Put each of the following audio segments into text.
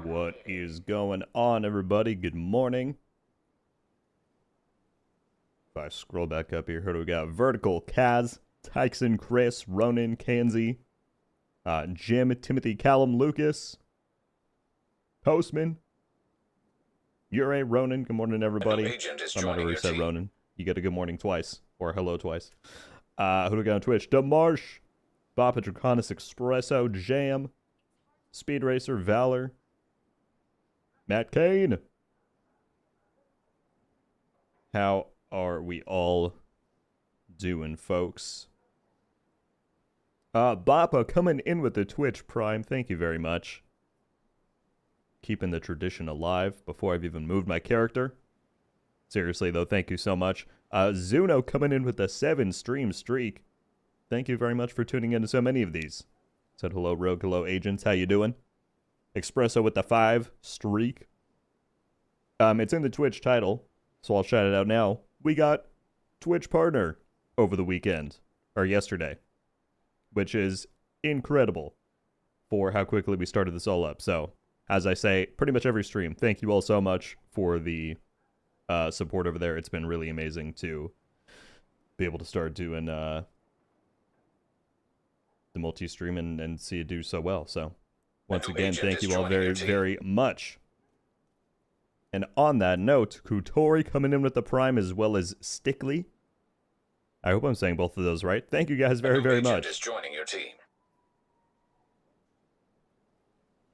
What is going on, everybody? Good morning. If I scroll back up here, who do we got? Vertical, Kaz, Tyson, Chris, Ronan, Kanzi, Jim, Timothy, Callum, Lucas, Postman, Ure, Ronan. Good morning, everybody. I might have already said Ronan. You get a good morning twice, or hello twice. Who do we got on Twitch? Demarsh, Bob Patrikios, Espresso, Jam, Speed Racer, Valor, Matt Kane. How are we all doing, folks? Bappa coming in with the Twitch Prime. Thank you very much. Keeping the tradition alive before I've even moved my character. Seriously, though, thank you so much. Zuno coming in with the 7 stream streak. Thank you very much for tuning in to so many of these. Said hello, Rogue. Hello, agents. How you doing? Espresso with the 5 streak. It's in the Twitch title, so I'll shout it out now. We got Twitch partner over the weekend, or yesterday, which is incredible for how quickly we started this all up. So, as I say, pretty much every stream, thank you all so much for the support over there. It's been really amazing to be able to start doing the multi-stream and see it do so well. So, once again, thank you all very, very much. And on that note, Kutori coming in with the Prime as well as Stickley. I hope I'm saying both of those right. Thank you guys very, very much. Is joining your team.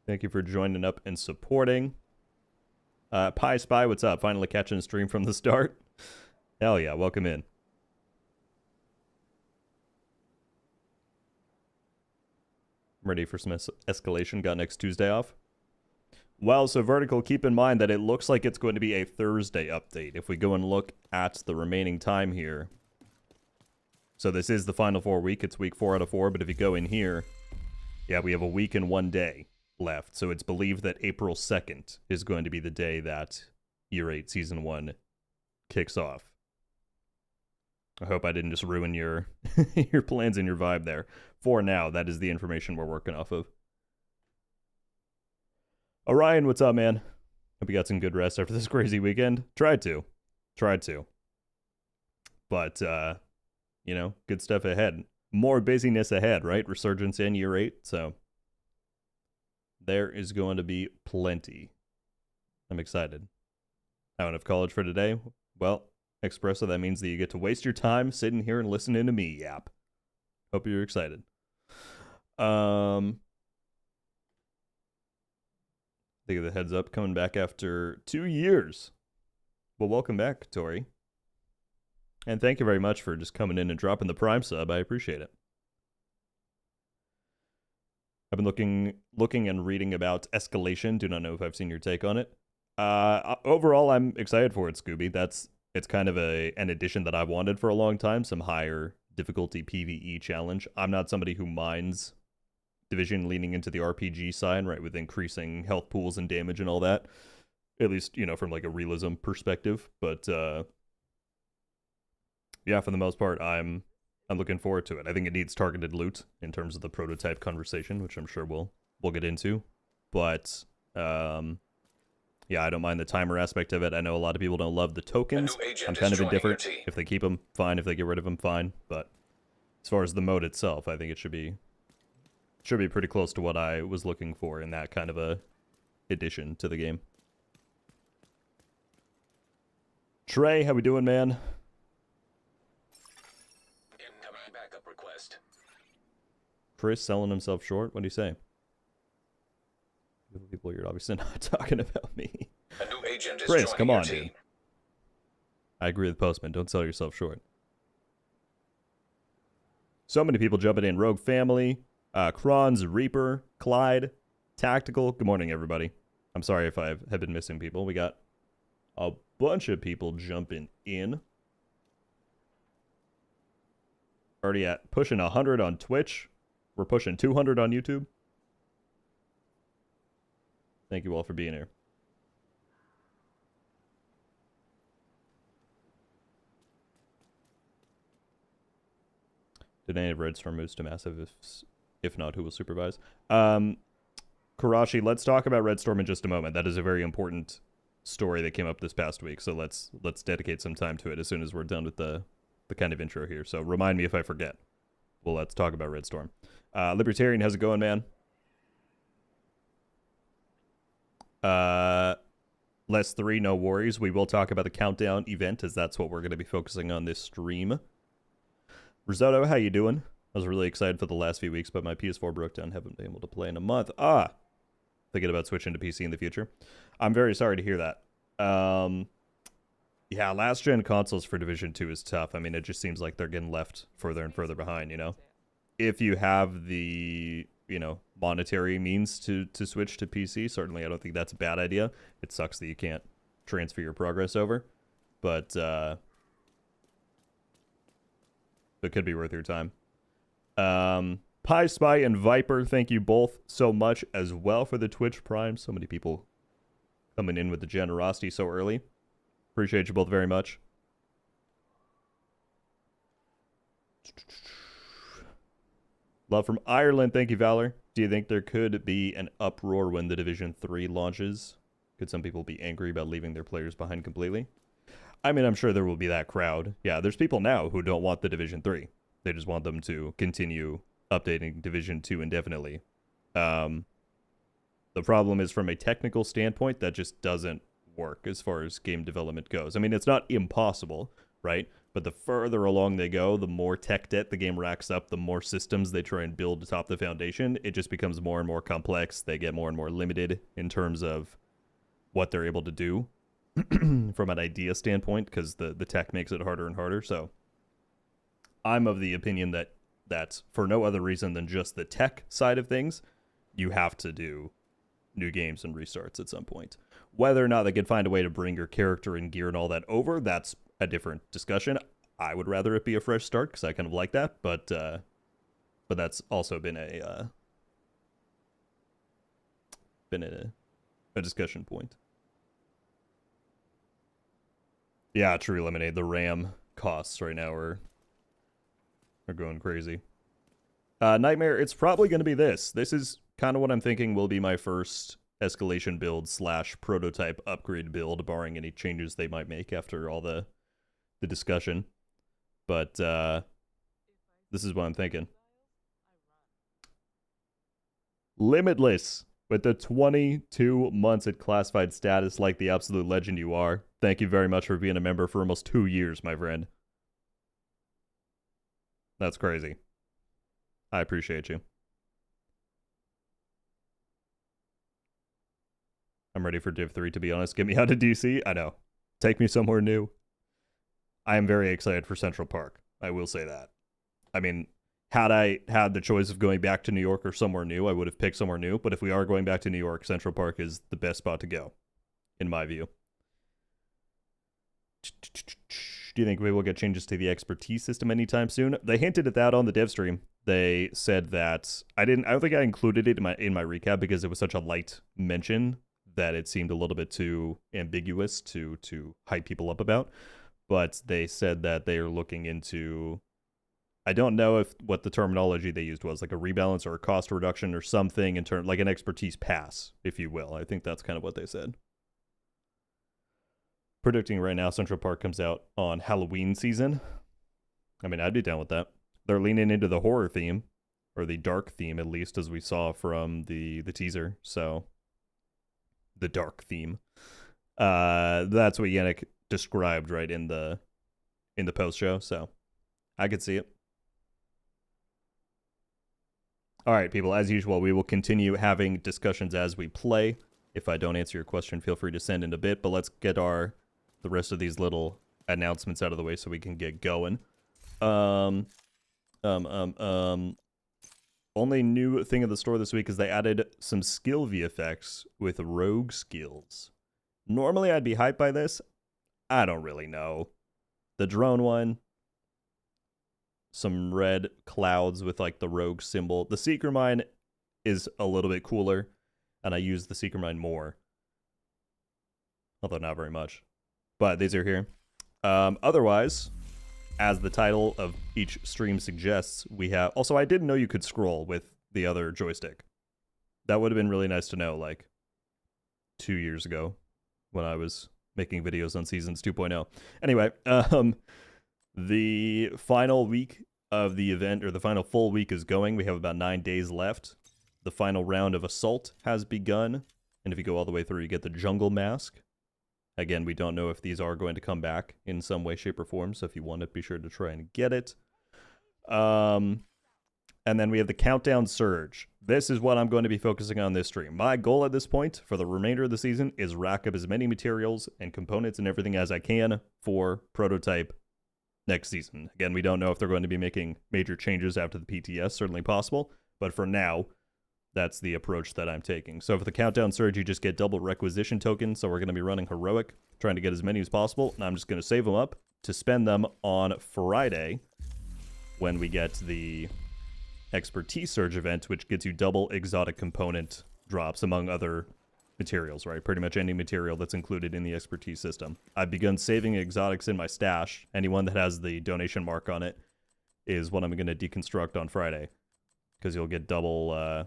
Thank you for joining up and supporting. Pie Spy, what's up? Finally catching the stream from the start. Hell yeah, welcome in. I'm ready for some escalation. Got next Tuesday off. Well, so Vertical, keep in mind that it looks like it's going to be a Thursday update. If we go and look at the remaining time here. So this is the final 4 week. It's week 4 out of 4. But if you go in here, yeah, we have a week and 1 day left. So it's believed that April 2nd is going to be the day that Year 8 Season 1 kicks off. I hope I didn't just ruin your, your plans and your vibe there. For now, that is the information we're working off of. Orion, what's up, man? Hope you got some good rest after this crazy weekend. Tried to. But, you know, good stuff ahead. More busyness ahead, right? Resurgence in Year 8, so there is going to be plenty. I'm excited. Out of college for today? Well, Espresso, that means that you get to waste your time sitting here and listening to me yap. Hope you're excited. Think of the heads up, coming back after 2 years. Well, welcome back, Tori. And thank you very much for just coming in and dropping the Prime sub. I appreciate it. I've been looking and reading about Escalation. Do not know if I've seen your take on it. Overall, I'm excited for it, Scooby. It's kind of an addition that I've wanted for a long time. Some higher difficulty PvE challenge. I'm not somebody who minds Division leaning into the RPG side, right, with increasing health pools and damage and all that. At least, you know, from like a realism perspective. But yeah, for the most part, I'm looking forward to it. I think it needs targeted loot in terms of the prototype conversation, which I'm sure we'll get into. But yeah, I don't mind the timer aspect of it. I know a lot of people don't love the tokens. I'm kind of indifferent. If they keep them, fine. If they get rid of them, fine. But as far as the mode itself, I think it should be pretty close to what I was looking for in that kind of a addition to the game. Trey, how we doing, man? Incoming backup request. Chris selling himself short? What do you say? People, you're obviously not talking about me. A new agent is Chris, come on, team. dude. I agree with Postman. Don't sell yourself short. So many people jumping in. Rogue Family, Kron's, Reaper, Clyde, Tactical. Good morning, everybody. I'm sorry if I have been missing people. We got a bunch of people jumping in. Already at pushing 100 on Twitch. We're pushing 200 on YouTube. Thank you all for being here. Did any of Red Storm moves to massive? If not, who will supervise? Karashi, let's talk about Red Storm in just a moment. That is a very important story that came up this past week, so let's dedicate some time to it as soon as we're done with the kind of intro here. So remind me if I forget. Well, let's talk about Red Storm. Libertarian, how's it going, man? Less 3, no worries. We will talk about the countdown event, as that's what we're going to be focusing on this stream. Risotto, how you doing? I was really excited for the last few weeks, but my PS4 broke down. Haven't been able to play in a month. Thinking about switching to PC in the future. I'm very sorry to hear that. Yeah, last gen consoles for Division 2 is tough. I mean, it just seems like they're getting left further and further behind, you know? If you have the, you know, monetary means to switch to PC, certainly I don't think that's a bad idea. It sucks that you can't transfer your progress over, but it could be worth your time. Pie Spy and Viper, thank you both so much as well for the Twitch Prime. So many people coming in with the generosity so early. Appreciate you both very much. Love from Ireland, thank you, Valor. Do you think there could be an uproar when the Division 3 launches? Could some people be angry about leaving their players behind completely? I mean, I'm sure there will be that crowd. Yeah, there's people now who don't want the Division 3. They just want them to continue updating Division 2 indefinitely. The problem is, from a technical standpoint, that just doesn't work as far as game development goes. I mean, it's not impossible, right? But the further along they go, the more tech debt the game racks up, the more systems they try and build atop the foundation. It just becomes more and more complex. They get more and more limited in terms of what they're able to do from an idea standpoint, because the tech makes it harder and harder. So I'm of the opinion that for no other reason than just the tech side of things, you have to do new games and restarts at some point. Whether or not they can find a way to bring your character and gear and all that over, that's a different discussion. I would rather it be a fresh start because I kind of like that, but that's also been a discussion point. Yeah, True Lemonade. The RAM costs right now are going crazy. Nightmare, it's probably going to be this. This is kind of what I'm thinking will be my first escalation build / prototype upgrade build, barring any changes they might make after all the discussion. But this is what I'm thinking. Limitless, with the 22 months at classified status like the absolute legend you are. Thank you very much for being a member for almost 2 years, my friend. That's crazy. I appreciate you. I'm ready for Div 3, to be honest. Get me out of DC. I know. Take me somewhere new. I am very excited for Central Park. I will say that. I mean, had I had the choice of going back to New York or somewhere new, I would have picked somewhere new. But if we are going back to New York, Central Park is the best spot to go, in my view. Do you think we will get changes to the expertise system anytime soon? They hinted at that on the dev stream. They said that I don't think I included it in my recap because it was such a light mention that it seemed a little bit too ambiguous to hype people up about. But they said that they are looking into, I don't know what the terminology they used was, like a rebalance or a cost reduction or something in terms, like an expertise pass, if you will. I think that's kind of what they said. Predicting right now, Central Park comes out on Halloween season. I mean, I'd be down with that. They're leaning into the horror theme, or the dark theme, at least, as we saw from the teaser. So, the dark theme. That's what Yannick described right in the post show. So, I could see it. All right, people. As usual, we will continue having discussions as we play. If I don't answer your question, feel free to send in a bit. But let's get the rest of these little announcements out of the way so we can get going. Only new thing in the store this week is they added some skill VFX with rogue skills. Normally I'd be hyped by this. I don't really know. The drone one, some red clouds with like the rogue symbol. The Seeker Mine is a little bit cooler, and I use the Seeker Mine more. Although not very much. But these are here. Otherwise, as the title of each stream suggests, we have... Also, I didn't know you could scroll with the other joystick. That would have been really nice to know, like, 2 years ago when I was making videos on Seasons 2.0. Anyway, the final week of the event, or the final full week, is going. We have about 9 days left. The final round of Assault has begun, and if you go all the way through, you get the Jungle Mask. Again, we don't know if these are going to come back in some way, shape, or form, so if you want it, be sure to try and get it. And then we have the Countdown Surge. This is what I'm going to be focusing on this stream. My goal at this point for the remainder of the season is rack up as many materials and components and everything as I can for Prototype next season. Again, we don't know if they're going to be making major changes after the PTS, certainly possible, but for now, that's the approach that I'm taking. So for the Countdown Surge, you just get double requisition tokens, so we're going to be running Heroic, trying to get as many as possible, and I'm just going to save them up to spend them on Friday when we get the Expertise Surge event, which gets you double exotic component drops, among other materials, right? Pretty much any material that's included in the Expertise system. I've begun saving exotics in my stash. Anyone that has the donation mark on it is what I'm going to deconstruct on Friday, because you'll get double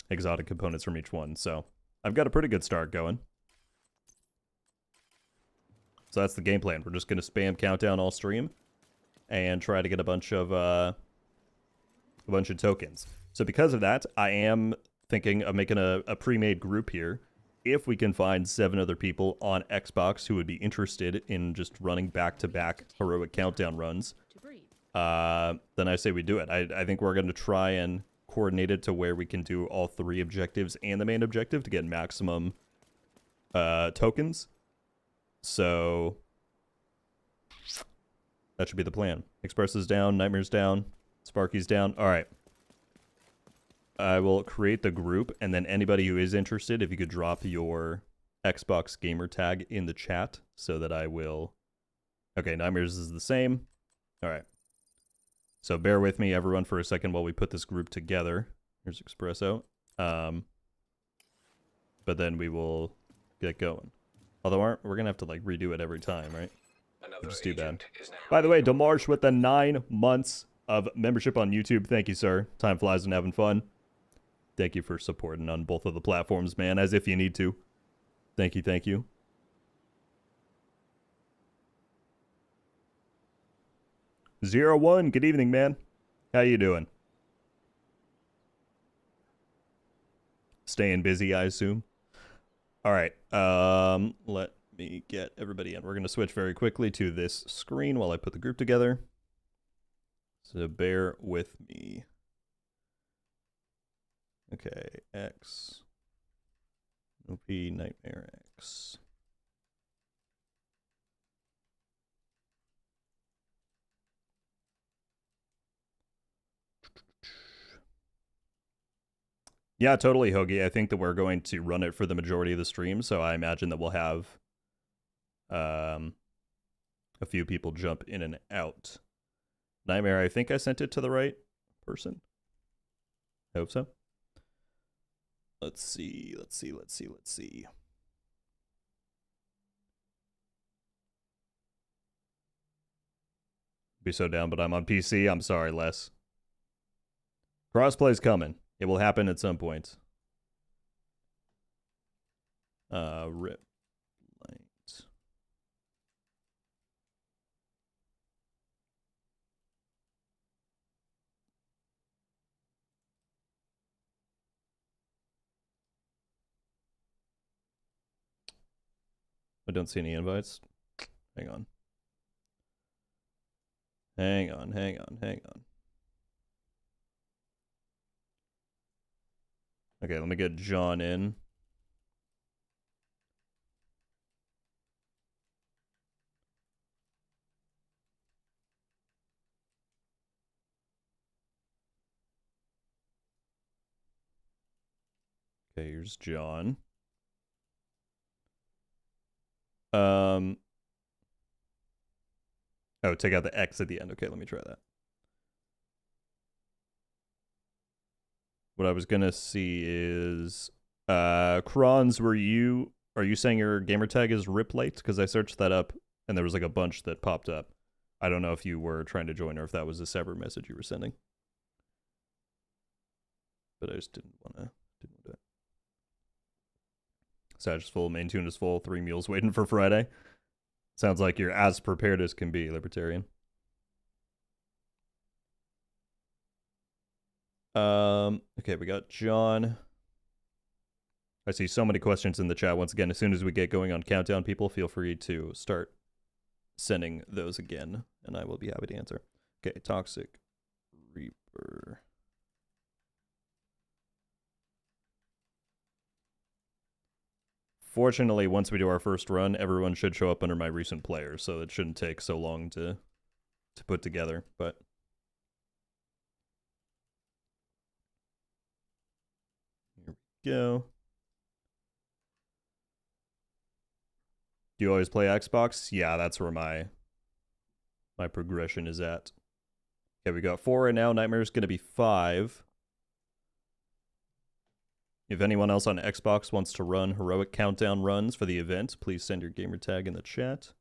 exotic components from each one. So I've got a pretty good start going. So that's the game plan. We're just going to spam Countdown all stream and try to get a bunch of tokens. So because of that, I am thinking of making a pre-made group here. If we can find 7 other people on Xbox who would be interested in just running back-to-back Heroic Countdown runs, then I say we do it. I think we're going to try and coordinate it to where we can do all 3 objectives and the main objective to get maximum tokens. So that should be the plan. Express is down, Nightmare's down, Sparky's down. All right. I will create the group, and then anybody who is interested, if you could drop your Xbox gamer tag in the chat so that I will... Okay, Nightmares is the same. All right. So bear with me, everyone, for a second while we put this group together. Here's Espresso. But then we will get going. Although we're going to have to like redo it every time, right? Which is too bad. By the way, Demarsh with the 9 months of membership on YouTube. Thank you, sir. Time flies when having fun. Thank you for supporting on both of the platforms, man, as if you need to. Thank you, thank you. Zero One, good evening, man. How you doing? Staying busy, I assume. All right, let me get everybody in. We're going to switch very quickly to this screen while I put the group together. So bear with me. Okay, X. OP Nightmare X. Yeah, totally, Hoagie. I think that we're going to run it for the majority of the stream, so I imagine that we'll have a few people jump in and out. Nightmare, I think I sent it to the right person. I hope so. Let's see. Be so down, but I'm on PC. I'm sorry, Les. Crossplay's coming. It will happen at some point. Rip. Light. I don't see any invites. Hang on. Hang on. Okay, let me get John in. Okay, here's John. Oh, take out the X at the end. Okay, let me try that. What I was gonna see is Krons, are you saying your gamer tag is Riplate? Because I searched that up and there was like a bunch that popped up. I don't know if you were trying to join or if that was a separate message you were sending. but I just didn't want to do it. Sag is full, main tune is full, 3 meals waiting for Friday. Sounds like you're as prepared as can be, Libertarian. Okay, we got John. I see so many questions in the chat. Once again, as soon as we get going on Countdown, people, feel free to start sending those again, and I will be happy to answer. Okay, Toxic Reaper. Fortunately, once we do our first run, everyone should show up under my recent players, so it shouldn't take so long to put together, but... Here we go. Do you always play Xbox? Yeah, that's where my progression is at. Okay, we got 4 right now. Nightmare's gonna be 5. If anyone else on Xbox wants to run heroic countdown runs for the event, please send your gamer tag in the chat.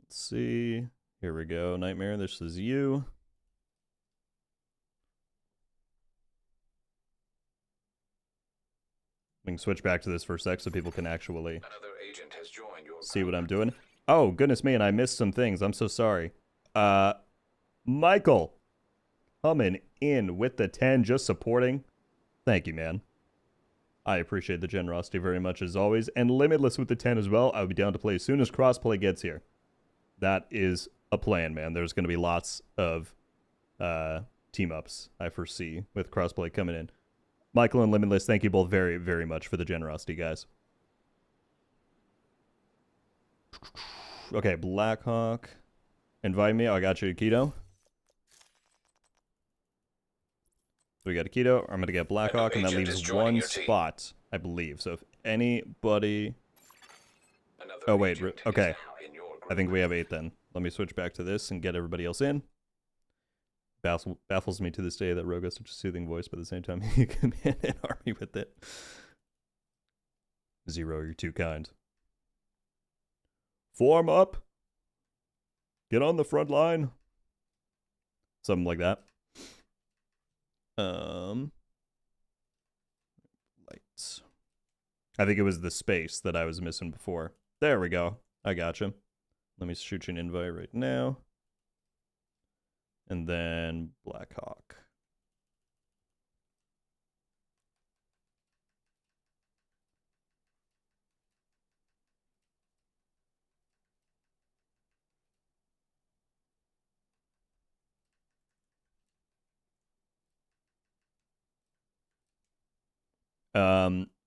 Let's see. Here we go, Nightmare. This is you. We can switch back to this for a sec so people can actually see what I'm doing. Oh, goodness me, and I missed some things. I'm so sorry. Michael, coming in with the 10, just supporting. Thank you, man. I appreciate the generosity very much, as always. And Limitless with the 10 as well. I'll be down to play as soon as crossplay gets here. That is a plan, man. There's going to be lots of team-ups, I foresee, with crossplay coming in. Michael and Limitless, thank you both very, very much for the generosity, guys. Okay, Blackhawk. Invite me. Oh, I got you, Keto. So we got a Keto. I'm going to get Blackhawk, and that leaves 1 spot, I believe. So if anybody... Oh, wait. Okay. I think we have 8 then. Let me switch back to this and get everybody else in. Baffles me to this day that Rogue has such a soothing voice, but at the same time, you command an army with it. 0, you're too kind. Form up. Get on the front line. Something like that. Lights. I think it was the space that I was missing before. There we go. I gotcha. Let me shoot you an invite right now. And then Blackhawk.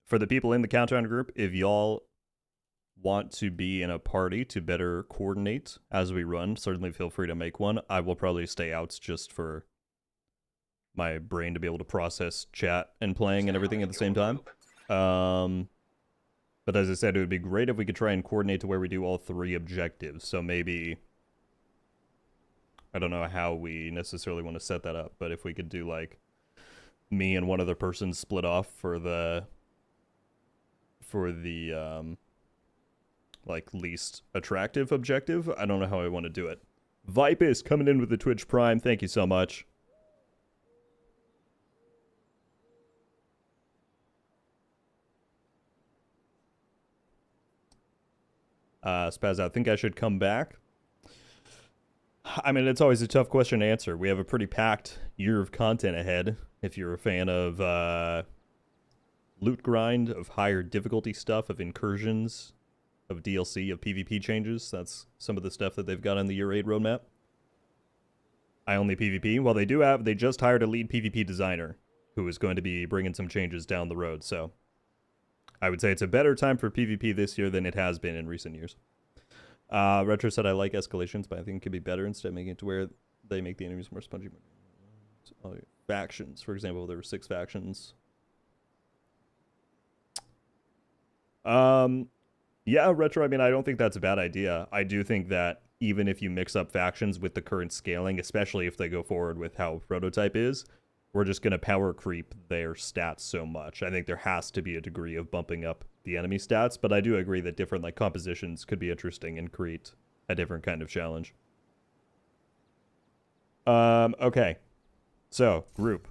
For the people in the Countdown group, if y'all want to be in a party to better coordinate as we run, certainly feel free to make one. I will probably stay out just for my brain to be able to process chat and playing and everything at the same time. But as I said, it would be great if we could try and coordinate to where we do all 3 objectives. So maybe, I don't know how we necessarily want to set that up, but if we could do like me and one other person split off for the like least attractive objective. I don't know how I want to do it. Vipus coming in with the Twitch Prime. Thank you so much. Spaz, I think I should come back. I mean, it's always a tough question to answer. We have a pretty packed year of content ahead. If you're a fan of loot grind, of higher difficulty stuff, of incursions, of DLC, of PvP changes, that's some of the stuff that they've got on the Year 8 roadmap. I only PvP. Well, they just hired a lead PvP designer who is going to be bringing some changes down the road, so I would say it's a better time for PvP this year than it has been in recent years. Retro said, I like escalations, but I think it could be better instead of making it to where they make the enemies more spongy. Factions, for example, there were 6 factions. Yeah, Retro, I mean, I don't think that's a bad idea. I do think that even if you mix up factions with the current scaling, especially if they go forward with how Prototype is, we're just going to power creep their stats so much. I think there has to be a degree of bumping up the enemy stats, but I do agree that different like compositions could be interesting and create a different kind of challenge. Okay. So, group.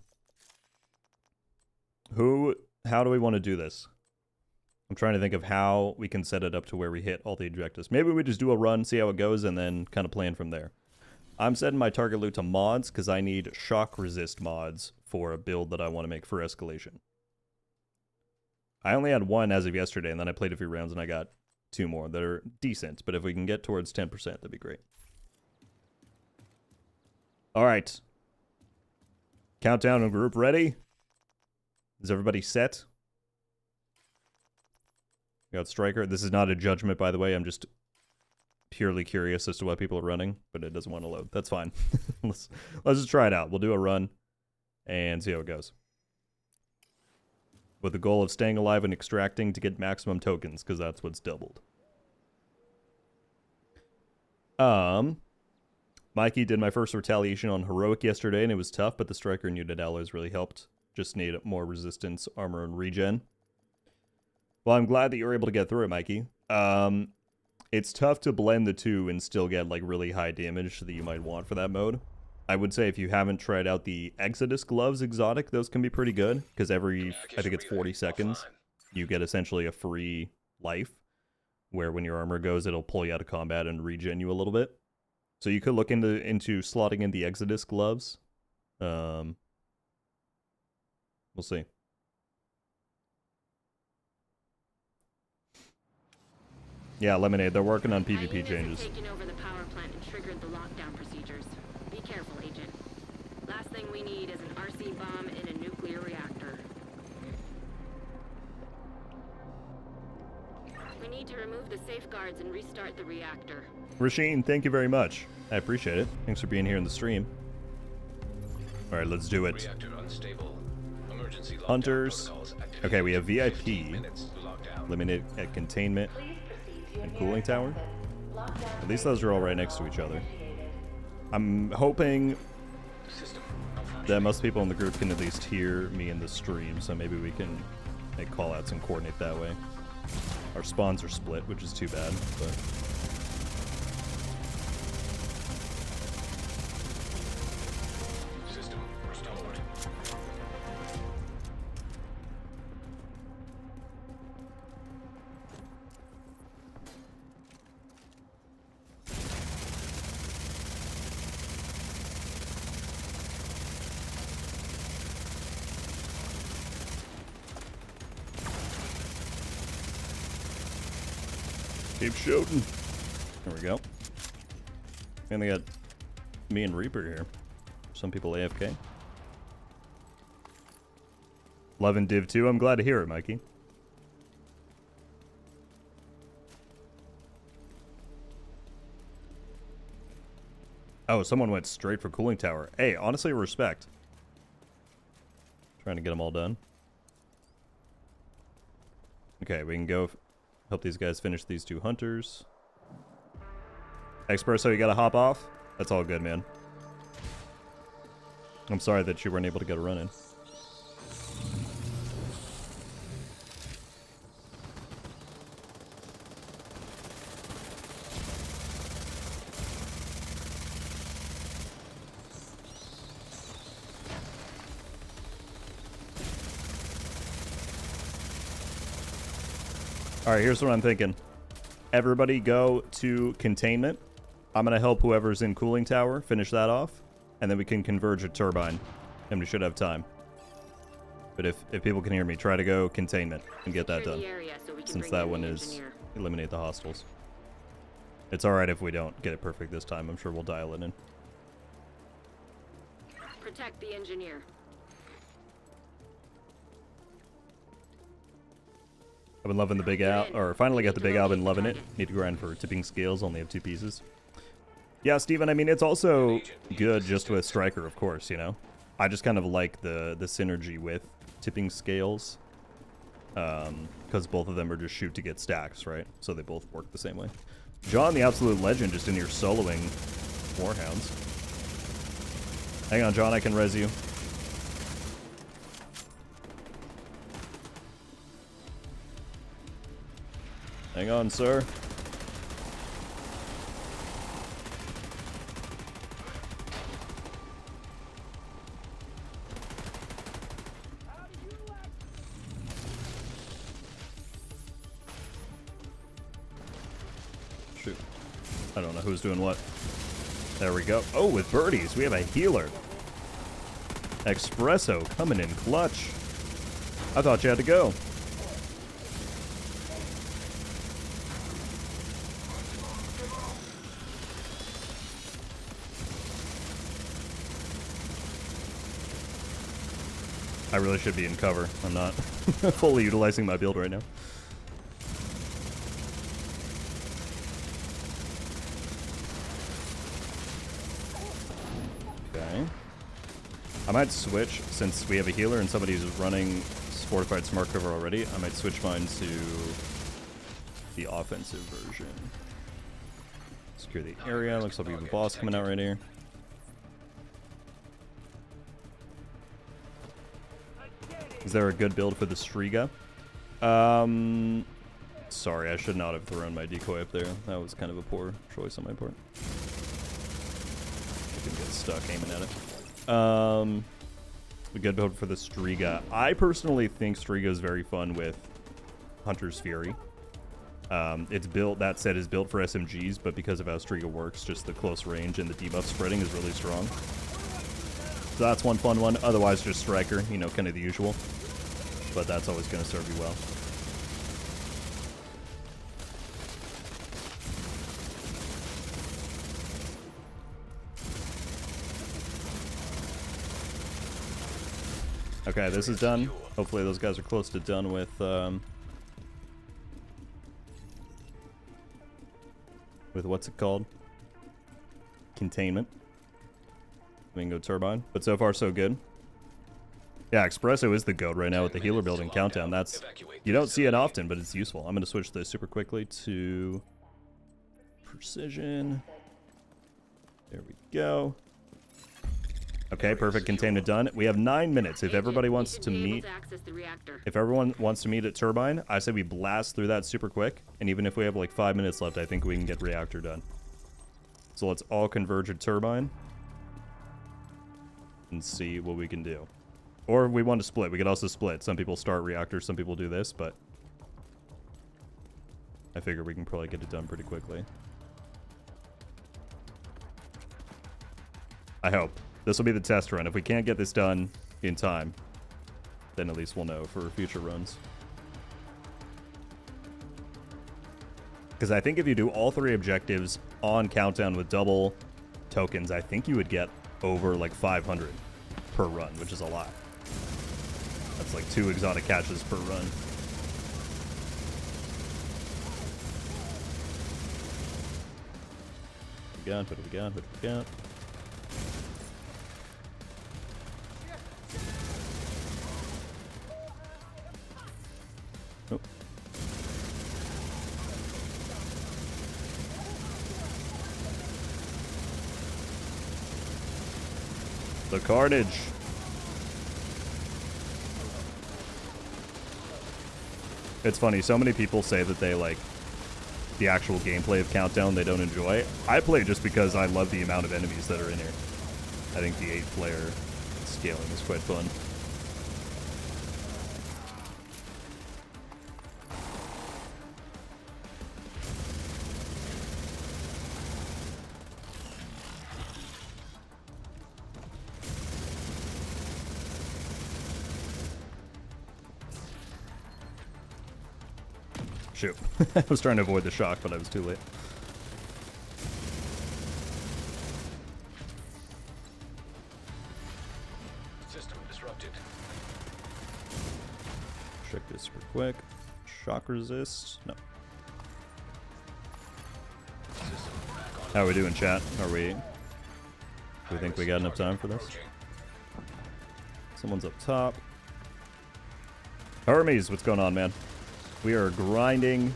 How do we want to do this? I'm trying to think of how we can set it up to where we hit all the objectives. Maybe we just do a run, see how it goes, and then kind of plan from there. I'm setting my target loot to mods because I need shock resist mods for a build that I want to make for escalation. I only had one as of yesterday, and then I played a few rounds and I got 2 more that are decent. But if we can get towards 10%, that'd be great. All right. Countdown and group ready? Is everybody set? Got Striker. This is not a judgment, by the way. I'm just purely curious as to what people are running, but it doesn't want to load. That's fine. let's just try it out. We'll do a run and see how it goes. With the goal of staying alive and extracting to get maximum tokens, because that's what's doubled. Mikey did my first retaliation on Heroic yesterday, and it was tough, but the Striker and unit alloys really helped. Just need more resistance, armor, and regen. Well, I'm glad that you were able to get through it, Mikey. It's tough to blend the two and still get like really high damage that you might want for that mode. I would say if you haven't tried out the Exodus gloves exotic, those can be pretty good, because every, I think it's 40 seconds, you get essentially a free life, where when your armor goes, it'll pull you out of combat and regen you a little bit. So you could look into slotting in the Exodus gloves. We'll see. Yeah, Lemonade, they're working on PvP changes. Taken over the power plant and triggered the lockdown procedures. Be careful, Agent. Last thing we need is an RC bomb in a nuclear reactor. We need to remove the safeguards and restart the reactor. Rasheen, thank you very much. I appreciate it. Thanks for being here in the stream. All right, let's do it. Reactor unstable. Emergency lockdown Hunters. protocols activated. Okay, we have 15 VIP. minutes lockdown. Limited at containment and cooling tower. At least those are all right next to each other. I'm hoping System that most people in the group can at least hear me in the stream, so maybe we can make call-outs and coordinate that way. Our spawns are split, which is too bad, but... System restored. Keep shooting. There we go. And they got me and Reaper here. Some people AFK. Loving Div 2. I'm glad to hear it, Mikey. Oh, someone went straight for cooling tower. Hey, honestly, respect. Trying to get them all done. Okay, we can go... Help these guys finish these 2 hunters. Expresso, you gotta hop off? That's all good, man. I'm sorry that you weren't able to get a run in. Alright, here's what I'm thinking. Everybody go to containment. I'm going to help whoever's in cooling tower finish that off. And then we can converge a turbine. And we should have time. But if people can hear me, try to go containment and get that done. Since that one is eliminate the hostiles. It's alright if we don't get it perfect this time. I'm sure we'll dial it in. Protect the engineer. I've been loving the big out, or finally got the big out, been loving it. Need to grind for tipping scales, only have 2 pieces. Yeah, Steven, I mean, it's also good just with Striker, of course, you know? I just kind of like the synergy with tipping scales. Because both of them are just shoot to get stacks, right? So they both work the same way. John, the absolute legend, just in here soloing Warhounds. Hang on, John, I can res you. Hang on, sir. Shoot. I don't know who's doing what. There we go. Oh, with birdies, we have a healer. Espresso coming in clutch. I thought you had to go. I really should be in cover. I'm not fully utilizing my build right now. Okay. I might switch, since we have a healer and somebody's running Fortified Smart Cover already, I might switch mine to the offensive version. Secure the area. Looks like we have a boss coming out right here. Is there a good build for the Striga? Sorry, I should not have thrown my decoy up there. That was kind of a poor choice on my part. I can get stuck aiming at it. A good build for the Striga. I personally think Striga is very fun with Hunter's Fury. It's built, that set is built for SMGs, but because of how Striga works, just the close range and the debuff spreading is really strong. So that's one fun one. Otherwise, just Striker, you know, kind of the usual. But that's always going to serve you well. Okay, this is done. Hopefully those guys are close to done with what's it called? Containment. We can go Turbine. But so far, so good. Yeah, Espresso is the GOAT right now with the healer building countdown. That's, you don't see it often, but it's useful. I'm going to switch this super quickly to Precision. There we go. Okay, perfect. Containment done. We have 9 minutes. If everybody wants to meet, if everyone wants to meet at Turbine, I say we blast through that super quick. And even if we have like 5 minutes left, I think we can get Reactor done. So let's all converge at Turbine and see what we can do. Or if we want to split, we could also split. Some people start Reactor, some people do this, but I figure we can probably get it done pretty quickly. I hope. This will be the test run. If we can't get this done in time, then at least we'll know for future runs. Because I think if you do all 3 objectives on countdown with double tokens, I think you would get over like 500 per run, which is a lot. That's like 2 exotic catches per run. What do we got? What do we got? What do we got? Oh. The carnage. It's funny, so many people say that they like the actual gameplay of Countdown they don't enjoy. I play just because I love the amount of enemies that are in here. I think the 8-player scaling is quite fun. Shoot. I was trying to avoid the shock, but I was too late. System disrupted. Check this real quick. Shock resist. No. How are we doing, chat? Are we... Do we think we got enough time for this? Someone's up top. Hermes, what's going on, man? We are grinding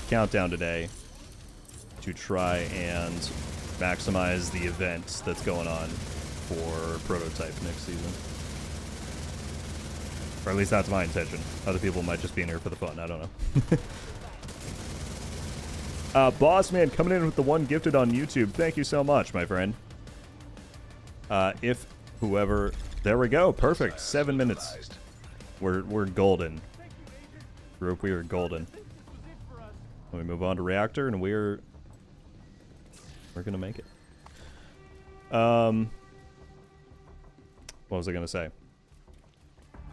Countdown today to try and maximize the event that's going on for Prototype next season. Or at least that's my intention. Other people might just be in here for the fun. I don't know. Boss Man coming in with the one gifted on YouTube. Thank you so much, my friend. If whoever... There we go. Perfect. 7 minutes. We're golden. Group, we are golden. We move on to reactor, and we're gonna make it. What was I gonna say?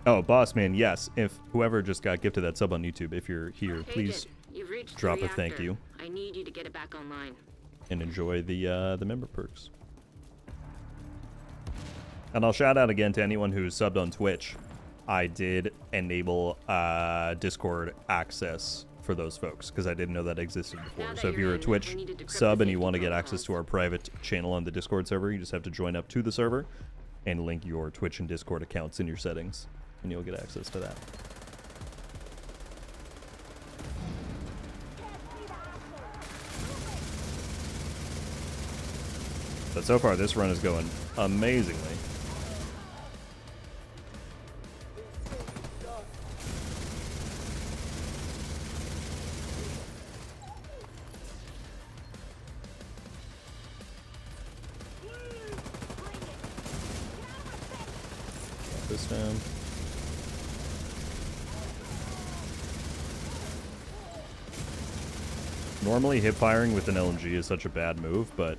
Oh, Boss Man, yes. If whoever just got gifted that sub on YouTube, if you're here, please drop a thank you. I need you to get it back online. And enjoy the member perks. And I'll shout out again to anyone who's subbed on Twitch. I did enable Discord access for those folks because I didn't know that existed before. So if you're a Twitch sub and you want to get access to our private channel on the Discord server, you just have to join up to the server and link your Twitch and Discord accounts in your settings, and you'll get access to that. But so far, this run is going amazingly. This down. Normally, hip firing with an LMG is such a bad move, but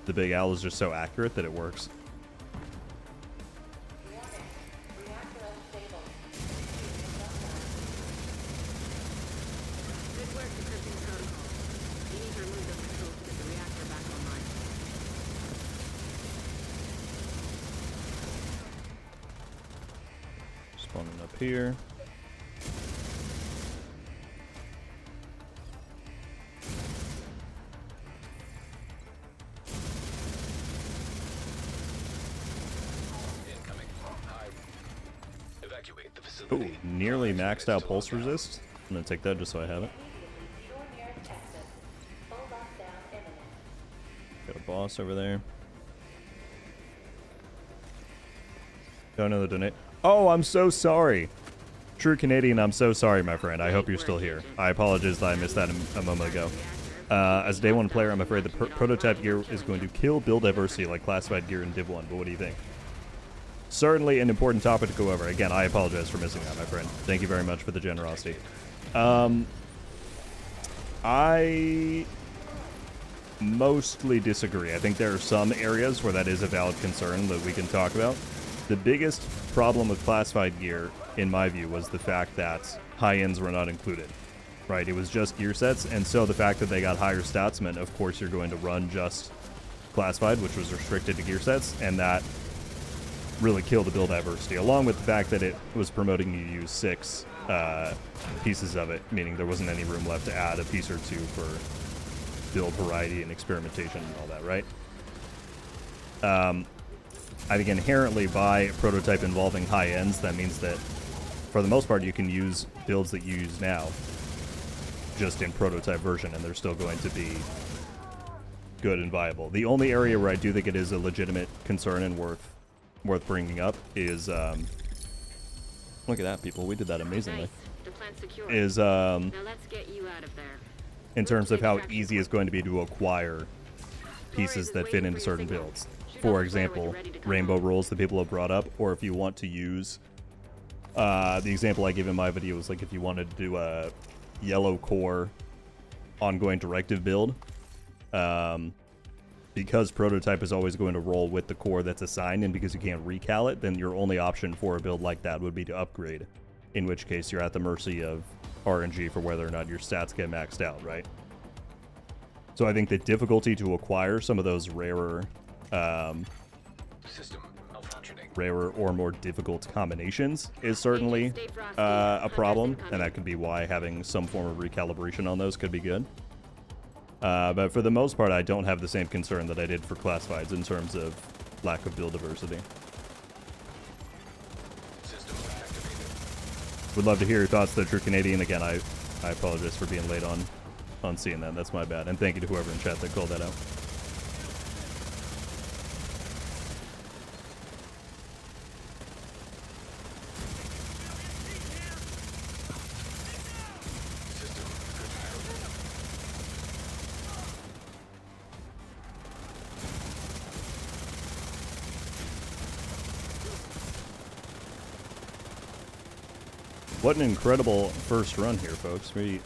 the Big Owl is just so accurate that it works. Good work decrypting protocol. You need to remove those controls to get the reactor back online. Spawning up here. Ooh, nearly maxed out pulse resist. I'm gonna take that just so I have it. Got a boss over there. Got another donate. Oh, I'm so sorry. True Canadian, I'm so sorry, my friend. I hope you're still here. I apologize that I missed that a moment ago. As a day one player, I'm afraid the prototype gear is going to kill build diversity like classified gear in Div 1, but what do you think? Certainly an important topic to go over. Again, I apologize for missing that, my friend. Thank you very much for the generosity. I mostly disagree. I think there are some areas where that is a valid concern that we can talk about. The biggest problem with classified gear, in my view, was the fact that high-ends were not included. Right? It was just gear sets, and so the fact that they got higher stats meant, of course, you're going to run just classified, which was restricted to gear sets, and that really killed the build diversity, along with the fact that it was promoting you to use 6 pieces of it, meaning there wasn't any room left to add a piece or two for build variety and experimentation and all that, right? I think inherently by a prototype involving high ends, that means that for the most part you can use builds that you use now just in prototype version, and they're still going to be good and viable. The only area where I do think it is a legitimate concern and worth bringing up is look at that, people, we did that amazingly. Nice. The plant's secure. Is Now let's get you out of there. in terms of how easy it's going to be to acquire pieces that fit into certain builds. For example, rainbow rolls that people have brought up, or if you want to use the example I gave in my video was like if you wanted to do a yellow core ongoing directive build, because prototype is always going to roll with the core that's assigned, and because you can't recal it, then your only option for a build like that would be to upgrade, in which case you're at the mercy of RNG for whether or not your stats get maxed out, right? So I think the difficulty to acquire some of those rarer System malfunctioning. rarer or more difficult combinations is certainly a problem, and that could be why having some form of recalibration on those could be good. But for the most part, I don't have the same concern that I did for classifieds in terms of lack of build diversity. System activated. Would love to hear your thoughts, though, True Canadian. Again, I apologize for being late on seeing that. That's my bad. And thank you to whoever in chat that called that out. What an incredible first run here, folks. We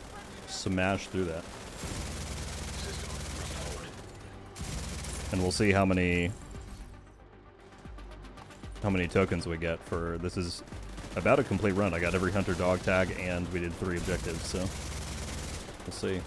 smashed through that. System restored. And we'll see how many tokens we get for this. Is about a complete run. I got every hunter dog tag and we did 3 objectives, so we'll see.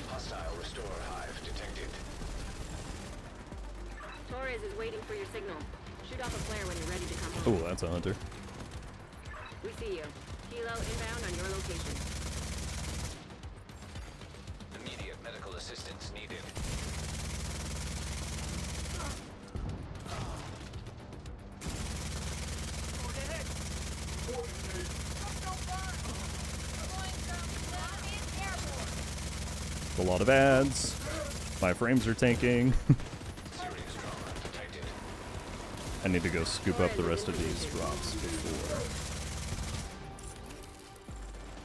Hostile restore hive detected. Torres is waiting for your signal. Shoot off a flare when you're ready to come home. Oh, that's a hunter. We see you. Kilo inbound on your location. Immediate medical assistance needed. A lot of ads. My frames are tanking. Serious trauma detected. I need to go scoop up the rest of these drops before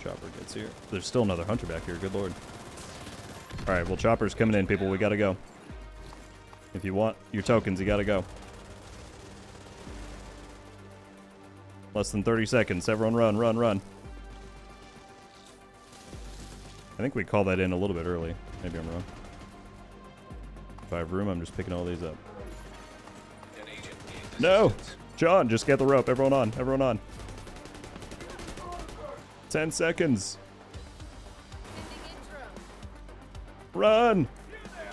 Chopper gets here. There's still another hunter back here, good lord. Alright, well Chopper's coming in, people, we gotta go. If you want your tokens, you gotta go. Less than 30 seconds, everyone run, run, run. I think we call that in a little bit early. Maybe I'm wrong. If I have room, I'm just picking all these up. An agent needs No! assistance. John, just get the rope. Everyone on. Everyone on. 10 seconds. Run!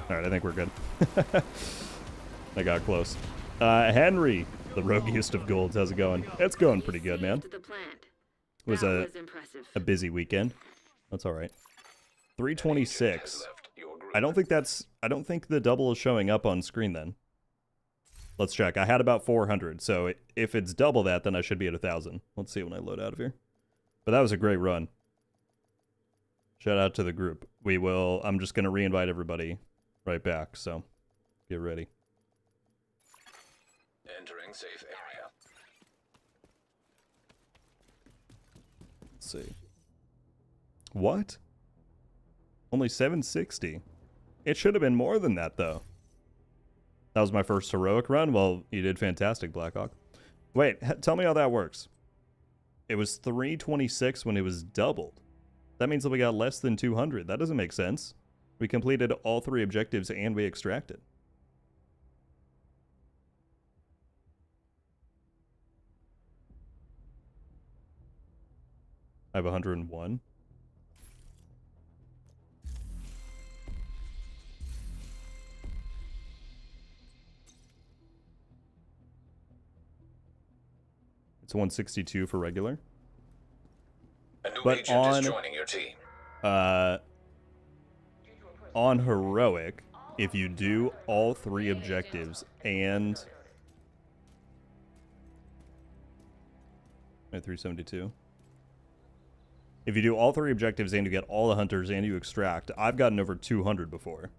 Alright, I think we're good. I got close. Henry, the roguiest of golds. How's it going? It's going pretty good, man. To the plant. It was That was impressive. a busy weekend. That's alright. Has 326. left your group. I don't think the double is showing up on screen then. Let's check. I had about 400, so if it's double that, then I should be at 1,000. Let's see when I load out of here. But that was a great run. Shout out to the group. I'm just going to re-invite everybody right back, so get ready. Entering safe area. Let's see. What? Only 760. It should have been more than that, though. That was my first heroic run. Well, you did fantastic, Blackhawk. Wait, tell me how that works. It was 326 when it was doubled. That means that we got less than 200. That doesn't make sense. We completed all 3 objectives and we extracted. I have 101. It's 162 for regular. A new But agent on- is joining your team. On heroic, if you do all 3 objectives and 372. If you do all 3 objectives and you get all the hunters and you extract, I've gotten over 200 before.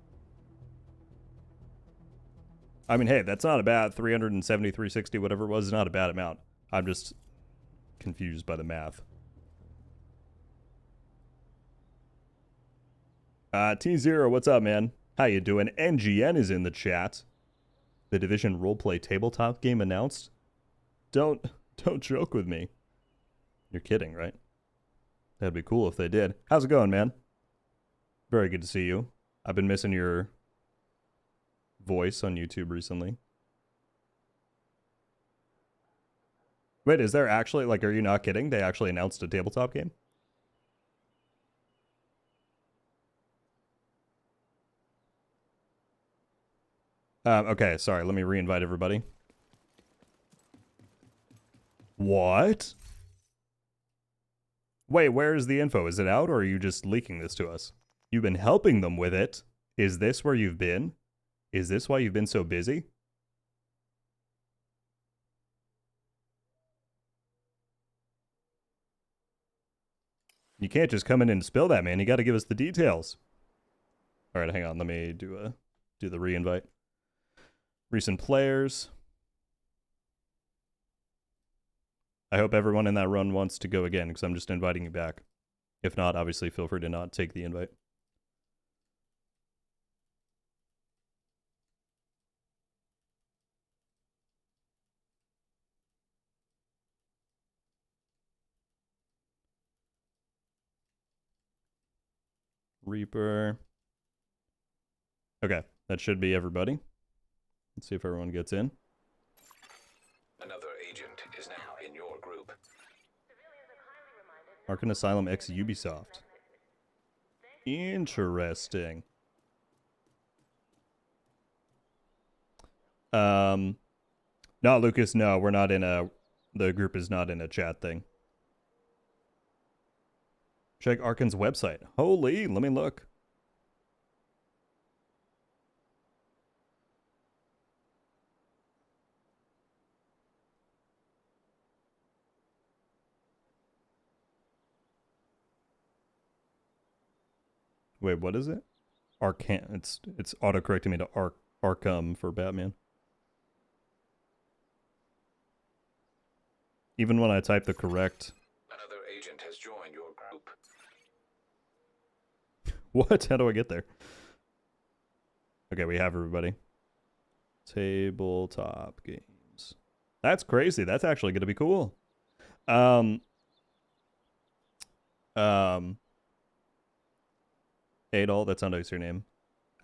I mean, hey, that's not a bad 370, 360, whatever it was, is not a bad amount. I'm just confused by the math. T0, what's up, man? How you doing? NGN is in the chat. The Division roleplay tabletop game announced? Don't joke with me. You're kidding, right? That'd be cool if they did. How's it going, man? Very good to see you. I've been missing your voice on YouTube recently. Wait, is there actually, like, are you not kidding? They actually announced a tabletop game? Okay, sorry, let me re-invite everybody. What? Wait, where is the info? Is it out, or are you just leaking this to us? You've been helping them with it. Is this where you've been? Is this why you've been so busy? You can't just come in and spill that, man. You got to give us the details. All right, hang on. Let me do the re-invite. Recent players. I hope everyone in that run wants to go again, because I'm just inviting you back. If not, obviously feel free to not take the invite. Reaper. Okay, that should be everybody. Let's see if everyone gets in. Another agent is now in your group. Arkham Asylum X Ubisoft. Interesting. No, Lucas, no, we're not in a... The group is not in a chat thing. Check Arkan's website. Holy, let me look. Wait, what is it? Arcan. It's autocorrecting me to Arkham for Batman. Even when I type the correct... Another agent has joined your group. What? How do I get there? Okay, we have everybody. Tabletop games. That's crazy. That's actually going to be cool. Adol, that's not your name.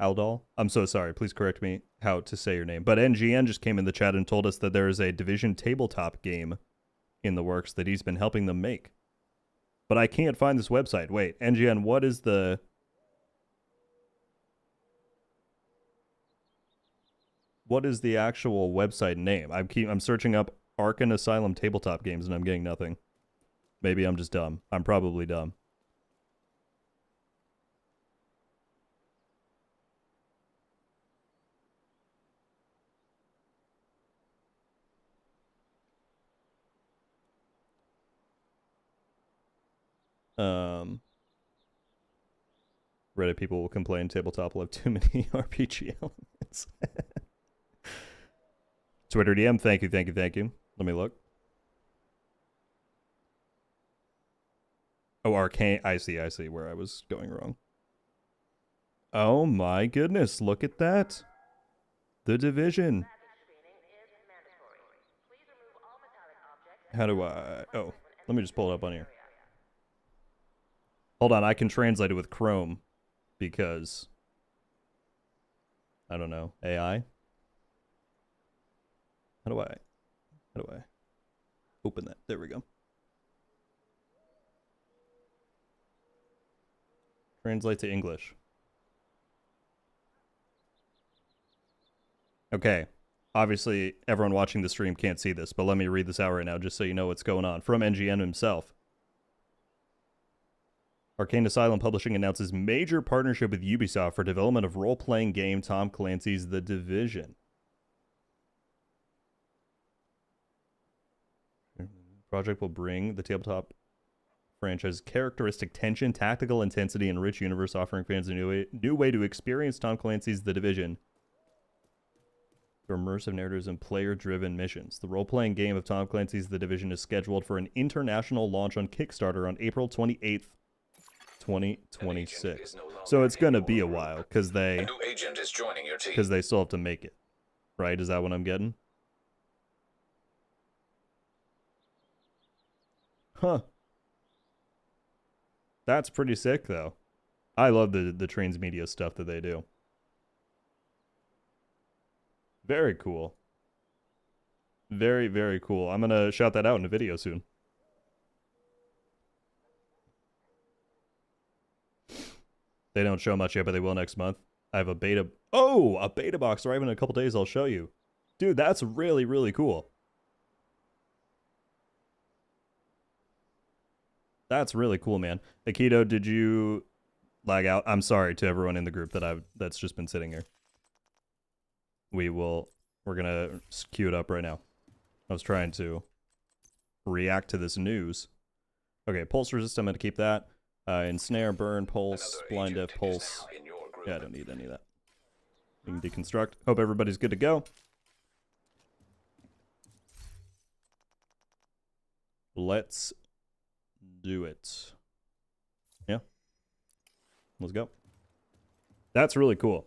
Aldol. I'm so sorry. Please correct me how to say your name. But NGN just came in the chat and told us that there is a Division tabletop game in the works that he's been helping them make. But I can't find this website. Wait, NGN, what is the... What is the actual website name? I'm searching up Arkham Asylum tabletop games and I'm getting nothing. Maybe I'm just dumb. I'm probably dumb. Reddit people will complain tabletop will have too many RPG elements. Twitter DM, thank you. Let me look. Oh, Arcane. I see where I was going wrong. Oh my goodness, look at that. The Division. How do I... Oh, let me just pull it up on here. Hold on, I can translate it with Chrome because... I don't know. AI? How do I open that? There we go. Translate to English. Okay. Obviously, everyone watching the stream can't see this, but let me read this out right now just so you know what's going on. From NGN himself. Arcane Asylum Publishing announces major partnership with Ubisoft for development of role-playing game Tom Clancy's The Division. Project will bring the tabletop franchise characteristic tension, tactical intensity, and rich universe, offering fans a new way to experience Tom Clancy's The Division through immersive narratives and player-driven missions. The role-playing game of Tom Clancy's The Division is scheduled for an international launch on Kickstarter on April 28th, 2026. So it's going to be a while because they... A new agent is joining your team. Because they still have to make it. Right? Is that what I'm getting? Huh. That's pretty sick, though. I love the transmedia stuff that they do. Very cool. Very, very cool. I'm going to shout that out in a video soon. They don't show much yet, but they will next month. I have a beta... Oh! A beta box arriving in a couple days. I'll show you. Dude, that's really, really cool. That's really cool, man. Akito, did you lag out? I'm sorry to everyone in the group that's just been sitting here. We're gonna queue it up right now. I was trying to react to this news. Okay, pulse resist, I'm gonna keep that. Ensnare, burn, pulse, blind def, pulse. Yeah, I don't need any of that. We can deconstruct. Hope everybody's good to go. let's do it. Yeah. Let's go. That's really cool.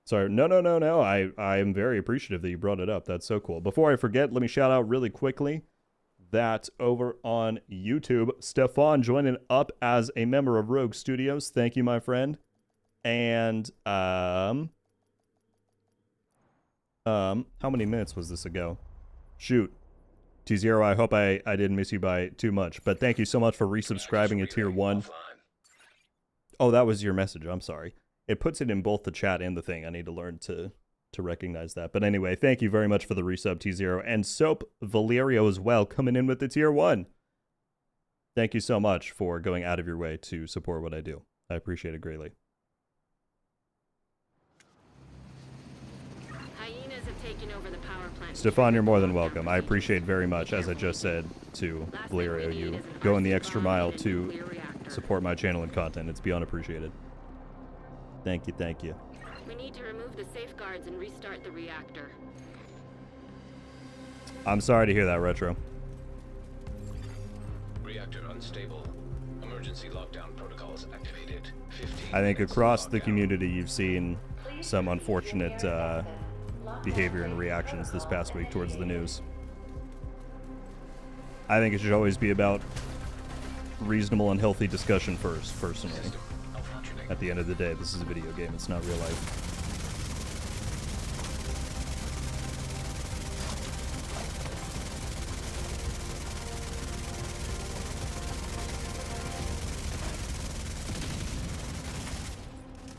Sorry. No. I am very appreciative that you brought it up. That's so cool. Before I forget, let me shout out really quickly that over on YouTube, Stefan joining up as a member of Rogue Studios. Thank you, my friend. And how many minutes was this ago? Shoot. T0, I hope I didn't miss you by too much, but thank you so much for resubscribing at tier 1. Oh, that was your message. I'm sorry. It puts it in both the chat and the thing. I need to learn to recognize that. But anyway, thank you very much for the resub, T0. And Soap Valerio as well, coming in with the tier 1. Thank you so much for going out of your way to support what I do. I appreciate it greatly. Hyenas have taken over the power plant. Stefan, you're more than welcome. I appreciate very much, as I just said to Valerio, you going the extra mile to support my channel and content. It's beyond appreciated. Thank you, thank you. We need to remove the safeguards and restart the reactor. I'm sorry to hear that, Retro. Reactor unstable. Emergency lockdown protocols activated. 15 I think minutes across the lockdown. community you've seen some unfortunate behavior and reactions this past week towards the news. I think it should always be about reasonable and healthy discussion first, personally. System malfunctioning. At the end of the day, this is a video game, it's not real life.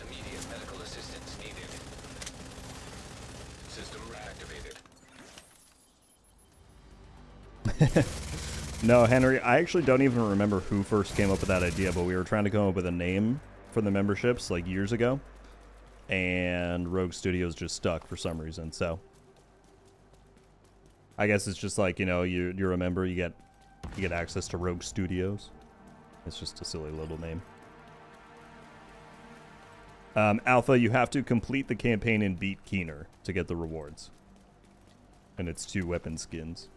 Immediate medical assistance needed. System reactivated. No, Henry, I actually don't even remember who first came up with that idea, but we were trying to come up with a name for the memberships like years ago, and Rogue Studios just stuck for some reason. So I guess it's just like, you know, you're a member, you get access to Rogue Studios. It's just a silly little name. Alpha, you have to complete the campaign and beat Keener to get the rewards, and it's 2 weapon skins.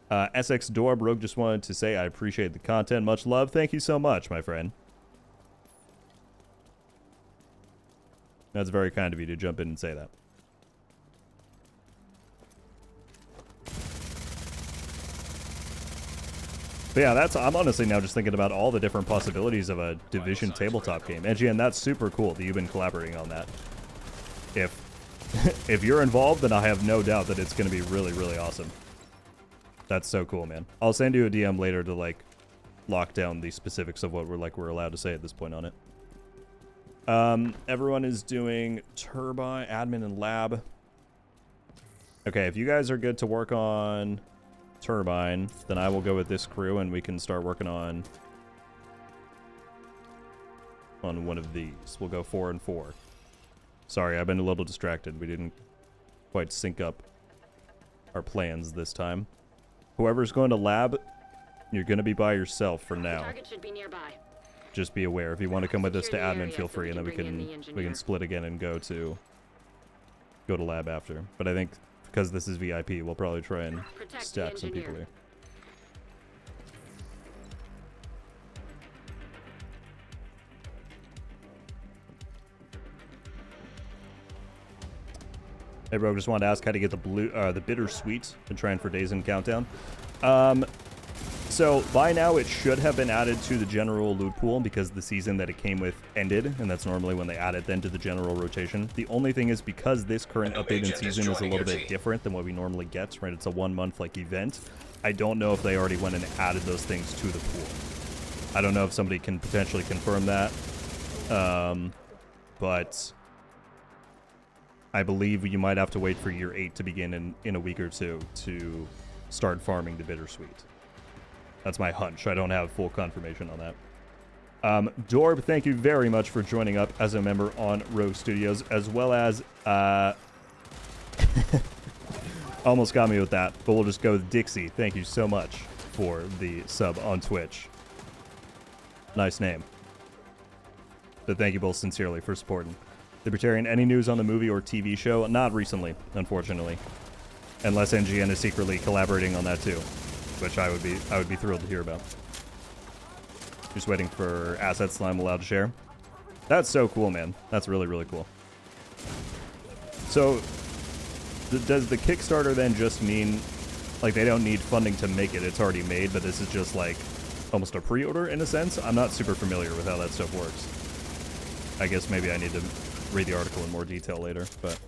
SX Dorb, Rogue just wanted to say I appreciate the content. Much love. Thank you so much, my friend. That's very kind of you to jump in and say that. But yeah, I'm honestly now just thinking about all the different possibilities of a Division tabletop game. And that's super cool that you've been collaborating on that. If you're involved, then I have no doubt that it's going to be really, really awesome. That's so cool, man. I'll send you a DM later to like lock down the specifics of what we're allowed to say at this point on it. Everyone is doing turbine, admin, and lab. Okay, if you guys are good to work on turbine, then I will go with this crew and we can start working on one of these. We'll go 4 and 4. Sorry, I've been a little distracted. We didn't quite sync up our plans this time. Whoever's going to lab, you're going to be by yourself for now. Target should be nearby. Just be aware. If you want to come with us to Secure the admin, area feel so free, and then we can bring in the we engineer. can split again and go to lab after. But I think because this is VIP, we'll probably try and Protect the stack some people engineer. here. Hey, bro, just wanted to ask how to get the bittersweet and trying for days in countdown. So by now it should have been added to the general loot pool because the season that it came with ended, and that's normally when they add it then to the general rotation. The only thing is because this current updated season is a little bit different than what we normally get, right? It's a 1 month like event. I don't know if they already went and added those things to the pool. I don't know if somebody can potentially confirm that, but I believe you might have to wait for year 8 to begin in a week or two to start farming the bittersweet. That's my hunch. I don't have full confirmation on that. Dorb, thank you very much for joining up as a member on Rogue Studios, as well as almost got me with that, but we'll just go with Dixie. Thank you so much for the sub on Twitch. Nice name. But thank you both sincerely for supporting. Libertarian, any news on the movie or TV show? Not recently, unfortunately. Unless NGN is secretly collaborating on that too, which I would be thrilled to hear about. Just waiting for assets that I'm allowed to share. That's so cool, man. That's really, really cool. So, does the Kickstarter then just mean, like, they don't need funding to make it, it's already made, but this is just, like, almost a pre-order in a sense? I'm not super familiar with how that stuff works. I guess maybe I need to read the article in more detail later, but...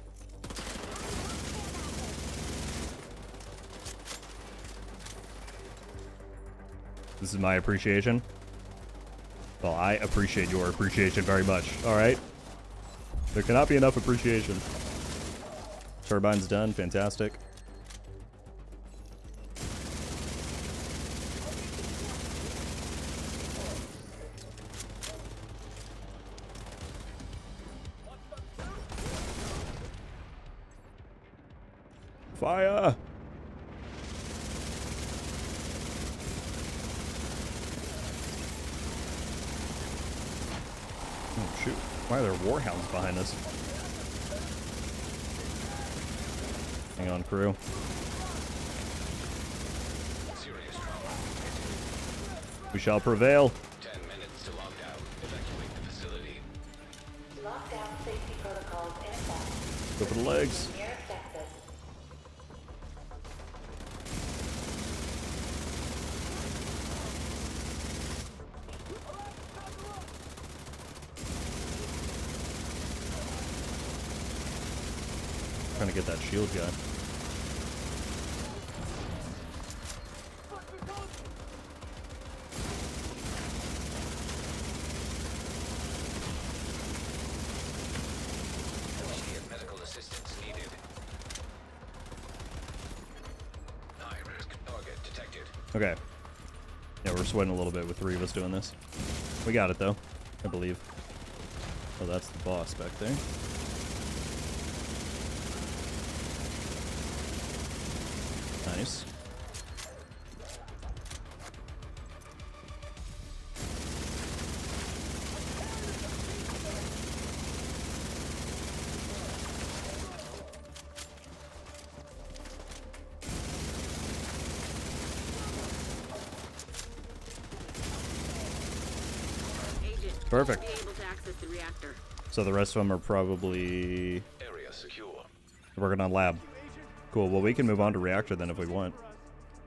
This is my appreciation. Well, I appreciate your appreciation very much. Alright? There cannot be enough appreciation. Turbine's done. Fantastic. Fire! Oh, shoot. Why are there warhounds behind us? Hang on, crew. Serious trauma. We shall prevail. 10 minutes to lock down. Evacuate the facility. Lockdown safety protocols in effect. Go for the legs. Near access. Trying to get that shield guy. Immediate medical assistance needed. High-risk target detected. Okay. Yeah, we're sweating a little bit with 3 of us doing this. We got it, though. I believe. Oh, that's the boss back there. Nice. Agent, Perfect. be able to access the reactor. So the rest of them are probably Area secure. working on lab. Cool. Well, we can move on to reactor then if we want.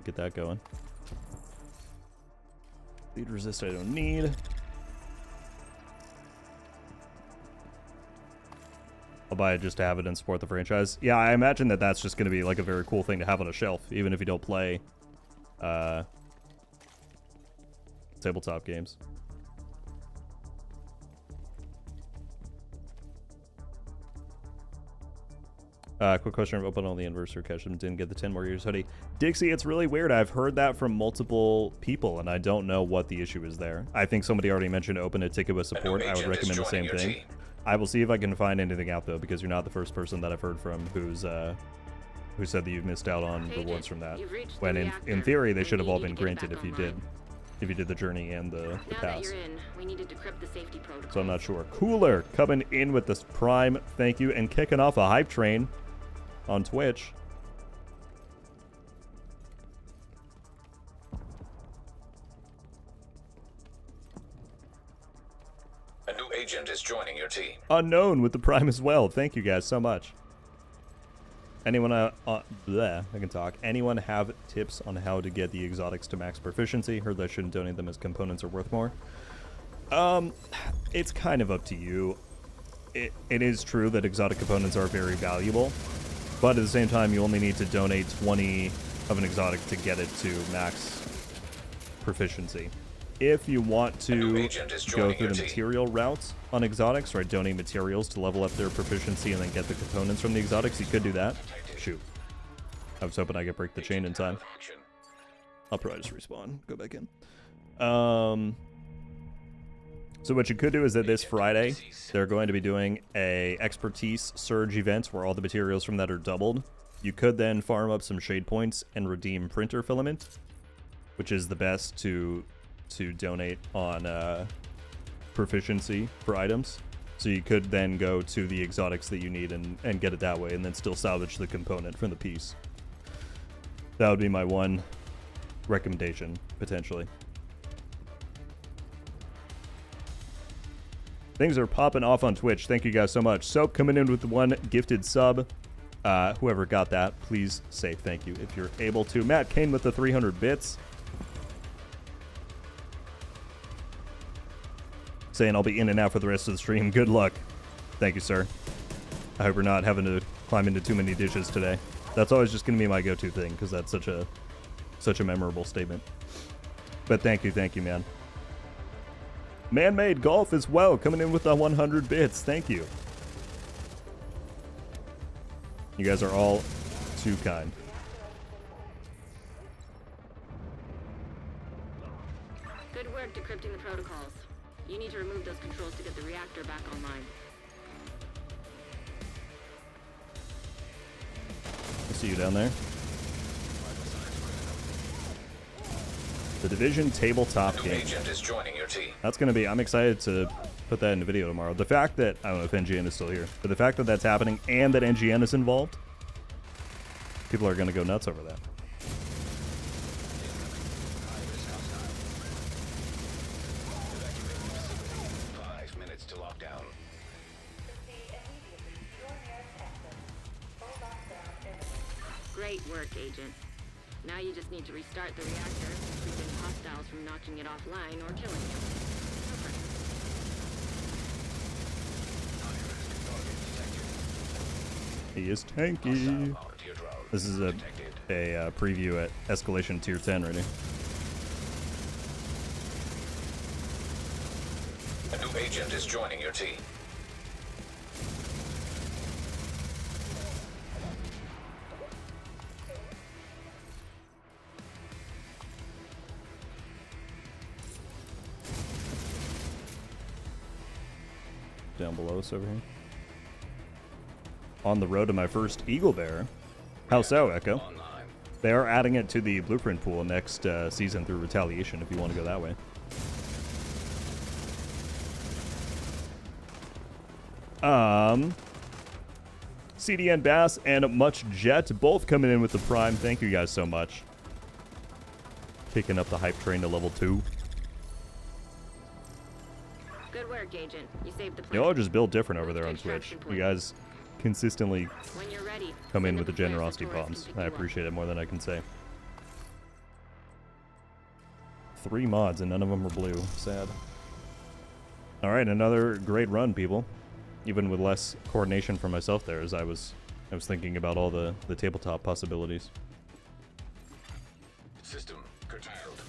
Get that going. Lead resist I don't need. I'll buy it just to have it and support the franchise. Yeah, I imagine that that's just going to be like a very cool thing to have on a shelf, even if you don't play tabletop games. Quick question. Open all the inverse or catch them. Didn't get the 10 more years hoodie. Dixie, it's really weird. I've heard that from multiple people, and I don't know what the issue is there. I think somebody already mentioned open a ticket with support. I would recommend the same thing. I will see if I can find anything out, though, because you're not the first person that I've heard from who said that you've missed out on rewards from that. When in theory, they should have all been granted if you did the journey and the Now that pass. you're in, we need to decrypt the safety protocol. So I'm not sure. Cooler coming in with this Prime. Thank you. And kicking off a hype train on Twitch. A new agent is joining your team. Unknown with the Prime as well. Thank you guys so much. Anyone bleh, I can talk. Anyone have tips on how to get the exotics to max proficiency? Heard that I shouldn't donate them as components are worth more. It's kind of up to you. It is true that exotic components are very valuable, but at the same time, you only need to donate 20 of an exotic to get it to max proficiency. If you want to go through the material routes on exotics, right, donate materials to level up their proficiency and then get the components from the exotics, you could do that. Shoot. I was hoping I could break the chain in time. I'll probably just respawn, go back in. So what you could do is that this Friday, they're going to be doing a expertise surge event where all the materials from that are doubled. You could then farm up some shade points and redeem printer filament, which is the best to donate on proficiency for items. So you could then go to the exotics that you need and get it that way, and then still salvage the component from the piece. That would be my one recommendation, potentially. Things are popping off on Twitch. Thank you guys so much. Soap coming in with one gifted sub. Whoever got that, please say thank you if you're able to. Matt Kane with the 300 bits. Saying I'll be in and out for the rest of the stream. Good luck. Thank you, sir. I hope we're not having to climb into too many dishes today. That's always just going to be my go-to thing, because that's such a memorable statement. But thank you, man. Man-made golf as well, coming in with the 100 bits. Thank you. You guys are all too kind. Good work decrypting the protocols. You need to remove those controls to get the reactor back online. I see you down there. The Division tabletop New game. agent is joining your team. That's going to be, I'm excited to put that in the video tomorrow. The fact that, I don't know if NGN is still here, but the fact that that's happening and that NGN is involved, people are going to go nuts over that. 5 minutes to lockdown. Great work, Agent. Now you just need to restart the reactor to prevent hostiles from knocking it offline or killing you. Perfect. He is tanky. This is a preview at Escalation Tier 10 right here. A new agent is joining your team. Down below us over here. On the road to my first Eagle Bear. How so, Echo? Online. They are adding it to the blueprint pool next season through Retaliation if you want to go that way. CDN Bass and Much Jet both coming in with the Prime. Thank you guys so much. Kicking up the hype train to level 2. Good work, Agent. You saved the planet. Y'all are just built different over Move there to on Twitch. extraction You point. guys consistently When you're ready, come in send with the up a flare so generosity tourists bombs. can pick I you up. appreciate it more than I can say. 3 mods and none of them are blue. Sad. Alright, another great run, people. Even with less coordination for myself there, as I was thinking about all the tabletop possibilities. System curtailed.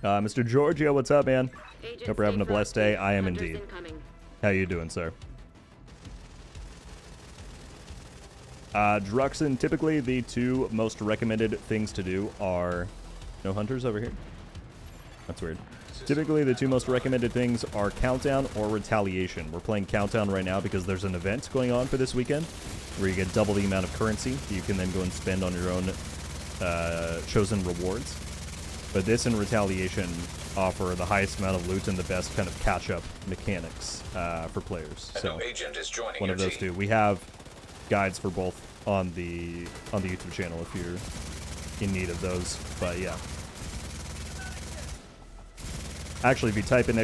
Mr. Giorgio, what's up, man? Agent, Hope you're having a safe blessed route day. to I am Hunters indeed. incoming. How you doing, sir? Druxen, typically the 2 most recommended things to do are... No hunters over here? That's weird. Typically the 2 most recommended things are Countdown or Retaliation. We're playing Countdown right now because there's an event going on for this weekend where you get double the amount of currency that you can then go and spend on your own chosen rewards. But this and Retaliation offer the highest amount of loot and the best kind of catch-up mechanics for players. A So new agent is joining one your of those team. 2. We have guides for both on the YouTube channel if you're in need of those. But yeah. Actually, if you type in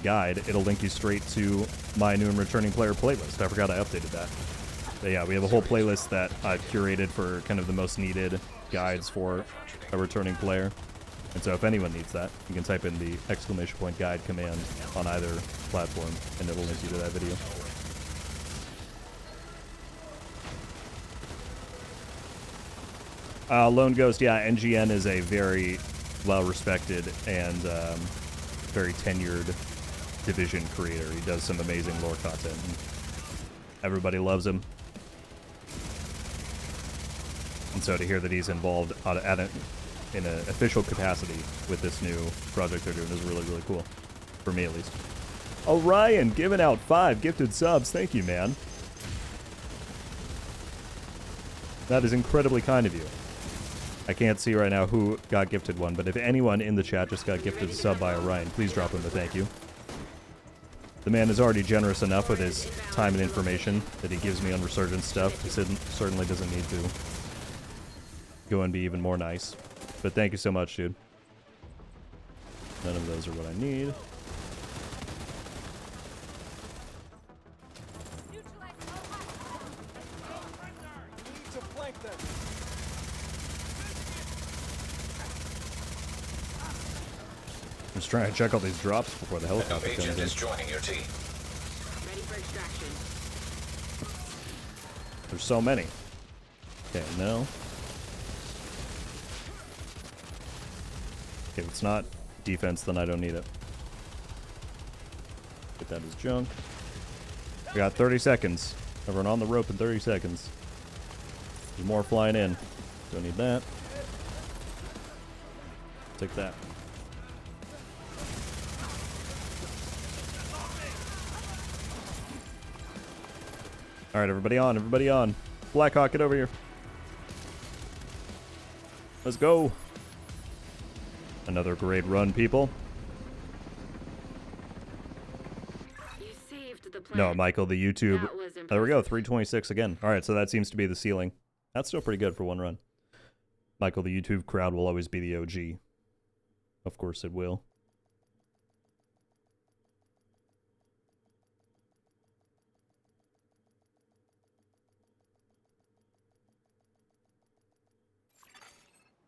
!guide, it'll link you straight to my new and returning player playlist. I forgot I updated that. But yeah, we have a whole playlist that I've curated for kind of the most needed guides for a returning player. And so if anyone needs that, you can type in the !guide command on either platform, and it'll link you to that video. Lone Ghost, yeah, NGN is a very well-respected and very tenured Division creator. He does some amazing lore content. And everybody loves him. And so to hear that he's involved in an official capacity with this new project they're doing is really, really cool. For me, at least. Orion, giving out 5 gifted subs. Thank you, man. That is incredibly kind of you. I can't see right now who got gifted one, but if anyone in the chat just got gifted a sub by Orion, please drop him a thank you. The man is already generous enough with his time and information that he gives me on Resurgence stuff. He certainly doesn't need to go and be even more nice. But thank you so much, dude. None of those are what I need. I'm just trying to check all these drops before the An helicopter comes agent in. is joining your team. Ready for extraction. There's so many. Okay, no. Okay, if it's not defense, then I don't need it. Get that as junk. We got 30 seconds. Everyone on the rope in 30 seconds. There's more flying in. Don't need that. Take that. All right, everybody on, everybody on. Blackhawk, get over here. Let's go. Another great run, people. You saved the planet. No, Michael, the YouTube. That was There we go, impressive. 326 again. All right, so that seems to be the ceiling. That's still pretty good for one run. Michael, the YouTube crowd will always be the OG. Of course it will.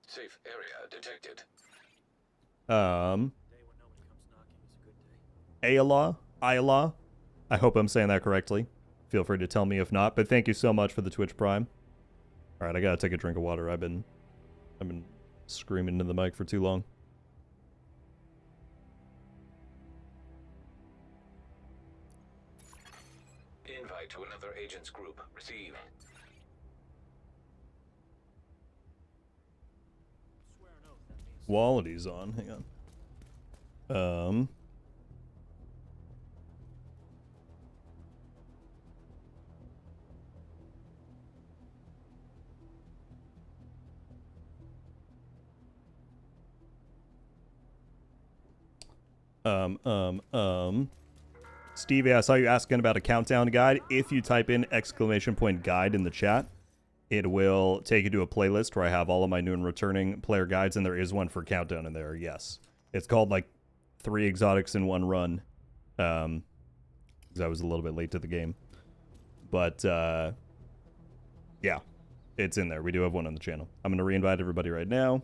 Safe area detected. Ayala. I hope I'm saying that correctly. Feel free to tell me if not, but thank you so much for the Twitch Prime. All right, I gotta take a drink of water. I've been screaming into the mic for too long. Invite to another agent's group. Receive. Quality's on. Hang on. Stevie, I saw you asking about a countdown guide. If you type in !guide in the chat, it will take you to a playlist where I have all of my new and returning player guides, and there is one for countdown in there, yes. It's called, like, 3 exotics in 1 run, because I was a little bit late to the game. But, yeah, it's in there. We do have one on the channel. I'm going to re-invite everybody right now.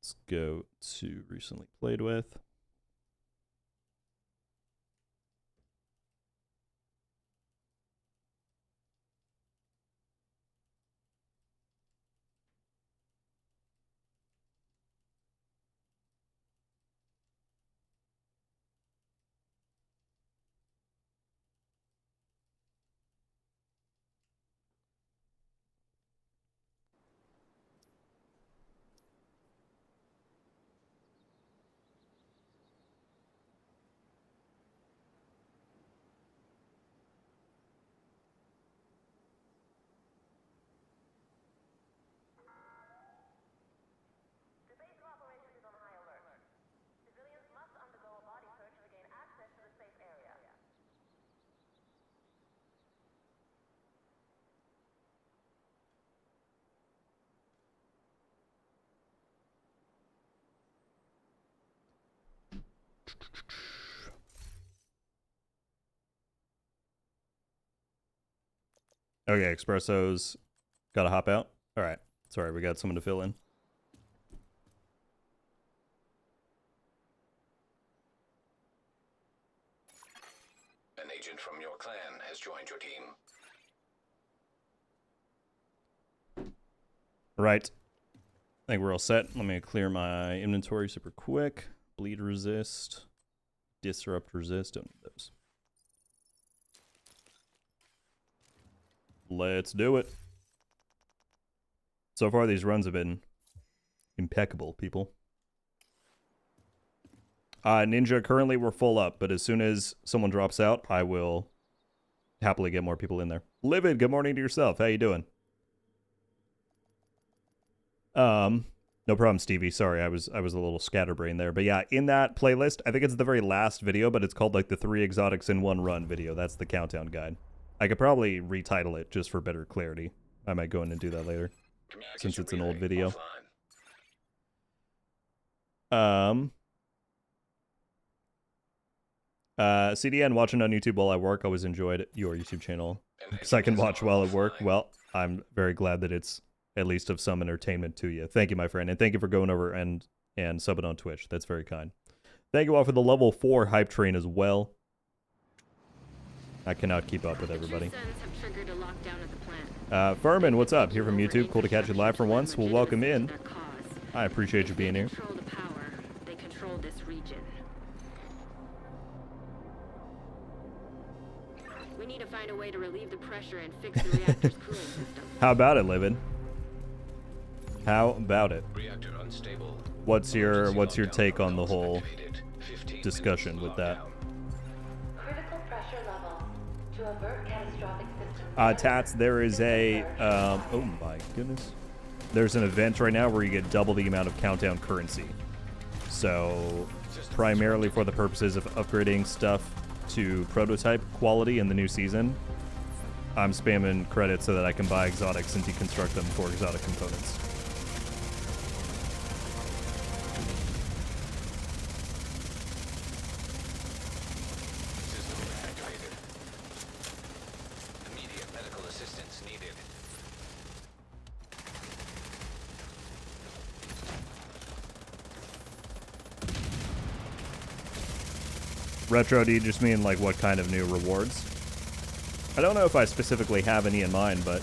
Let's go to recently played with. Okay, Espresso's gotta hop out. All right, sorry, we got someone to fill in. An agent from your clan has joined your team. Right. I think we're all set. Let me clear my inventory super quick. Bleed resist. Disrupt resist. Don't need those. Let's do it. So far, these runs have been impeccable, people. Ninja, currently we're full up, but as soon as someone drops out, I will happily get more people in there. Livid, good morning to yourself. How you doing? No problem, Stevie. Sorry, I was a little scatterbrained there. But yeah, in that playlist, I think it's the very last video, but it's called like the 3 exotics in 1 run video. That's the countdown guide. I could probably retitle it just for better clarity. I might go in and do that later, since it's an old video. CDN, watching on YouTube while I work. Always enjoyed your YouTube channel because I can watch while at work. Well, I'm very glad that it's at least of some entertainment to you. Thank you, my friend, and thank you for going over and subbing on Twitch. That's very kind. Thank you all for the level 4 hype train as well. I cannot keep up with everybody. Furman, what's up? Here from YouTube. Cool to catch you live for once. Well, welcome in. I appreciate you being here. They control this region. We need to find a way to relieve the pressure and fix the reactor's cooling system. How about it, Livin? How about it? Reactor unstable. What's your take on the whole discussion with that? Critical pressure level to avert catastrophic system. Tats, there is a oh my goodness. There's an event right now where you get double the amount of countdown currency. So primarily for the purposes of upgrading stuff to prototype quality in the new season, I'm spamming credits so that I can buy exotics and deconstruct them for exotic components. System activated. Immediate medical assistance needed. Retro, do you just mean like what kind of new rewards? I don't know if I specifically have any in mind, but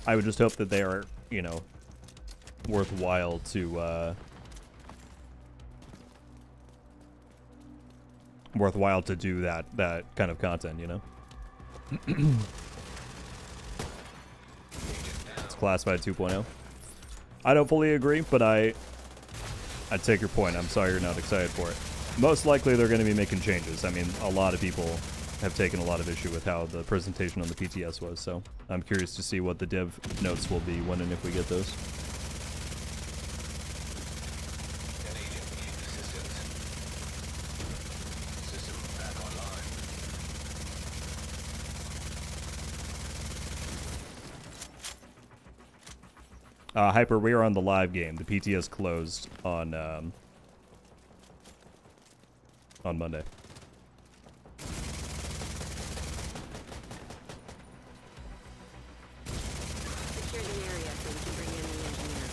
I would just hope that they are, you know, worthwhile to do that kind of content, you know? It's classified 2.0. I don't fully agree, but I take your point. I'm sorry you're not excited for it. Most likely they're going to be making changes. I mean, a lot of people have taken a lot of issue with how the presentation on the PTS was, so I'm curious to see what the dev notes will be when and if we get those. An agent needs assistance. System back online. Hyper, we are on the live game. The PTS closed on Monday. Secure the area so we can bring in the engineer.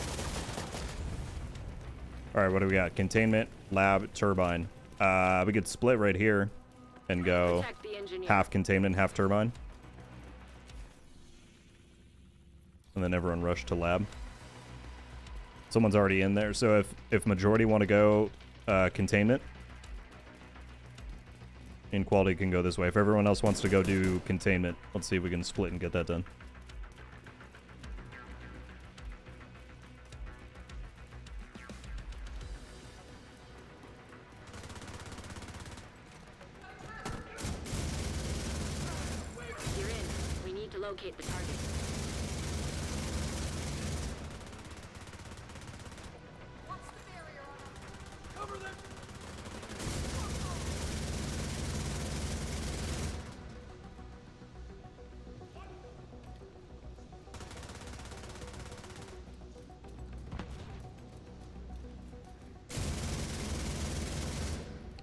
All right, what do we got? Containment, lab, turbine. We could split right here and go Protect the engineer. half containment, half turbine. And then everyone rush to lab. Someone's already in there, so if majority want to go containment, inequality can go this way. If everyone else wants to go do containment, let's see if we can split and get that done. You're in. We need to locate the target.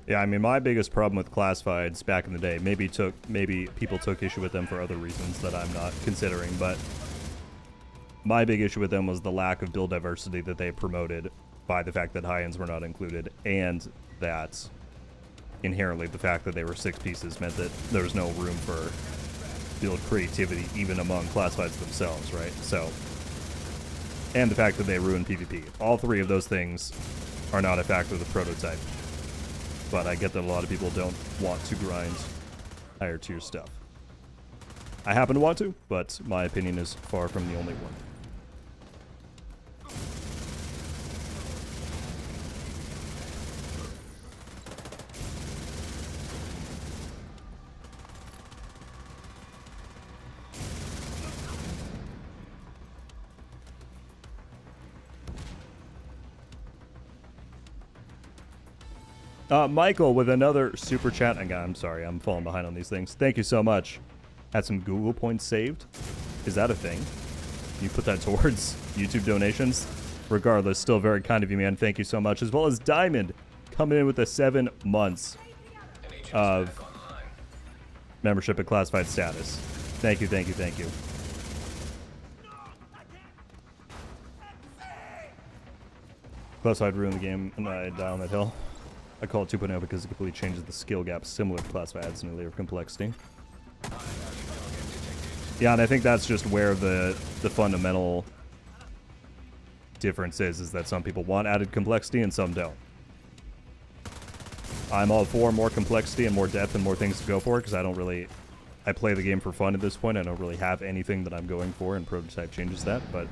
Yeah, I mean, my biggest problem with classifieds back in the day, maybe people took issue with them for other reasons that I'm not considering, but my big issue with them was the lack of build diversity that they promoted by the fact that high-ends were not included, and that inherently the fact that they were 6 pieces meant that there was no room for build creativity even among classifieds themselves, right? So, and the fact that they ruined PvP. All 3 of those things are not a factor of the prototype. But I get that a lot of people don't want to grind higher tier stuff. I happen to want to, but my opinion is far from the only one. Michael with another super chat. Again, I'm sorry, I'm falling behind on these things. Thank you so much. had some Google points saved. Is that a thing? You put that towards YouTube donations? Regardless, still very kind of you, man. Thank you so much. As well as Diamond coming in with the 7 months of membership and classified status. Thank you, thank you, thank you. Classified ruined the game and I die on that hill. I call it 2.0 because it completely changes the skill gap similar to classified, adds new layer of complexity. Yeah, and I think that's just where the fundamental difference is that some people want added complexity and some don't. I'm all for more complexity and more depth and more things to go for because I play the game for fun at this point. I don't really have anything that I'm going for, and prototype changes that, but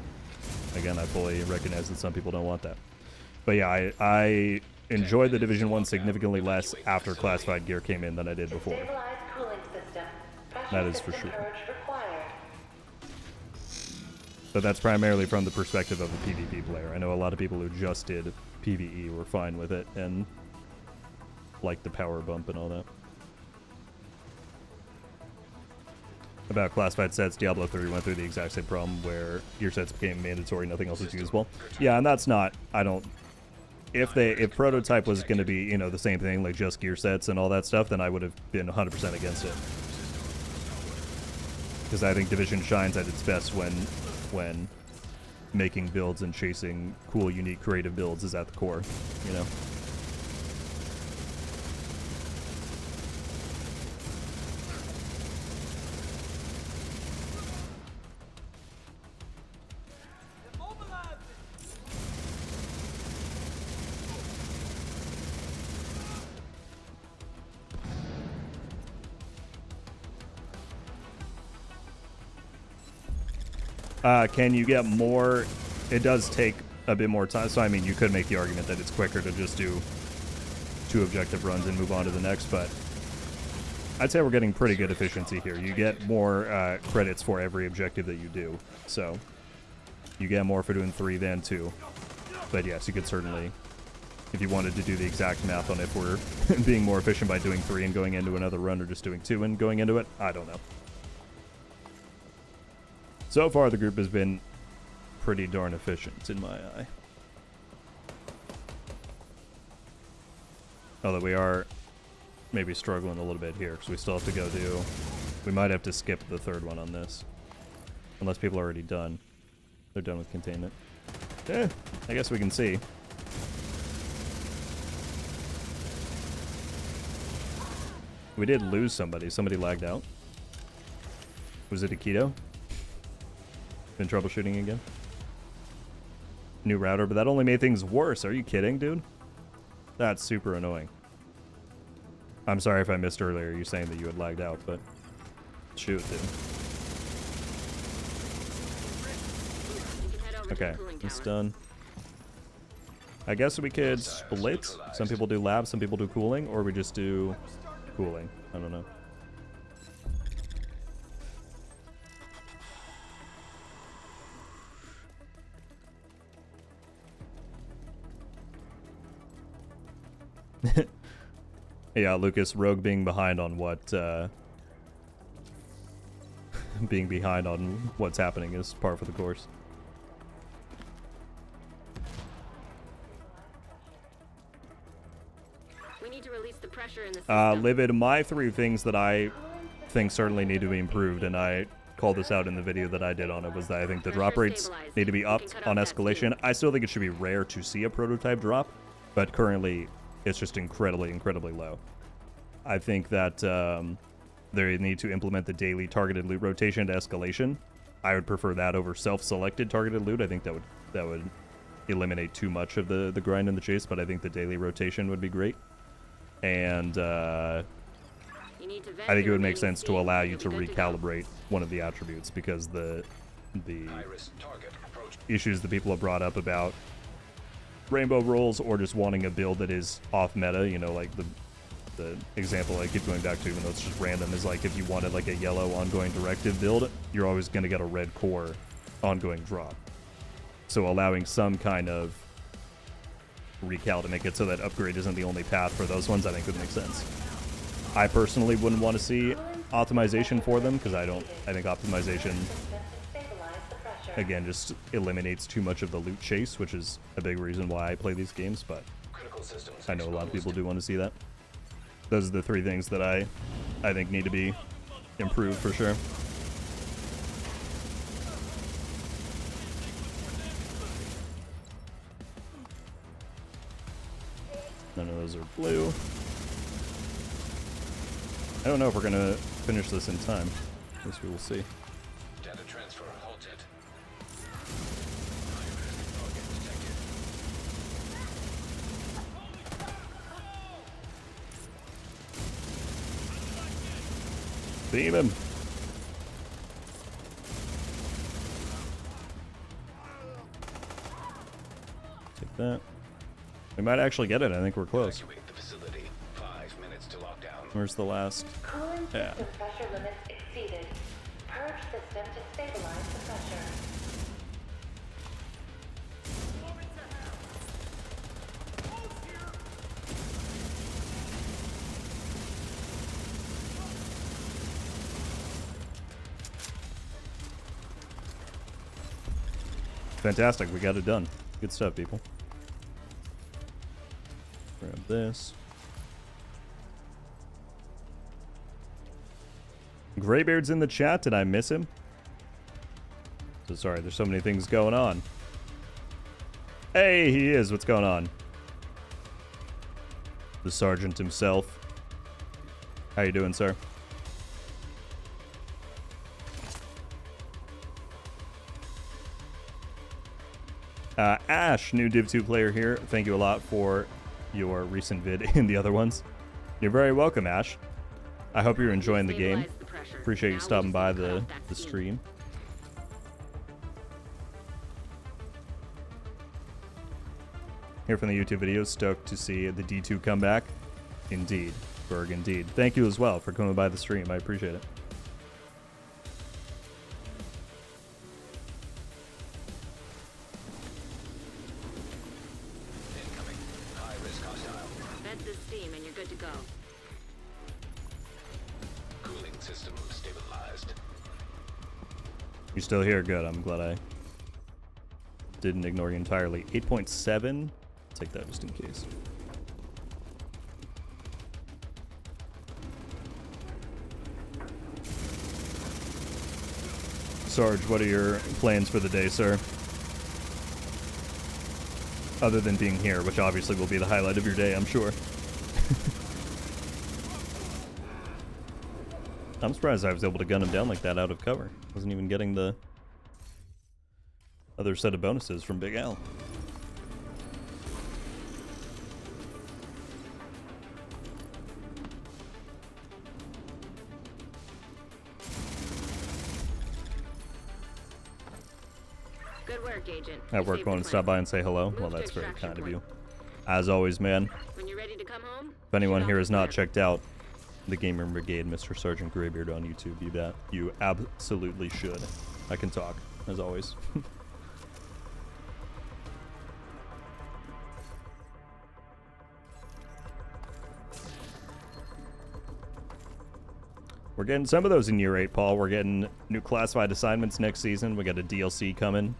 again, I fully recognize that some people don't want that. But yeah, I enjoyed the Division 1 significantly less after classified gear came in than I did before. That is for sure. But that's primarily from the perspective of a PvP player. I know a lot of people who just did PvE were fine with it and liked the power bump and all that. About classified sets, Diablo 3 went through the exact same problem where gear sets became mandatory, nothing else is usable. Yeah, and that's not, if prototype was going to be, you know, the same thing, like just gear sets and all that stuff, then I would have been 100% against it. Because I think Division shines at its best when making builds and chasing cool, unique, creative builds is at the core, you know? Can you get more? It does take a bit more time, so I mean, you could make the argument that it's quicker to just do 2 objective runs and move on to the next, but I'd say we're getting pretty good efficiency here. You get more credits for every objective that you do, so you get more for doing 3 than 2. But yes, you could certainly, if you wanted to do the exact math on if we're being more efficient by doing 3 and going into another run or just doing 2 and going into it, I don't know. So far, the group has been pretty darn efficient in my eye. Although we are maybe struggling a little bit here, because we still have to go do... We might have to skip the 3rd one on this. Unless people are already done. They're done with containment. Eh, I guess we can see. We did lose somebody. Somebody lagged out. Was it Akito? Been troubleshooting again? New router, but that only made things worse. Are you kidding, dude? That's super annoying. I'm sorry if I missed earlier you saying that you had lagged out, but shoot, dude. Okay, it's done. I guess we could split. Some people do labs, some people do cooling, or we just do cooling. I don't know. Yeah, Lucas, Rogue being behind on what, being behind on what's happening is par for the course. We need to release the pressure in the system. Livid, my 3 things that I think certainly need to be improved, and I called this out in the video that I did on it, was that I think the drop rates need to be upped on escalation. I still think it should be rare to see a prototype drop, but currently it's just incredibly, incredibly low. I think that they need to implement the daily targeted loot rotation to escalation. I would prefer that over self-selected targeted loot. I think that would eliminate too much of the grind and the chase, but I think the daily rotation would be great. And I think it would make sense to allow you to recalibrate one of the attributes, because the issues that people have brought up about rainbow rolls or just wanting a build that is off meta, you know, like the example I keep going back to, even though it's just random, is like if you wanted like a yellow ongoing directive build, you're always going to get a red core ongoing drop. So allowing some kind of recal to make it so that upgrade isn't the only path for those ones, I think would make sense. I personally wouldn't want to see optimization for them, because I think optimization, Stabilize the pressure. again, just eliminates too much of the loot chase, which is a big reason why I play these games, but Critical systems I know a lot of exposed. people do want to see that. Those are the three things that I think need to be improved for sure. None of those are blue. I don't know if we're gonna finish this in time. I guess we will see. Data transfer halted. High-risk target detected. Beam him. Take that. We might actually get it. I think we're close. Evacuate the facility. 5 minutes to lockdown. Where's the last? Cooling Yeah. system pressure limits exceeded. Purge system to stabilize the pressure. Fantastic. We got it done. Good stuff, people. Grab this. Graybeard's in the chat. Did I miss him? So sorry, there's so many things going on. Hey, he is. What's going on? The sergeant himself. How you doing, sir? Ash, new Div 2 player here. Thank you a lot for your recent vid in the other ones. You're very welcome, Ash. I hope you're enjoying the game. Stabilize the pressure. Appreciate Now you we stopping just by need to cut the off that steam. stream. Here from the YouTube video, stoked to see the D2 come back. Indeed, Berg, indeed. Thank you as well for coming by the stream. I appreciate it. Incoming. High-risk hostile. Vent the steam and you're good to go. Cooling system stabilized. You're still here? Good. I'm glad I didn't ignore you entirely. 8.7. Take that just in case. Sarge, what are your plans for the day, sir? Other than being here, which obviously will be the highlight of your day, I'm sure. I'm surprised I was able to gun him down like that out of cover. Wasn't even getting the other set of bonuses from Big Al. Good work, Agent. At You work, saved going the to stop by planet. and say hello. Move Well, to that's very extraction kind of point. you. As always, man. When you're ready to come home, If anyone shoot here off has the not plan. checked out the Gamer Brigade, Mr. Sergeant Graybeard on YouTube, you absolutely should. I can talk, as always. We're getting some of those in Year 8, Paul. We're getting new classified assignments next season. We got a DLC coming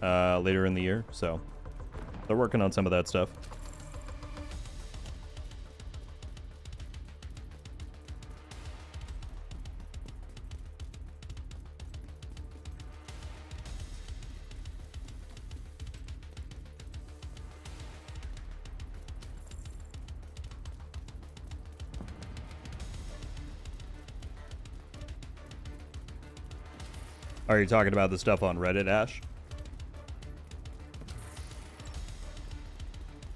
later in the year, so they're working on some of that stuff. Are you talking about the stuff on Reddit, Ash?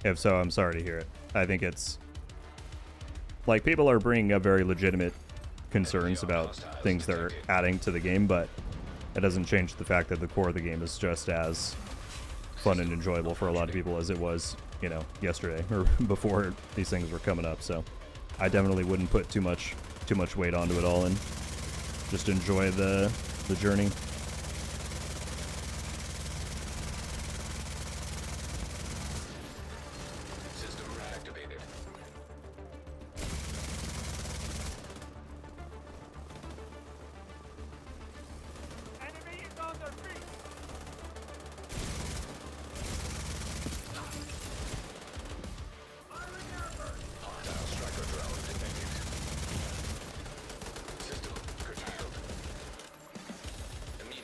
If so, I'm sorry to hear it. I think it's... like, people are bringing up very legitimate concerns about things they're adding to the game, but it doesn't change the fact that the core of the game is just as fun and enjoyable for a lot of people as it was, you know, yesterday or before these things were coming up. So I definitely wouldn't put too much weight onto it all and just enjoy the journey. System reactivated.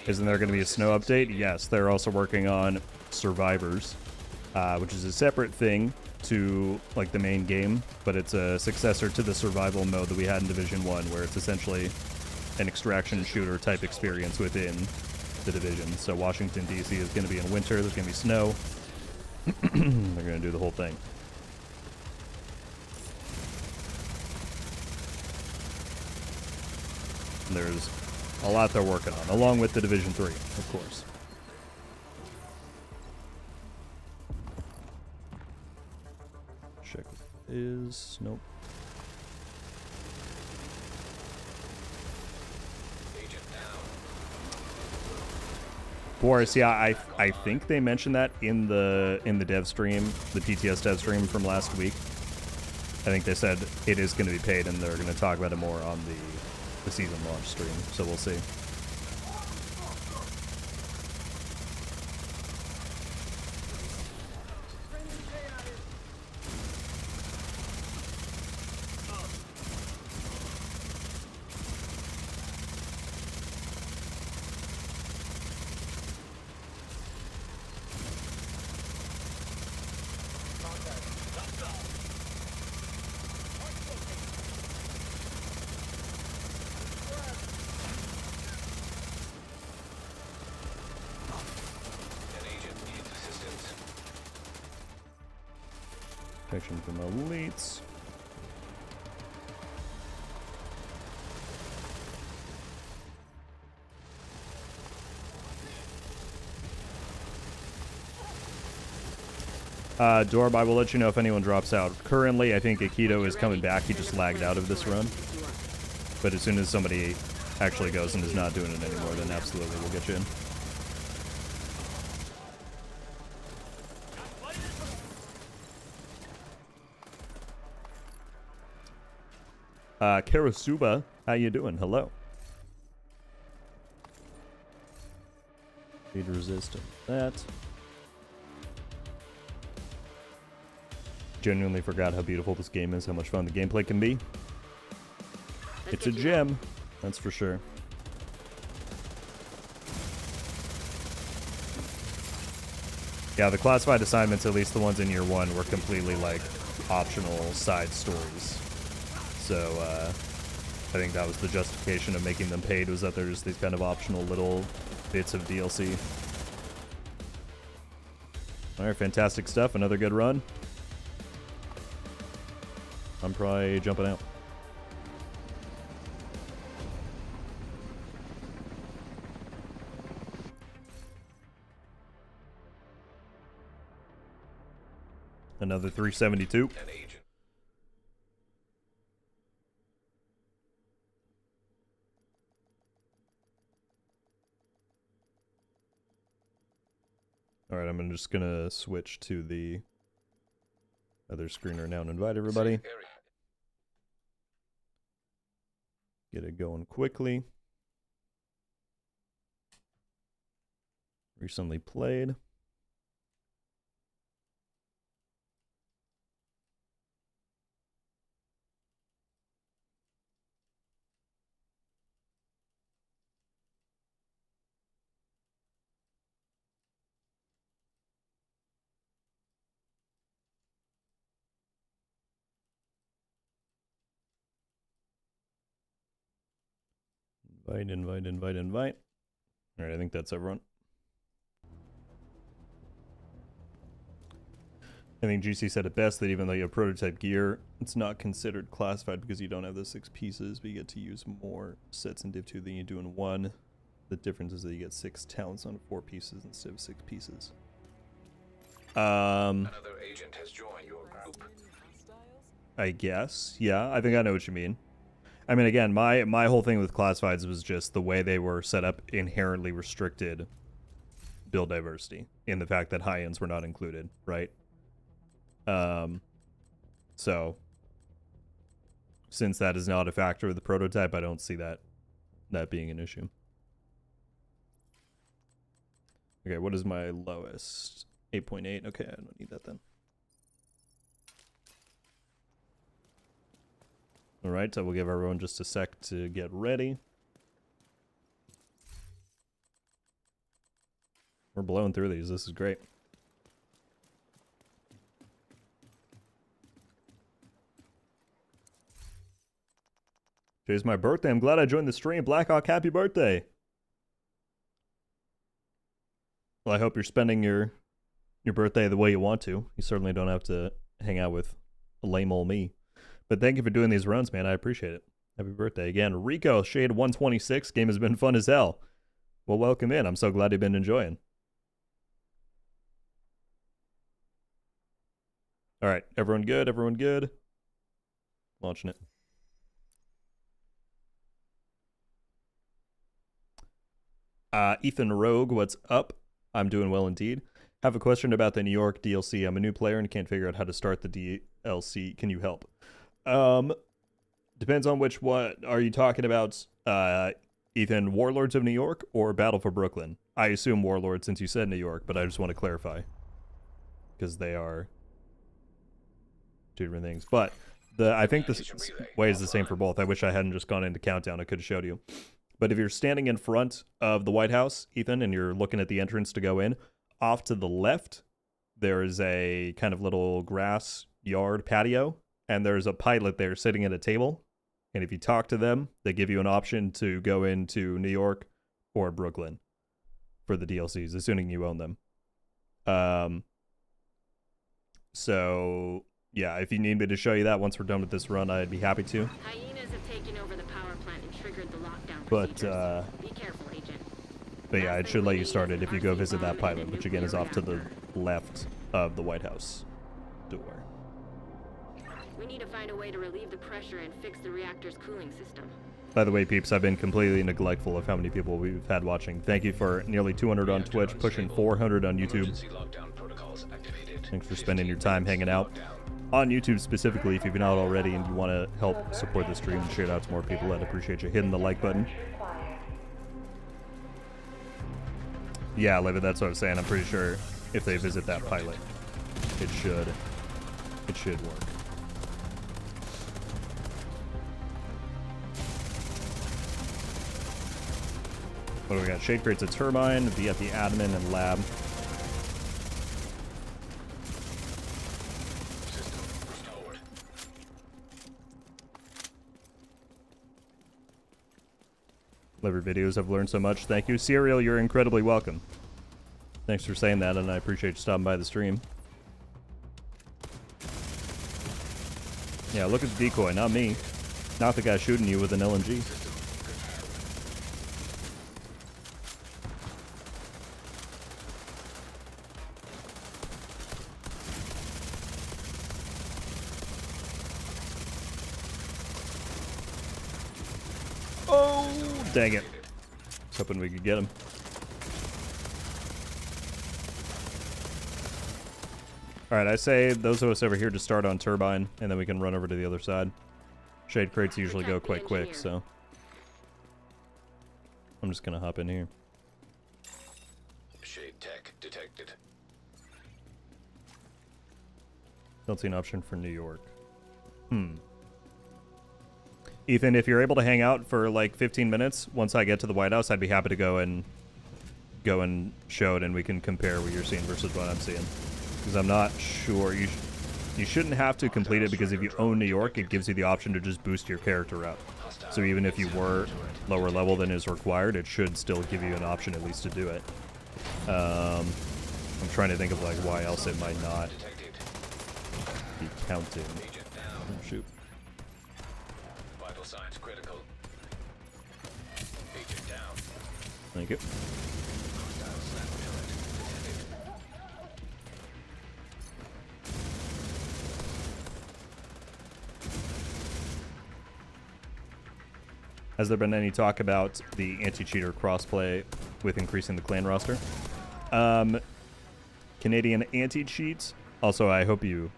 Isn't there going to be a snow update? Yes, they're also working on Survivors, which is a separate thing to like the main game, but it's a successor to the survival mode that we had in Division 1, where it's essentially an extraction shooter type experience within the Division. So Washington, D.C. is going to be in winter, there's going to be snow. They're going to do the whole thing. And there's a lot they're working on, along with the Division 3, of course. Check is nope. Agent down. Boris, yeah, I think they mentioned that in the dev stream, the PTS dev stream from last week. I think they said it is going to be paid, and they're going to talk about it more on the season launch stream. So we'll see. An agent needs assistance. Protection from elites. Dorb, I will let you know if anyone drops out. Currently, I think Aikido is coming back. He just lagged out of this run. But as soon as somebody actually goes and is not doing it anymore, then absolutely we'll get you in. Karasuba, how you doing? Hello. Speed resistant. That. Genuinely forgot how beautiful this game is, how much fun the gameplay can be. It's a gem, that's for sure. Yeah, the classified assignments, at least the ones in year 1, were completely like optional side stories. So I think that was the justification of making them paid, was that they're just these kind of optional little bits of DLC. Alright, fantastic stuff. Another good run. I'm probably jumping out. Another 372. An agent. Alright, I'm just gonna switch to the other screen right now and invite everybody. Safe area. Get it going quickly. Recently played. Invite. Alright, I think that's everyone. I think GC said it best that even though you have prototype gear, it's not considered classified because you don't have the 6 pieces, but you get to use more sets in Div 2 than you do in 1. The difference is that you get 6 talents on 4 pieces instead of 6 pieces. Another agent has joined your group. I guess. Yeah, I think I know what you mean. I mean, again, my whole thing with classifieds was just the way they were set up inherently restricted build diversity in the fact that high ends were not included, right? So since that is not a factor of the prototype, I don't see that being an issue. Okay, what is my lowest? 8.8. Okay, I don't need that then. Alright, so we'll give everyone just a sec to get ready. blowing through these. This is great. Today's my birthday. I'm glad I joined the stream. Blackhawk, happy birthday. Well, I hope you're spending your birthday the way you want to. You certainly don't have to hang out with lame ol' me. But thank you for doing these runs, man. I appreciate it. Happy birthday again. Rico, Shade 126. Game has been fun as hell. Well, welcome in. I'm so glad you've been enjoying. All right. Everyone good? Everyone good? Launching it. Ethan Rogue, what's up? I'm doing well indeed. Have a question about the New York DLC. I'm a new player and can't figure out how to start the DLC. Can you help? Depends on which one. Are you talking about, Ethan, Warlords of New York or Battle for Brooklyn? I assume Warlords since you said New York, but I just want to clarify. Because they are two different things. But I think this way is the same for both. I wish I hadn't just gone into Countdown. I could have showed you. But if you're standing in front of the White House, Ethan, and you're looking at the entrance to go in, off to the left, there is a kind of little grass yard patio, and there's a pilot there sitting at a table. And if you talk to them, they give you an option to go into New York or Brooklyn for the DLCs, assuming you own them. So, yeah, if you need me to show you that once we're done with this run, I'd be happy to. Hyenas have taken over the power plant and triggered the lockdown But, Be careful, Agent. But yeah, it should let you start it if you go visit that pilot, which again is off to the left of the White House door. We need to find a way to relieve the pressure and fix the reactor's cooling system. By the way, peeps, I've been completely neglectful of how many people we've had watching. Thank you for nearly 200 on Twitch, pushing 400 on YouTube. Thanks for spending your time hanging out on YouTube specifically. If you've not already and you want to help support the stream and share it out to more people, I'd appreciate you hitting the like button. Yeah, Livid, that's what I was saying. I'm pretty sure if they visit that pilot, it should work. What do we got? Shade creates a turbine, be at the admin and lab. Love your videos. I've learned so much. Thank you. Serial, you're incredibly welcome. Thanks for saying that, and I appreciate you stopping by the stream. Yeah, look at the decoy, not me. Not the guy shooting you with an LMG. Dang it. I was hoping we could get him. Alright, I say those of us over here just start on turbine, and then we can run over to the other side. Shade crates usually go quite quick, so I'm just gonna hop in here. Shade tech detected. Don't see an option for New York. Ethan, if you're able to hang out for like 15 minutes, once I get to the White House, I'd be happy to go and show it, and we can compare what you're seeing versus what I'm seeing. Because I'm not sure. You shouldn't have to complete it, because if you own New York, it gives you the option to just boost your character up. So even if you were lower level than is required, it should still give you an option at least to do it. I'm trying to think of like why else it might not be counting. Oh, shoot. Vital signs critical. Agent down. Thank you. Has there been any talk about the anti-cheater crossplay with increasing the clan roster? Canadian anti-cheats. Also, I hope you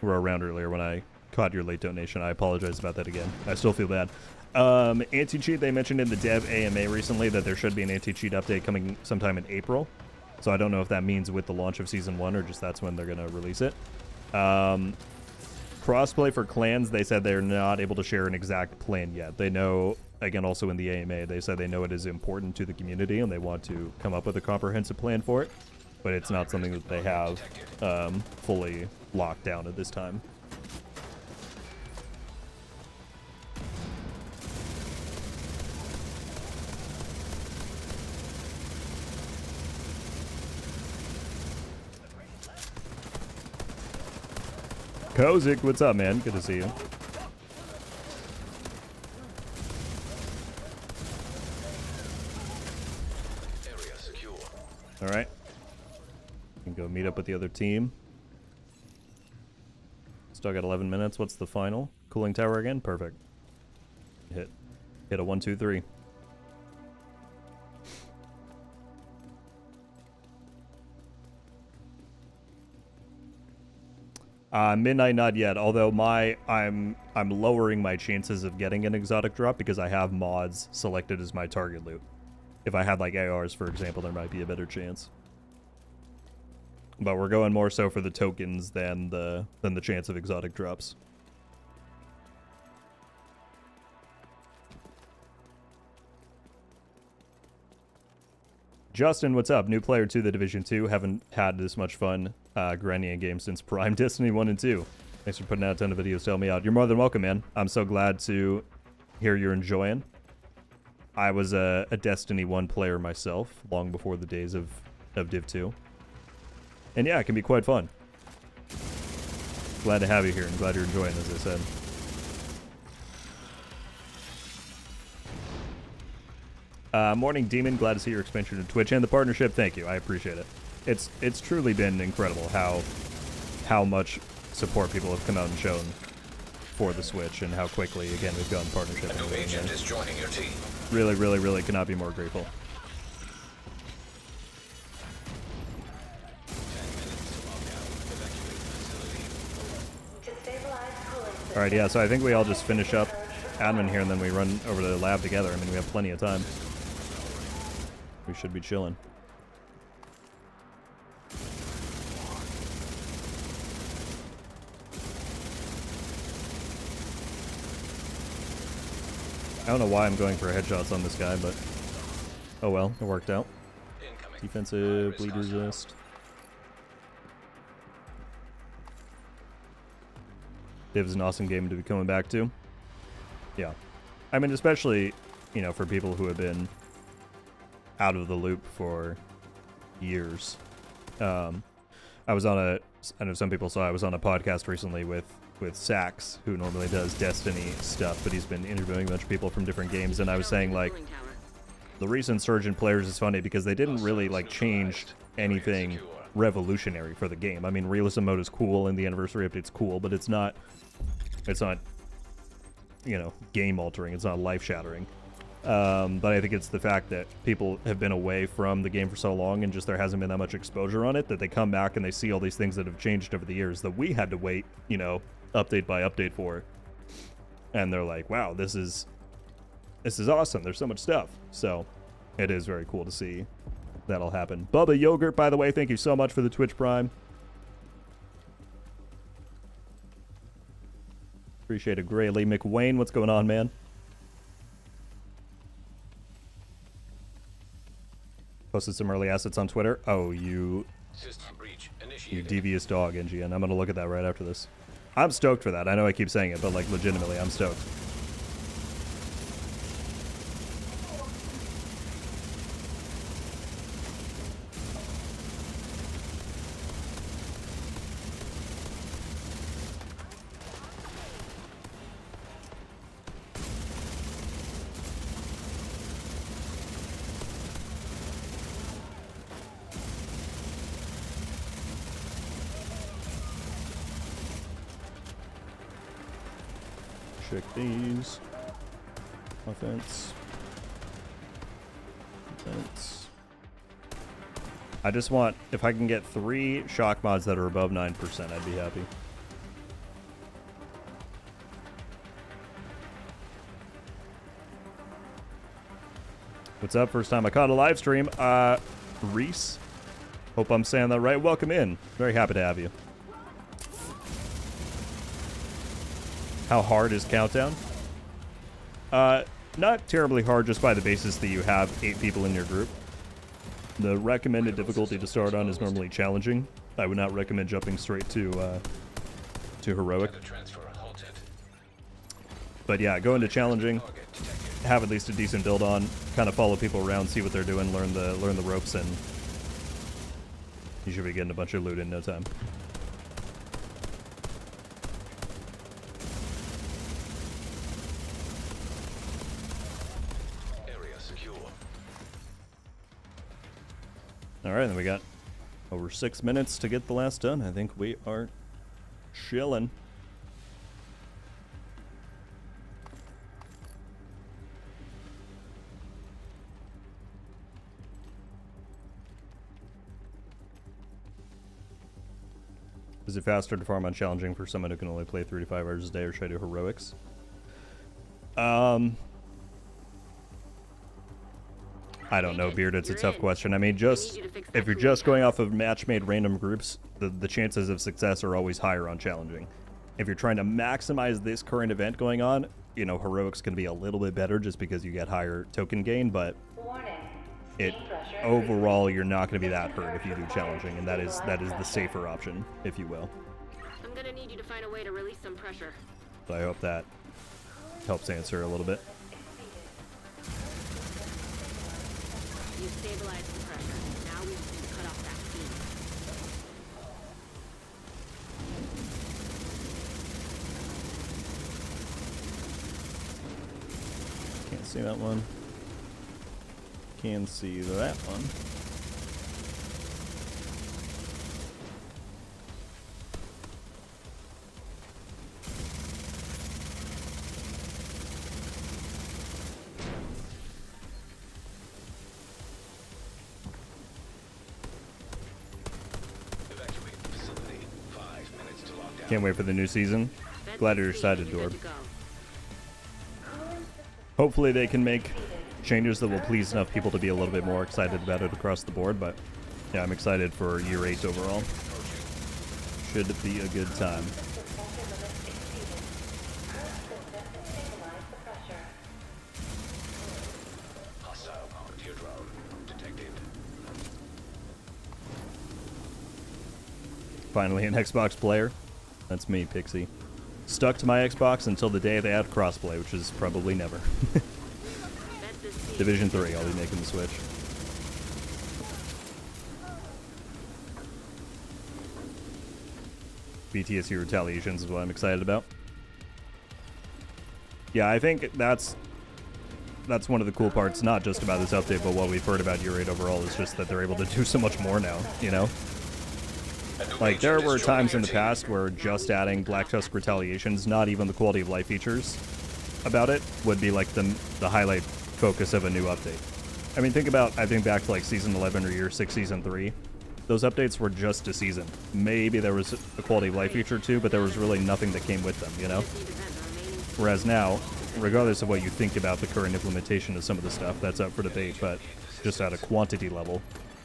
were around earlier when I caught your late donation. I apologize about that again. I still feel bad. Anti-cheat, they mentioned in the dev AMA recently that there should be an anti-cheat update coming sometime in April. So I don't know if that means with the launch of Season 1 or just that's when they're going to release it. crossplay for clans, they said they're not able to share an exact plan yet. They know, again, also in the AMA, they said they know it is important to the community and they want to come up with a comprehensive plan for it, but it's not something that they have fully locked down at this time. Kozik, what's up, man? Good to see you. Area secure. All right. We can go meet up with the other team. Still got 11 minutes. What's the final? Cooling tower again? Perfect. Hit a 1, 2, 3. Midnight, not yet. Although I'm lowering my chances of getting an exotic drop because I have mods selected as my target loot. If I had like ARs, for example, there might be a better chance. But we're going more so for the tokens than the chance of exotic drops. Justin, what's up? New player to the Division 2. Haven't had this much fun grinding a game since Prime Destiny 1 and 2. Thanks for putting out a ton of videos to help me out. You're more than welcome, man. I'm so glad to hear you're enjoying. I was a Destiny 1 player myself, long before the days of Div 2. And yeah, it can be quite fun. Glad to have you here and glad you're enjoying, as I said. Morning Demon, glad to see your expansion to Twitch and the partnership. Thank you, I appreciate it. It's truly been incredible how much support people have come out and shown for the Switch and how quickly, again, we've gotten partnership. A new agent is joining your team. Really, really, really cannot be more grateful. 10 minutes to log out. Evacuate the facility. To stabilize cooling system. Alright, yeah, so I think we all just finish up admin here and then we run over to the lab together. I mean, we have plenty of time. We should be chilling. I don't know why I'm going for headshots on this guy, but oh well, it worked out. Incoming. Defensive, bleed resist. Div is an awesome game to be coming back to. Yeah. I mean, especially, you know, for people who have been out of the loop for years. I was on I know some people saw I was on a podcast recently with Sax, who normally does Destiny stuff, but he's been interviewing a bunch of people from different games, and I was saying, like, the recent surge in players is funny because they didn't really, like, change anything revolutionary for the game. I mean, realism mode is cool, and the anniversary update's cool, but it's not, you know, game-altering. It's not life-shattering. But I think it's the fact that people have been away from the game for so long and just there hasn't been that much exposure on it that they come back and they see all these things that have changed over the years that we had to wait, you know, update by update for. And they're like, wow, this is awesome. There's so much stuff. So it is very cool to see that'll happen. Bubba Yogurt, by the way, thank you so much for the Twitch Prime. Appreciate it greatly. McWayne, what's going on, man? Posted some early assets on Twitter. Oh, you System breach initiated. devious dog, NGN. I'm going to look at that right after this. I'm stoked for that. I know I keep saying it, but, like, legitimately, I'm stoked. Check these. Offense. Defense. I just want, if I can get 3 shock mods that are above 9%, I'd be happy. What's up? First time I caught a live stream. Reese. Hope I'm saying that right. Welcome in. Very happy to have you. How hard is Countdown? Not terribly hard, just by the basis that you have 8 people in your group. The recommended difficulty to start on is normally challenging. I would not recommend jumping straight to heroic. The transfer halted. But yeah, go into challenging, have at least a decent build on, kind of follow people around, see what they're doing, learn the ropes, and you should be getting a bunch of loot in no time. Area secure. Alright, then we got over 6 minutes to get the last done. I think we are chilling. Is it faster to farm on challenging for someone who can only play 3 to 5 hours a day, or should I do heroics? I don't know, Beard. It's a tough question. I mean, just if you're just going off of match-made random groups, the chances of success are always higher on challenging. If you're trying to maximize this current event going on, you know, heroics can be a little bit better just because you get higher token gain, but overall you're not going to be that hurt if you do challenging, and that is the safer option, if you will. I'm gonna need you to find a way to release some pressure. So I hope that helps answer a little bit. You stabilized the pressure. Now we just need to cut off that speed. Can't see that one. Can see that one. Evacuate the facility. 5 minutes to lock down. Can't wait for the new season. Glad you're excited, Dorb. Good to go. Hopefully they can make changes that will please enough people to be a little bit more excited about it across the board, but yeah, I'm excited for year 8 overall. Should be a good time. Hostile volunteer drone detected. Finally an Xbox player. That's me, Pixie. Stuck to my Xbox until the day they add crossplay, which is probably never. Division 3, I'll be making the switch. BTSU Retaliations is what I'm excited about. Yeah, I think that's one of the cool parts, not just about this update, but what we've heard about Year 8 overall, is just that they're able to do so much more now, you know? Like, there were times in the past where just adding Black Tusk Retaliations, not even the quality of life features about it, would be like the highlight focus of a new update. I mean, think back to like Season 11 or Year 6 Season 3. Those updates were just a season. Maybe there was a quality of life feature too, but there was really nothing that came with them, you know? Whereas now, regardless of what you think about the current implementation of some of the stuff, that's up for debate, but just at a quantity level,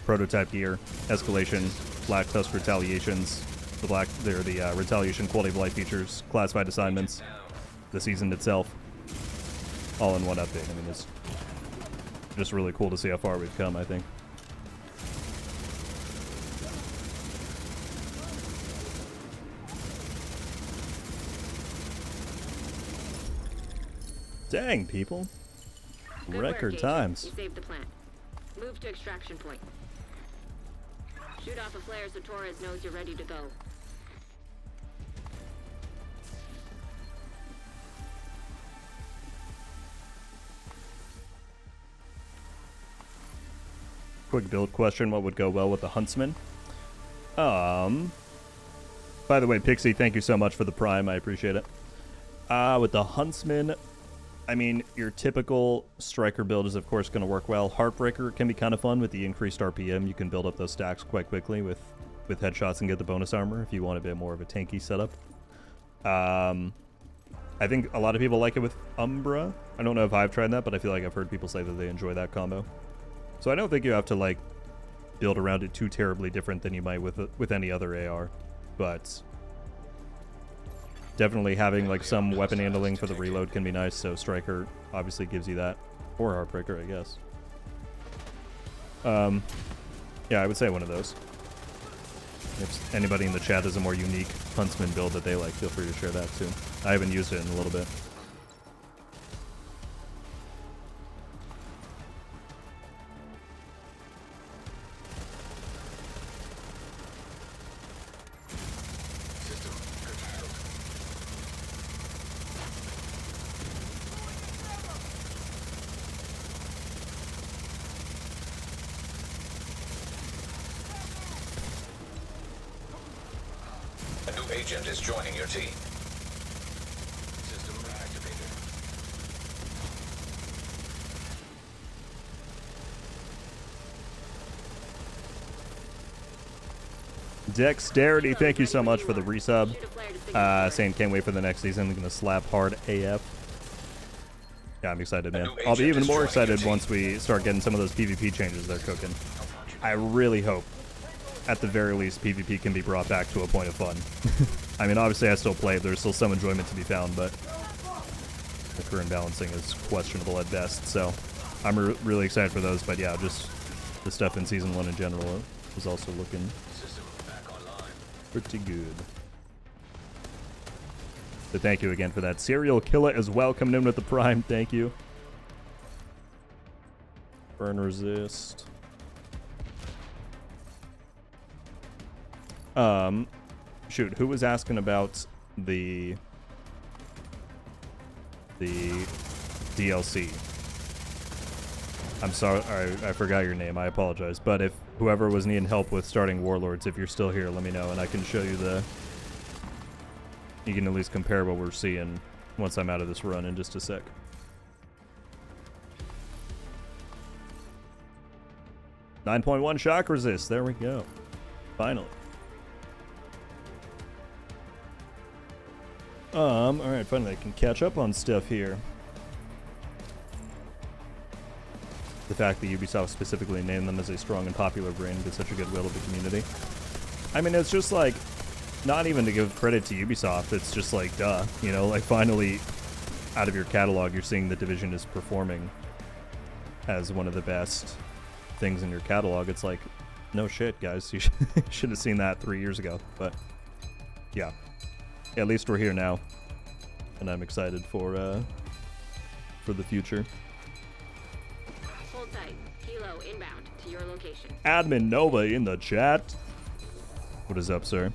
prototype gear, escalation, Black Tusk Retaliations, the retaliation quality of life features, classified assignments, the season itself, all in one update. I mean, it's just really cool to see how far we've come, I think. Dang, people. Good Record work, Agent. times. You saved the plant. Move to extraction point. Shoot off a flare so Torres knows you're ready to go. Quick build question, what would go well with the Huntsman? By the way, Pixie, thank you so much for the Prime, I appreciate it. With the Huntsman, I mean, your typical striker build is of course going to work well. Heartbreaker can be kind of fun with the increased RPM. You can build up those stacks quite quickly with headshots and get the bonus armor if you want a bit more of a tanky setup. I think a lot of people like it with Umbra. I don't know if I've tried that, but I feel like I've heard people say that they enjoy that combo. So I don't think you have to like build around it too terribly different than you might with any other AR, but Definitely having like some weapon handling for the reload can be nice, so Striker obviously gives you that. Or Heartbreaker, I guess. Yeah, I would say one of those. If anybody in the chat has a more unique Huntsman build that they like, feel free to share that too. I haven't used it in a little bit. A new agent is joining your team. System activated. Dexterity, thank you so much for the resub. Saying can't wait for the next season. I'm gonna slap hard AF. Yeah, I'm excited, man. I'll be even more excited once we start getting some of those PvP changes they're cooking. I really hope, at the very least, PvP can be brought back to a point of fun. I mean, obviously I still play. There's still some enjoyment to be found, but the current balancing is questionable at best. So I'm really excited for those. But yeah, just the stuff in Season 1 in general is also looking pretty good. So thank you again for that. Serial Killer as well, coming in with the Prime. Thank you. Burn resist. Shoot, who was asking about the DLC? I'm sorry, I forgot your name. I apologize. But if whoever was needing help with starting Warlords, if you're still here, let me know, and I can show you the... You can at least compare what we're seeing once I'm out of this run in just a sec. .1 shock resist. There we go. Finally. Alright, finally I can catch up on stuff here. The fact that Ubisoft specifically named them as a strong and popular brand gets such a good will of the community. I mean, it's just like, not even to give credit to Ubisoft, it's just like, duh, you know, like finally out of your catalog you're seeing the Division is performing as one of the best things in your catalog. It's like, no shit, guys, you should have seen that 3 years ago. But yeah, at least we're here now, and I'm excited for the future. Hold tight. Kilo inbound to your location. Admin Nova in the chat. What is up, sir?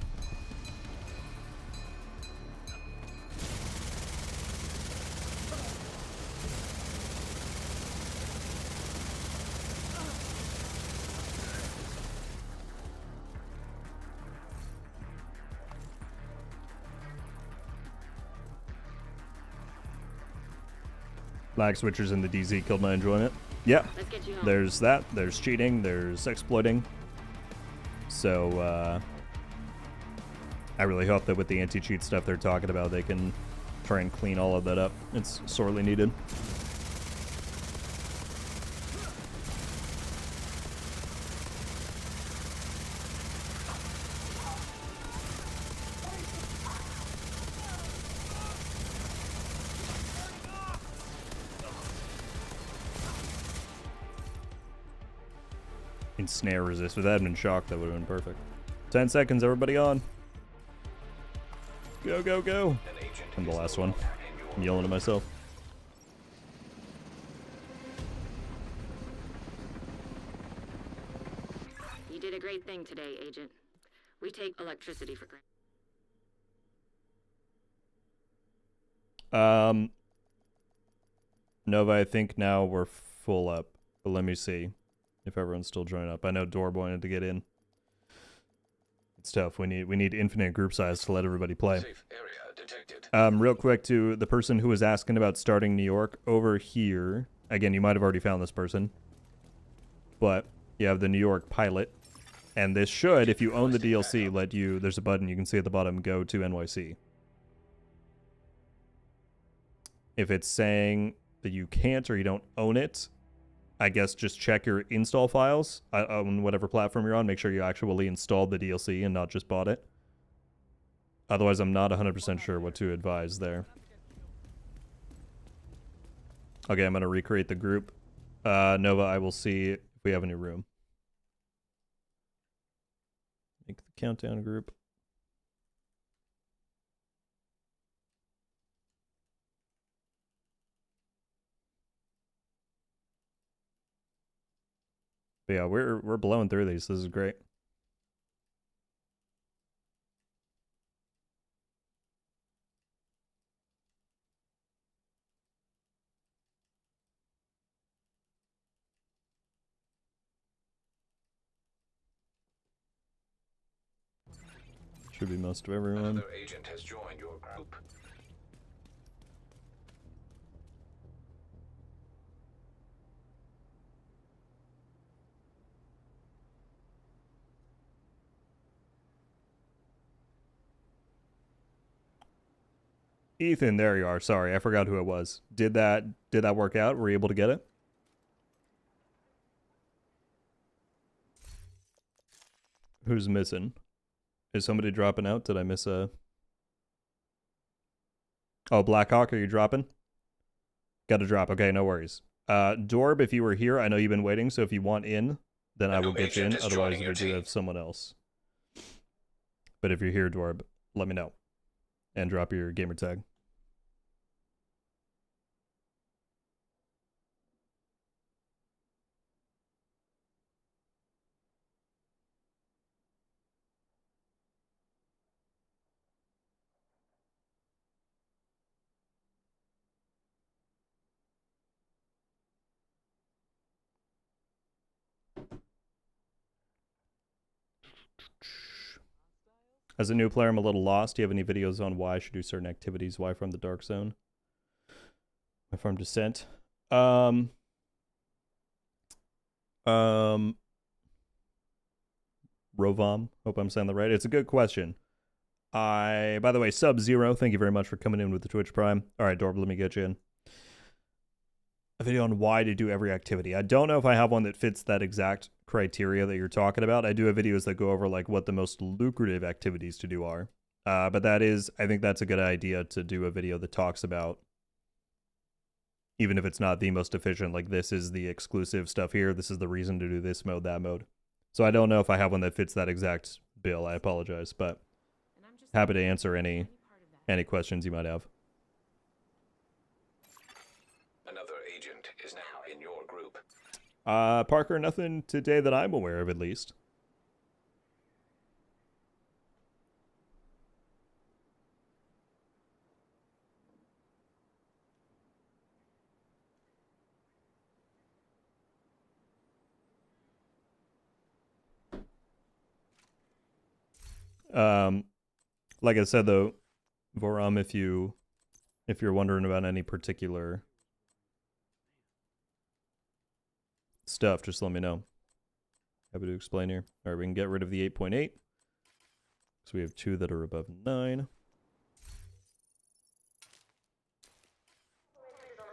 Lag switchers in the DZ killed my enjoyment. Yeah, there's that. There's cheating. There's exploiting. So, I really hope that with the anti-cheat stuff they're talking about, they can try and clean all of that up. It's sorely needed. Snare resist. If that had been shock, that would have been perfect. 10 seconds, everybody on. Go, go, go. I'm the last one. I'm yelling at myself. You did a great thing today, Agent. We take electricity for granted. Nova, I think now we're full up. But let me see if everyone's still joining up. I know Dorb wanted to get in. It's tough. We need infinite group size to let everybody play. Safe area detected. Real quick to the person who was asking about starting New York over here. Again, you might have already found this person, but you have the New York pilot, and this should, if you own the DLC, let you. There's a button you can see at the bottom. Go to NYC. If it's saying that you can't or you don't own it, I guess just check your install files on whatever platform you're on. Make sure you actually installed the DLC and not just bought it. Otherwise, I'm not 100% sure what to advise there. Okay, I'm going to recreate the group. Nova, I will see if we have any room. Make the countdown group. But yeah, we're blowing through these. This is great. Should be most of everyone. Another agent has joined your group. Ethan, there you are. Sorry, I forgot who it was. Did that work out? Were you able to get it? Who's missing? Is somebody dropping out? Did I miss a... Oh, Blackhawk, are you dropping? Gotta drop. Okay, no worries. Dorb, if you were here, I know you've been waiting, so if you want in, then I will get you in. Otherwise, we do have someone else. But if you're here, Dorb, let me know. And drop your gamer tag. As a new player, I'm a little lost. Do you have any videos on why I should do certain activities? Why farm the Dark Zone? Why farm Descent? Rovom, hope I'm saying that right. It's a good question. By the way, Sub-Zero, thank you very much for coming in with the Twitch Prime. All right, Dorb, let me get you in. A video on why to do every activity. I don't know if I have one that fits that exact criteria that you're talking about. I do have videos that go over like what the most lucrative activities to do are. But that is, I think that's a good idea to do a video that talks about, even if it's not the most efficient, like this is the exclusive stuff here. This is the reason to do this mode, that mode. So I don't know if I have one that fits that exact bill. I apologize, but happy to answer any questions you might have. Another agent is now in your group. Parker, nothing today that I'm aware of, at least. Like I said though, Voram, if you're wondering about any particular stuff, just let me know. Happy to explain here. All right, we can get rid of the 8.8. So we have two that are above 9.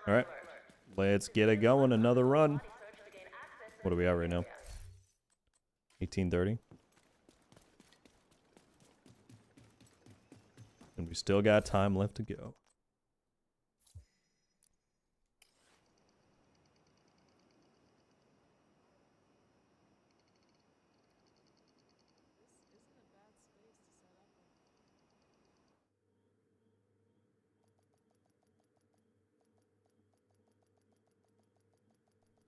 All right, let's get it going. Another run. What are we at right now? 1830. And we still got time left to go.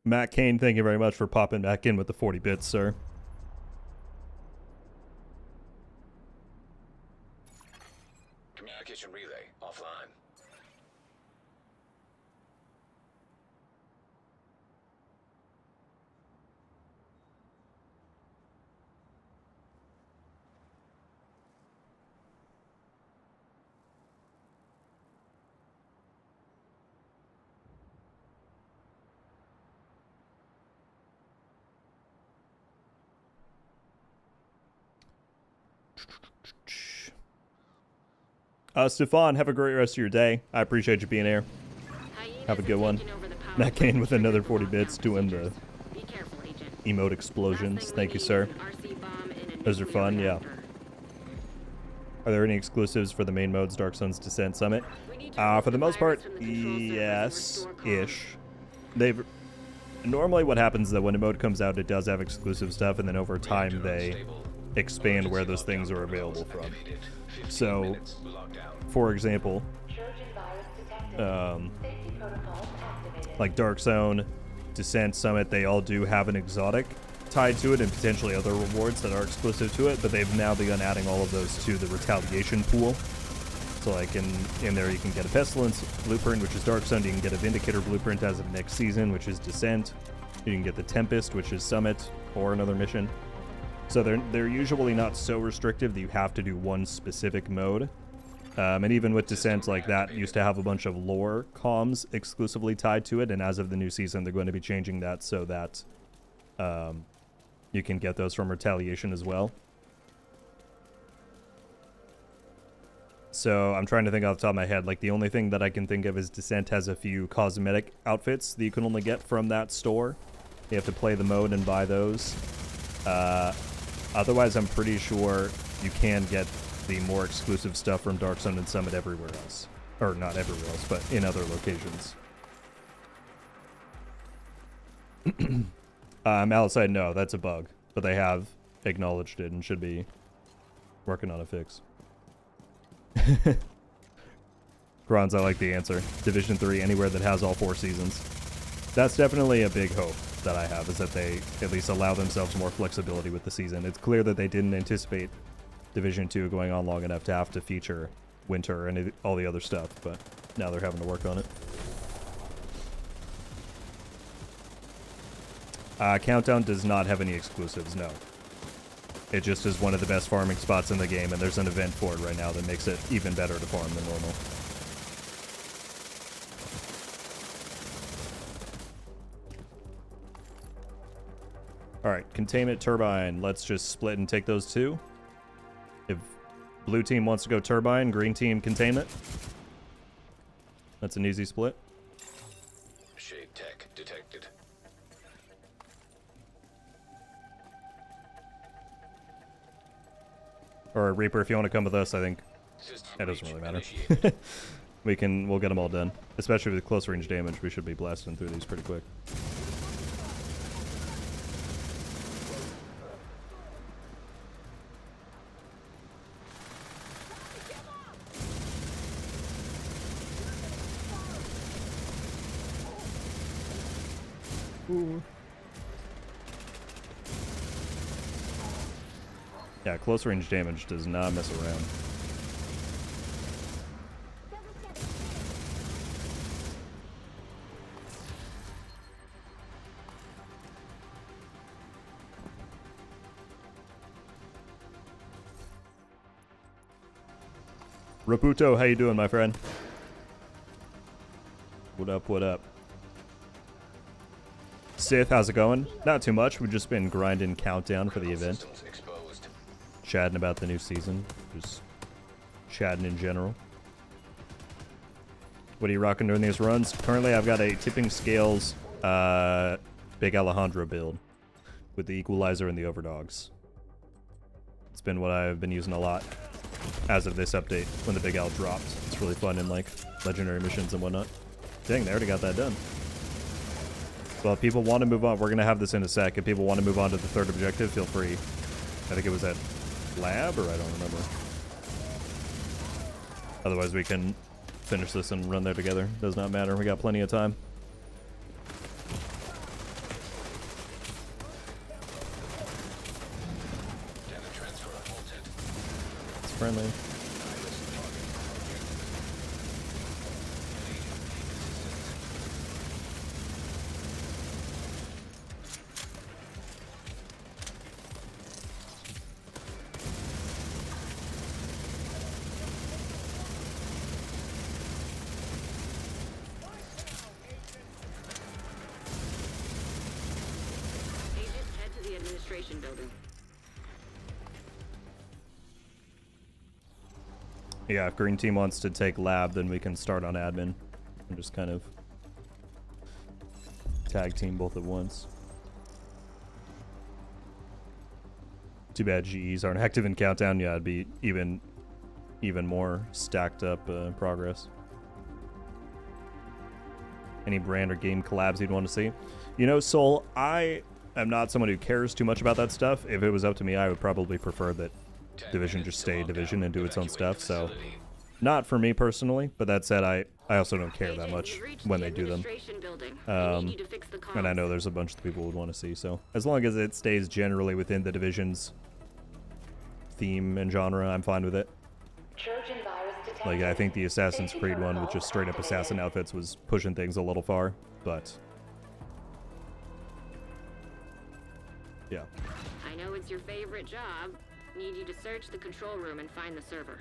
Matt Kane, thank you very much for popping back in with the 40 bits, sir. Communication relay offline. Stefan, have a great rest of your day. I appreciate you being here. Have a good one. Matt Kane with another 40 bits doing the emote explosions. Thank you, sir. Those are fun, yeah. Are there any exclusives for the main modes, Dark Sun's Descent, Summit? We need to For the most part, yes-ish. They've normally what happens is that when a mode comes out, it does have exclusive stuff, and then over time they expand where those things are available from. So, for example, Trojan virus detected. Safety protocols activated. like Dark Zone, Descent, Summit, they all do have an exotic tied to it and potentially other rewards that are exclusive to it, but they've now begun adding all of those to the retaliation pool. So like in there you can get a Pestilence blueprint, which is Dark Sun. You can get a Vindicator blueprint as of next season, which is Descent. You can get the Tempest, which is Summit or another mission. So they're usually not so restrictive that you have to do one specific mode. And even with Descent, like that used to have a bunch of lore comms exclusively tied to it, and as of the new season, they're going to be changing that so that you can get those from Retaliation as well. So I'm trying to think off the top of my head. Like the only thing that I can think of is Descent has a few cosmetic outfits that you can only get from that store. You have to play the mode and buy those. Otherwise, I'm pretty sure you can get the more exclusive stuff from Dark Sun and Summit everywhere else. Or not everywhere else, but in other locations. Malicide, no, that's a bug. But they have acknowledged it and should be working on a fix. Bronze, I like the answer. Division 3, anywhere that has all 4 seasons. That's definitely a big hope that I have, is that they at least allow themselves more flexibility with the season. It's clear that they didn't anticipate Division 2 going on long enough to have to feature winter and all the other stuff, but now they're having to work on it. Countdown does not have any exclusives, no. It just is one of the best farming spots in the game, and there's an event for it right now that makes it even better to farm than normal. Alright, Containment, Turbine. Let's just split and take those two. If blue team wants to go Turbine, green team Containment. That's an easy split. Shade tech detected. Or Reaper, if you want to come with us, I think that doesn't really matter. We'll get them all done. Especially with close range damage, we should be blasting through these pretty quick. Ooh. Yeah, close range damage does not mess around. Raputo, how you doing, my friend? What up, what up? Sith, how's it going? Not too much. We've just been grinding Countdown for the event. Chatting about the new season. Just chatting in general. What are you rocking during these runs? Currently, I've got a Tipping Scales Big Alejandro build with the Equalizer and the Overdogs. It's been what I've been using a lot as of this update when the Big Al dropped. It's really fun in like legendary missions and whatnot. Dang, they already got that done. Well, if people want to move on, we're going to have this in a sec. If people want to move on to the third objective, feel free. I think it was at Lab, or I don't remember. Otherwise, we can finish this and run there together. Does not matter. We got plenty of time. It's friendly. Building. Yeah, if green team wants to take lab, then we can start on admin and just kind of tag team both at once. Too bad GEs aren't active in Countdown. Yeah, it'd be even even more stacked up progress. Any brand or game collabs you'd want to see? You know, Soul, I am not someone who cares too much about that stuff. If it was up to me, I would probably prefer that Division just stay Division and do its own stuff, so not for me personally, but that said, I also don't care that much when they do them. And I know there's a bunch of people would want to see, so as long as it stays generally within the Division's theme and genre, I'm fine with it. Trojan virus detected. Like, I think the Assassin's Creed one with just straight up assassin outfits was pushing things a little far, but yeah. I know it's your favorite job. Need you to search the control room and find the server.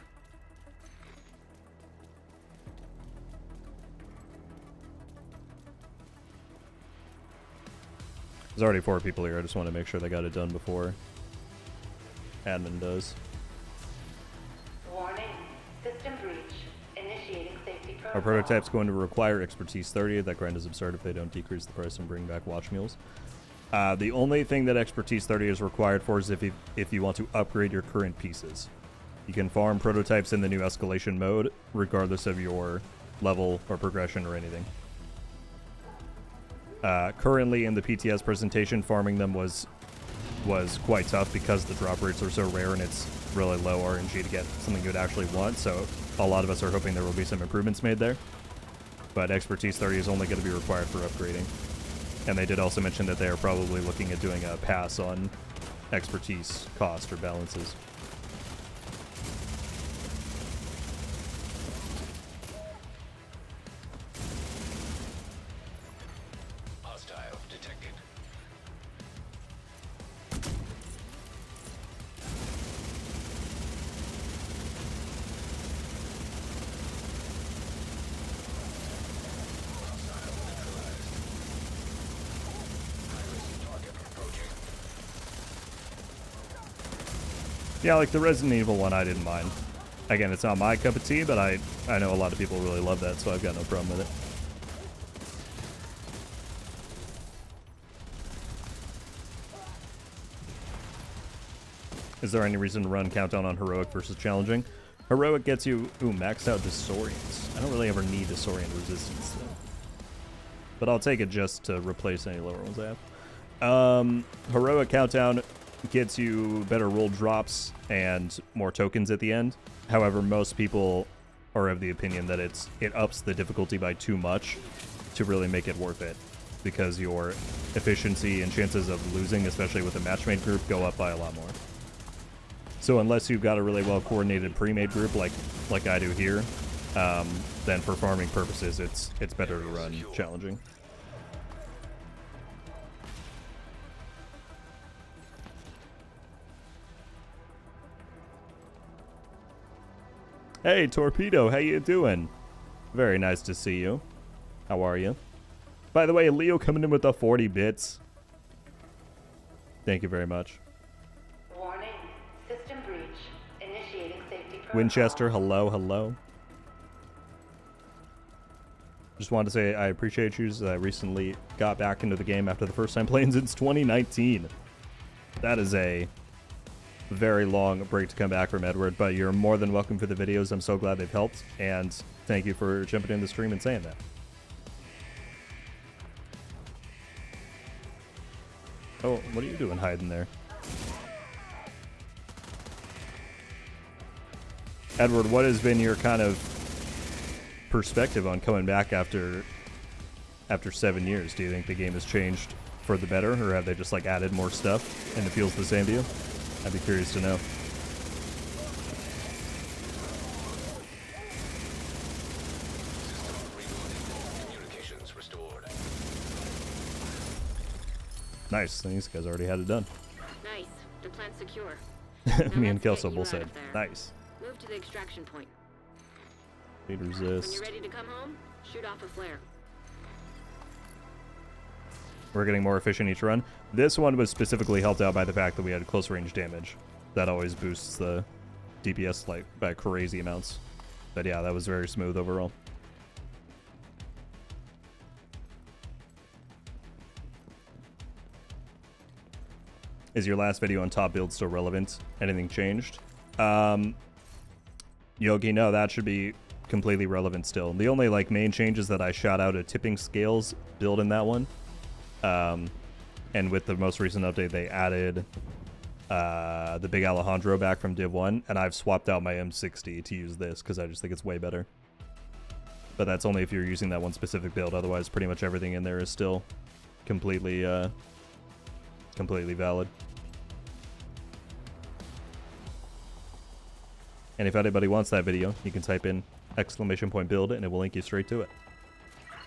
There's already 4 people here. I just want to make sure they got it done before admin does. Warning. System breach. Initiating safety protocol. Our prototype's going to require expertise 30. That grind is absurd if they don't decrease the price and bring back watch mules. The only thing that expertise 30 is required for is if you want to upgrade your current pieces. You can farm prototypes in the new escalation mode, regardless of your level or progression or anything. Currently in the PTS presentation, farming them was quite tough because the drop rates are so rare and it's really low RNG to get something you would actually want, so a lot of us are hoping there will be some improvements made there. But expertise 30 is only going to be required for upgrading. And they did also mention that they are probably looking at doing a pass on expertise cost or balances. Hostile detected. Yeah, like the Resident Evil one, I didn't mind. Again, it's not my cup of tea, but I know a lot of people really love that, so I've got no problem with it. Is there any reason to run countdown on heroic versus challenging? Heroic gets you, maxed out disorients. I don't really ever need disorient resistance though. But I'll take it just to replace any lower ones I have. Heroic countdown gets you better roll drops and more tokens at the end. However, most people are of the opinion that it ups the difficulty by too much to really make it worth it, because your efficiency and chances of losing, especially with a matchmade group, go up by a lot more. So unless you've got a really well coordinated pre-made group like I do here, then for farming purposes it's better to run challenging. Hey, Torpedo, how you doing? Very nice to see you. How are you? By the way, Leo coming in with the 40 bits. Thank you very much. Warning. System breach. Initiating safety protocol. Winchester, hello, hello. Just wanted to say I appreciate you, as I recently got back into the game after the first time playing since 2019. That is a very long break to come back from, Edward, but you're more than welcome for the videos. I'm so glad they've helped, and thank you for jumping in the stream and saying that. Oh, what are you doing hiding there? Edward, what has been your kind of perspective on coming back after 7 years? Do you think the game has changed for the better, or have they just like added more stuff and it feels the same to you? I'd be curious to know. Communications restored. Nice. These guys already had it done. Nice. The plant's secure. Me and Now let's Kelso get both you out said, of there. nice. Move to the extraction point. Lead When resist. you're ready to come home, shoot off a flare. We're getting more efficient each run. This one was specifically helped out by the fact that we had close range damage. That always boosts the DPS like by crazy amounts. But yeah, that was very smooth overall. Is your last video on top build still relevant? Anything changed? Yogi, no, that should be completely relevant still. The only like main changes that I shot out a tipping scales build in that one. And with the most recent update, they added the big Alejandro back from Div 1, and I've swapped out my M60 to use this because I just think it's way better. But that's only if you're using that one specific build. Otherwise, pretty much everything in there is still completely valid. And if anybody wants that video, you can type in !build and it will link you straight to it.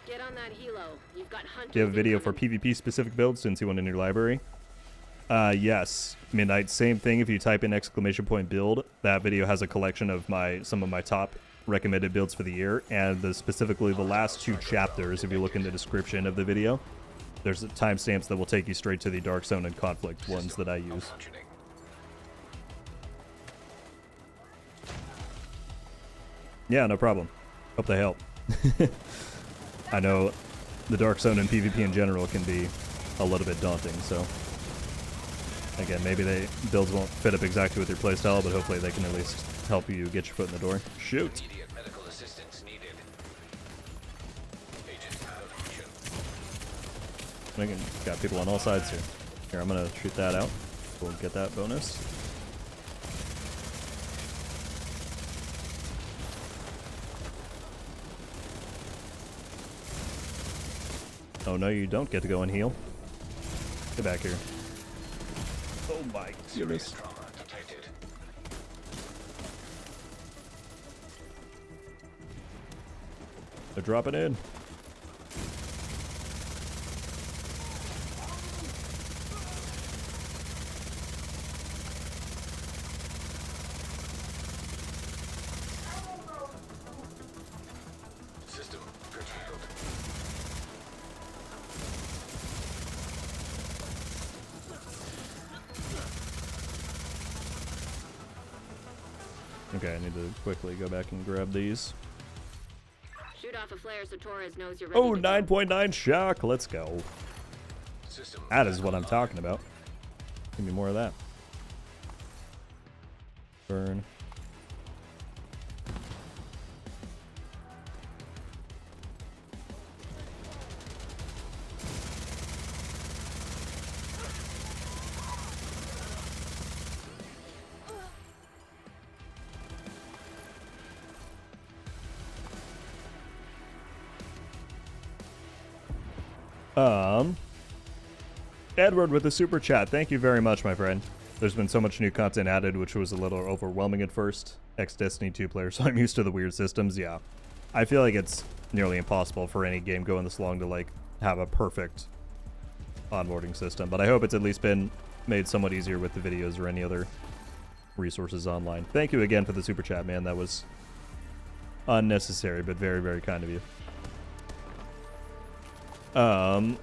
Get on that helo. You've got hunters. Do you have a video for incoming. PvP specific builds? Didn't see one in your library. Yes. Midnight, same thing. If you type in !build, that video has a collection of some of my top recommended builds for the year, and specifically the last 2 chapters. If you look in the description of the video, there's timestamps that will take you straight to the Dark Zone and Conflict ones that I use. Functioning. Yeah, no problem. Hope they help. I know the Dark Zone and PvP in general can be a little bit daunting, so again, maybe builds won't fit up exactly with your playstyle, but hopefully they can at least help you get your foot in the door. Shoot! Immediate medical assistance needed. Agent out of mission. Got people on all sides here. Here, I'm gonna shoot that out. We'll get that bonus. Oh no, you don't get to go and heal. Get back here. Oh my Serious goodness. trauma detected. They're dropping in. System curtailed. Okay, I need to quickly go back and grab these. Shoot off a flare so Torres knows you're ready Oh, to go. 9.9 shock. Let's go. System That is what I'm talking about. Give me more of that. Burn. Edward with the super chat. Thank you very much, my friend. There's been so much new content added, which was a little overwhelming at first. Ex-Destiny 2 player, so I'm used to the weird systems. Yeah, I feel like it's nearly impossible for any game going this long to like have a perfect onboarding system. But I hope it's at least been made somewhat easier with the videos or any other resources online. Thank you again for the super chat, man. That was unnecessary, but very, very kind of you. Torres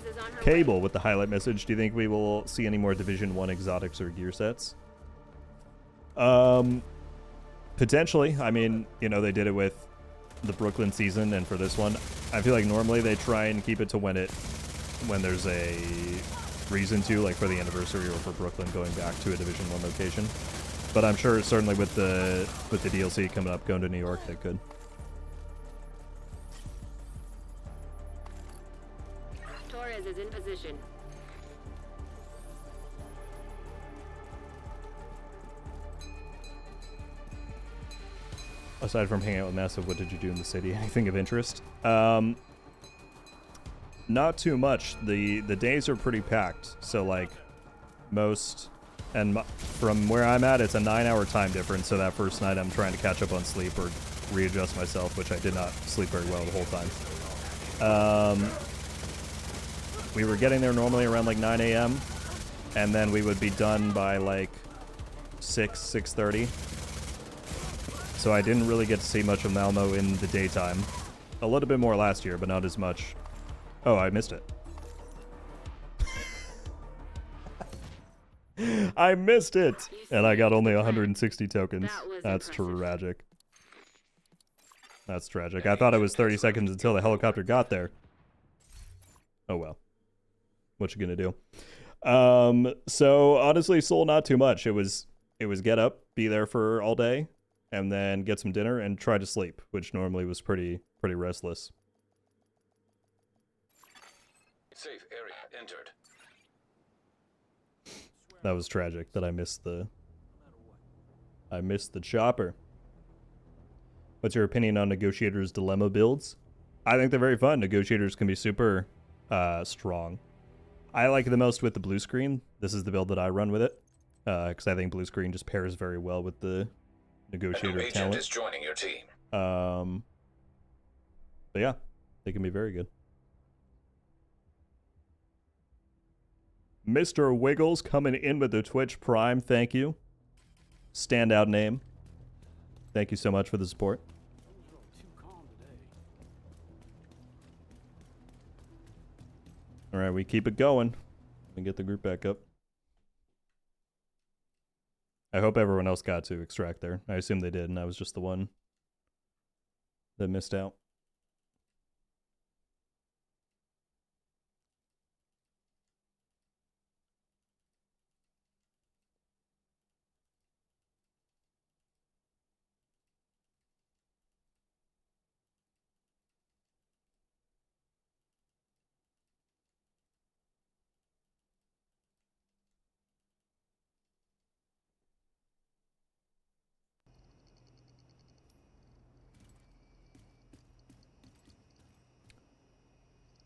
is on her Cable way. with the highlight message. Do you think we will see any more Division 1 exotics or gear sets? Potentially. I mean, you know, they did it with the Brooklyn season, and for this one, I feel like normally they try and keep it to when there's a reason to, like for the anniversary or for Brooklyn going back to a Division 1 location. But I'm sure certainly with the DLC coming up, going to New York, they could. Torres is in position. Aside from hanging out with Massive, what did you do in the city? Anything of interest? Not too much. The days are pretty packed. So like most, and from where I'm at, it's a 9-hour time difference. So that first night I'm trying to catch up on sleep or readjust myself, which I did not sleep very well the whole time. We were getting there normally around like 9 a.m. and then we would be done by like 6:30. So I didn't really get to see much of Malmo in the daytime. A little bit more last year, but not as much. Oh, I missed it. I missed it! And I got only 160 tokens. That was That's impressive. tragic. That's tragic. I thought it was 30 seconds until the helicopter got there. Oh well. What you gonna do? So honestly, Soul, not too much. It was get up, be there for all day, and then get some dinner and try to sleep, which normally was pretty restless. Safe area entered. That was tragic that I missed the chopper. What's your opinion on Negotiator's Dilemma builds? I think they're very fun. Negotiators can be super strong. I like it the most with the blue screen. This is the build that I run with it, because I think blue screen just pairs very well with the Negotiator Agent talent. is joining your team. But yeah, they can be very good. Mr. Wiggles coming in with the Twitch Prime. Thank you. Standout name. Thank you so much for the support. All right, we keep it going. Let me get the group back up. I hope everyone else got to extract there. I assume they did, and I was just the one that missed out.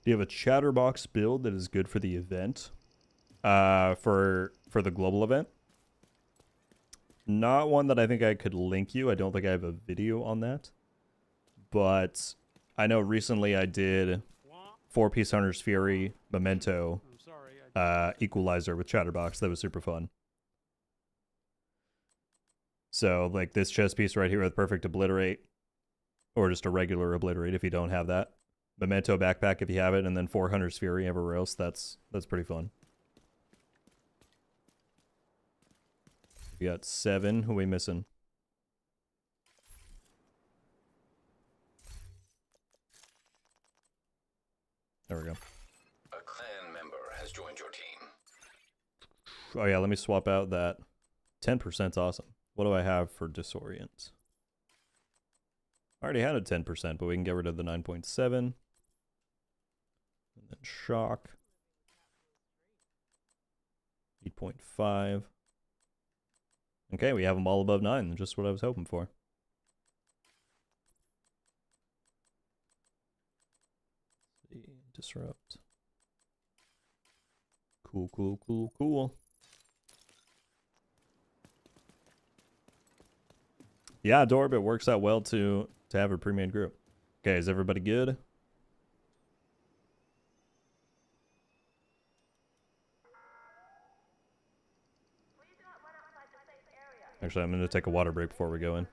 Do you have a chatterbox build that is good for the event? For the global event? Not one that I think I could link you. I don't think I have a video on that. But I know recently I did 4-piece Hunter's Fury, Memento, Equalizer with chatterbox. That was super fun. So like this chess piece right here with Perfect Obliterate, or just a regular Obliterate if you don't have that. Memento backpack if you have it, and then 4 Hunter's Fury everywhere else. That's pretty fun. We got 7. Who are we missing? There we go. A clan member has joined your team. Oh yeah, let me swap out that 10%'s awesome. What do I have for Disorient? I already had a 10%, but we can get rid of the 9.7. And then Shock. 8.5. Okay, we have them all above 9. Just what I was hoping for. Let's see. Disrupt. Cool, cool, cool, cool. Yeah, Dorb, it works out well to have a pre-made group. Okay, is everybody good? Actually, I'm going to take a water break before we go in.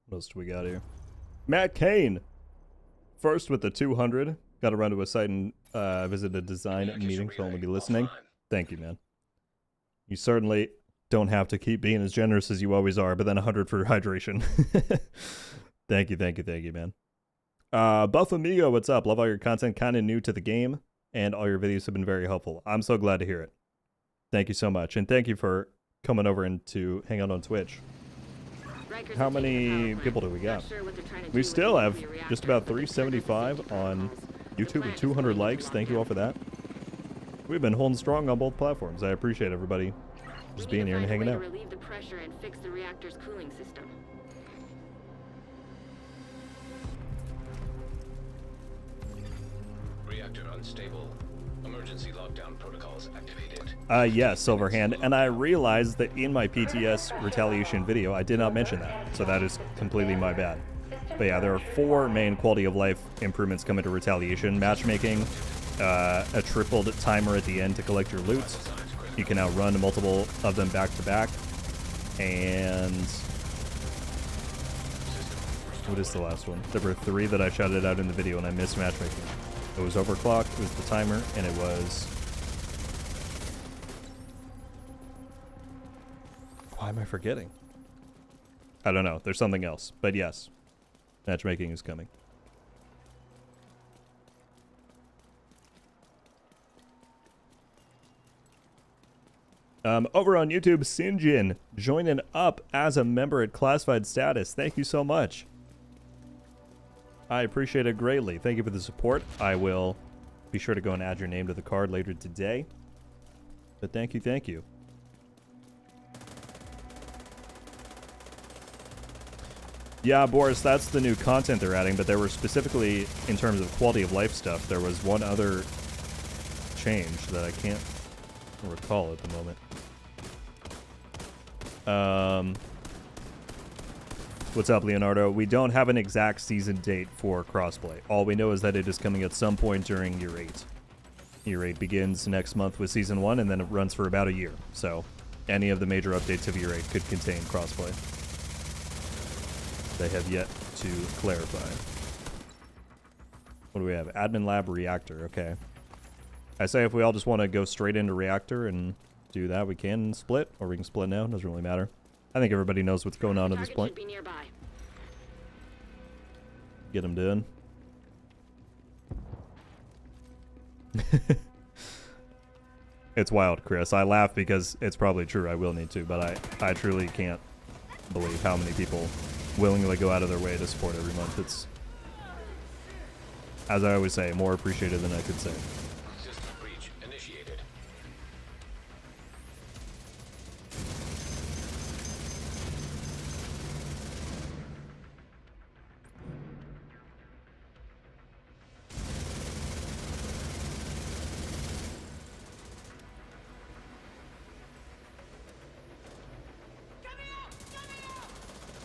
What else do we got here? Matt Kane! First with the 200. Got to run to a site and visit a design meeting, so I'll only be listening. Thank you, man. You certainly don't have to keep being as generous as you always are, but then 100 for hydration. Thank you, thank you, thank you, man. Buff Amigo, what's up? Love all your content, kind of new to the game, and all your videos have been very helpful. I'm so glad to hear it. Thank you so much, and thank you for coming over and to hang out on Twitch. How many people do we got? We still have just about 375 on YouTube with 200 likes. Thank you all for that. We've been holding strong on both platforms. I appreciate everybody just being here and hanging out. Relieve the pressure and fix the reactor's cooling system. Reactor unstable. Emergency lockdown protocols activated. Yeah, Silverhand, and I realized that in my PTS retaliation video, I did not mention that, so that is completely my bad. But yeah, there are 4 main quality of life improvements coming to retaliation: matchmaking, a tripled timer at the end to collect your loot. You can now run multiple of them back to back, and what is the last one? There were 3 that I shouted out in the video, and I missed matchmaking. It was overclock, it was the timer, and it was... Why am I forgetting? I don't know. There's something else. But yes, matchmaking is coming. Over on YouTube, Sinjin joining up as a member at classified status. Thank you so much. I appreciate it greatly. Thank you for the support. I will be sure to go and add your name to the card later today. But thank you, thank you. Yeah, Boris, that's the new content they're adding, but there were specifically, in terms of quality of life stuff, there was one other change that I can't recall at the moment. What's up, Leonardo? We don't have an exact season date for crossplay. All we know is that it is coming at some point during Year 8. Year 8 begins next month with Season 1, and then it runs for about a year. So, any of the major updates of Year 8 could contain crossplay. They have yet to clarify. What do we have? Admin Lab Reactor. Okay. I say if we all just want to go straight into Reactor and do that, we can split, or we can split now. Doesn't really matter. I think everybody knows what's going on at this point. Should be nearby. Get them done. It's wild, Chris. I laugh because it's probably true. I will need to, but I truly can't believe how many people willingly go out of their way to support every month. It's, as I always say, more appreciated than I could say. System breach initiated.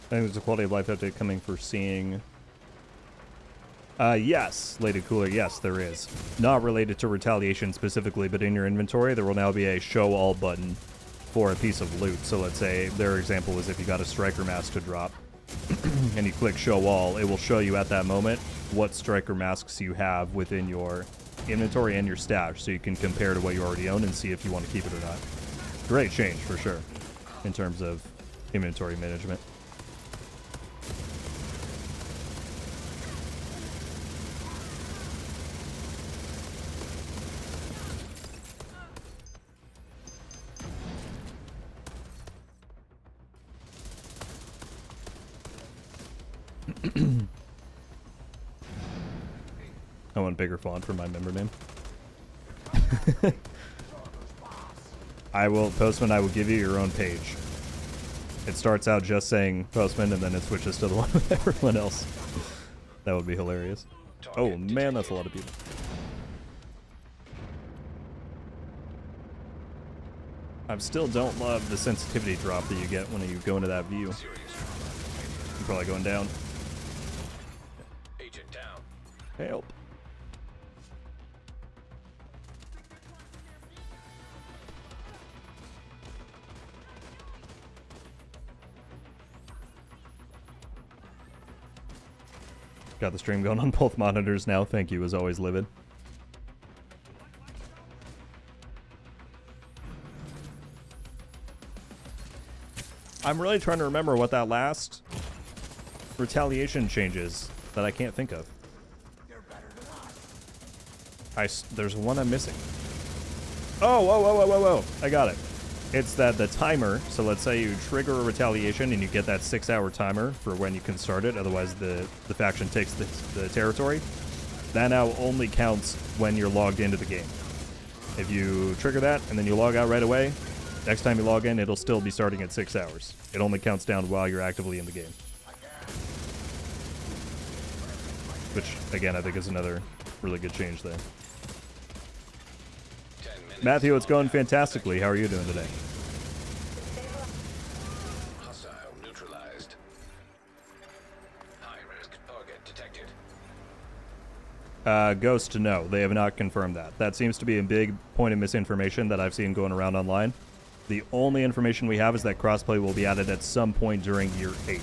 I think there's a quality of life update coming for seeing. Yes, Lady Cooler, yes, there is. Not related to retaliation specifically, but in your inventory, there will now be a show all button for a piece of loot. So let's say their example is if you got a striker mask to drop and you click show all, it will show you at that moment what striker masks you have within your inventory and your stash, so you can compare to what you already own and see if you want to keep it or not. Great change for sure in terms of inventory management. I want bigger font for my member name. I will, Postman, I will give you your own page. It starts out just saying Postman, and then it switches to the one with everyone else. That would be hilarious. Oh man, that's a lot of people. I still don't love the sensitivity drop that you get when you go into that view. I'm probably going down. Agent down. Help. Got the stream going on both monitors now. Thank you, as always, Livid. I'm really trying to remember what that last retaliation change is that I can't think of. There's one I'm missing. Oh, whoa, whoa, whoa, whoa, whoa. I got it. It's that the timer, so let's say you trigger a retaliation and you get that 6-hour timer for when you can start it, otherwise the faction takes the territory. That now only counts when you're logged into the game. If you trigger that and then you log out right away, next time you log in, it'll still be starting at 6 hours. It only counts down while you're actively in the game. Which, again, I think is another really good change there. Matthew, it's going fantastically. How are you doing today? Hostile neutralized. High risk target detected. Ghost, no. They have not confirmed that. That seems to be a big point of misinformation that I've seen going around online. The only information we have is that crossplay will be added at some point during Year 8.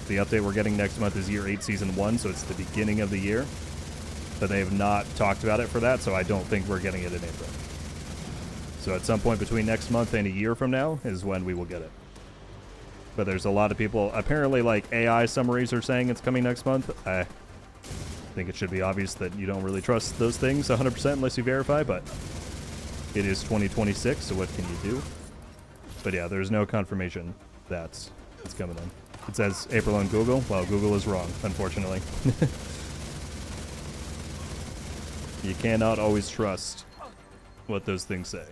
The update we're getting next month is Year 8 Season 1, so it's the beginning of the year. But they have not talked about it for that, so I don't think we're getting it in April. So at some point between next month and a year from now is when we will get it. But there's a lot of people, apparently like AI summaries are saying it's coming next month. I think it should be obvious that you don't really trust those things 100% unless you verify, but it is 2026, so what can you do? But yeah, there's no confirmation that it's coming in. It says April on Google. Well, Google is wrong, unfortunately. You cannot always trust what those things say.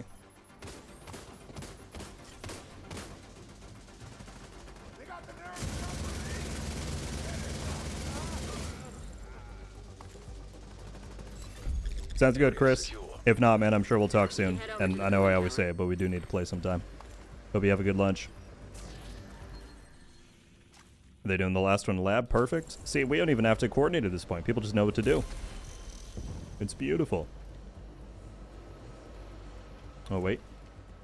Sounds good, Chris. If not, man, I'm sure we'll talk soon. And I know I always say it, but we do need to play sometime. Hope you have a good lunch. Are they doing the last one lab? Perfect. See, we don't even have to coordinate at this point. People just know what to do. It's beautiful. Oh, wait.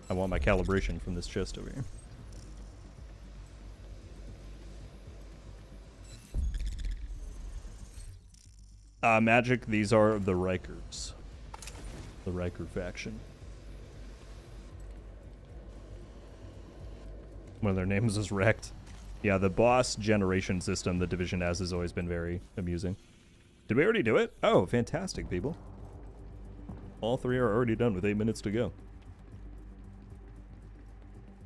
I want my calibration from this chest over here. Magic, these are the Rikers. The Riker faction. One of their names is Wrecked. Yeah, the boss generation system the Division has always been very amusing. Did we already do it? Oh, fantastic, people. All three are already done with 8 minutes to go.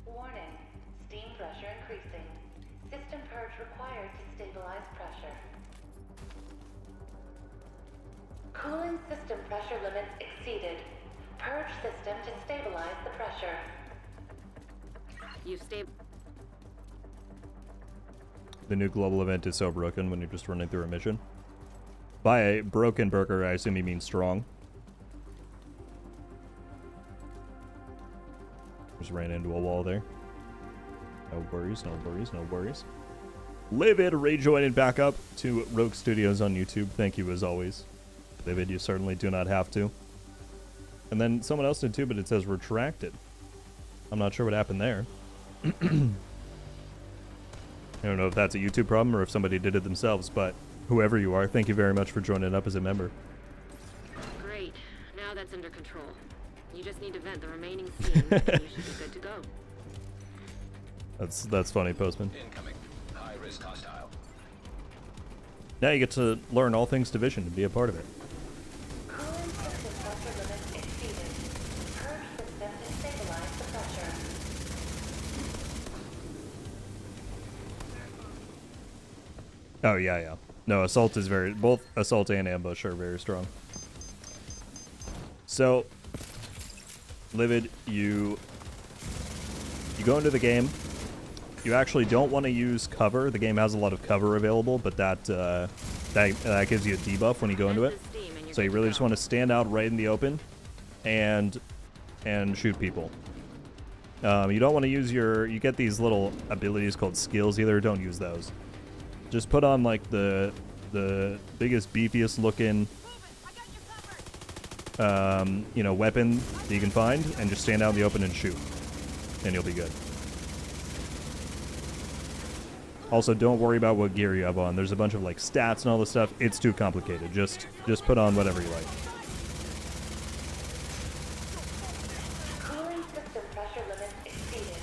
Warning. Steam pressure increasing. System purge required to stabilize pressure. Cooling system pressure limits exceeded. Purge system to stabilize the pressure. You've stayed. The new global event is so broken when you're just running through a mission. By a broken burger, I assume you mean strong. Just ran into a wall there. No worries, no worries, no worries. Livid rejoining back up to Rogue Studios on YouTube. Thank you as always. Livid, you certainly do not have to. And then someone else did too, but it says retracted. I'm not sure what happened there. I don't know if that's a YouTube problem or if somebody did it themselves, but whoever you are, thank you very much for joining up as a member. Great. Now that's under control. You just need to vent the remaining steam, and you should be good to go. That's funny, Postman. Incoming. High risk hostile. Now you get to learn all things Division and be a part of it. Cooling system pressure limits exceeded. Purge system to stabilize the pressure. Oh, yeah, yeah. No, Assault is very... Both Assault and Ambush are very strong. So, Livid, you go into the game. You actually don't want to use cover. The game has a lot of cover available, but that gives you a debuff when you go into it. So you really just want to stand out right in the open and shoot people. You don't want to use your... You get these little abilities called skills either. Don't use those. Just put on like the biggest, beefiest looking, weapon that you can find, and just stand out in the open and shoot, and you'll be good. Also, don't worry about what gear you have on. There's a bunch of like stats and all this stuff. It's too complicated. Just put on whatever you like. Cooling system pressure limits exceeded.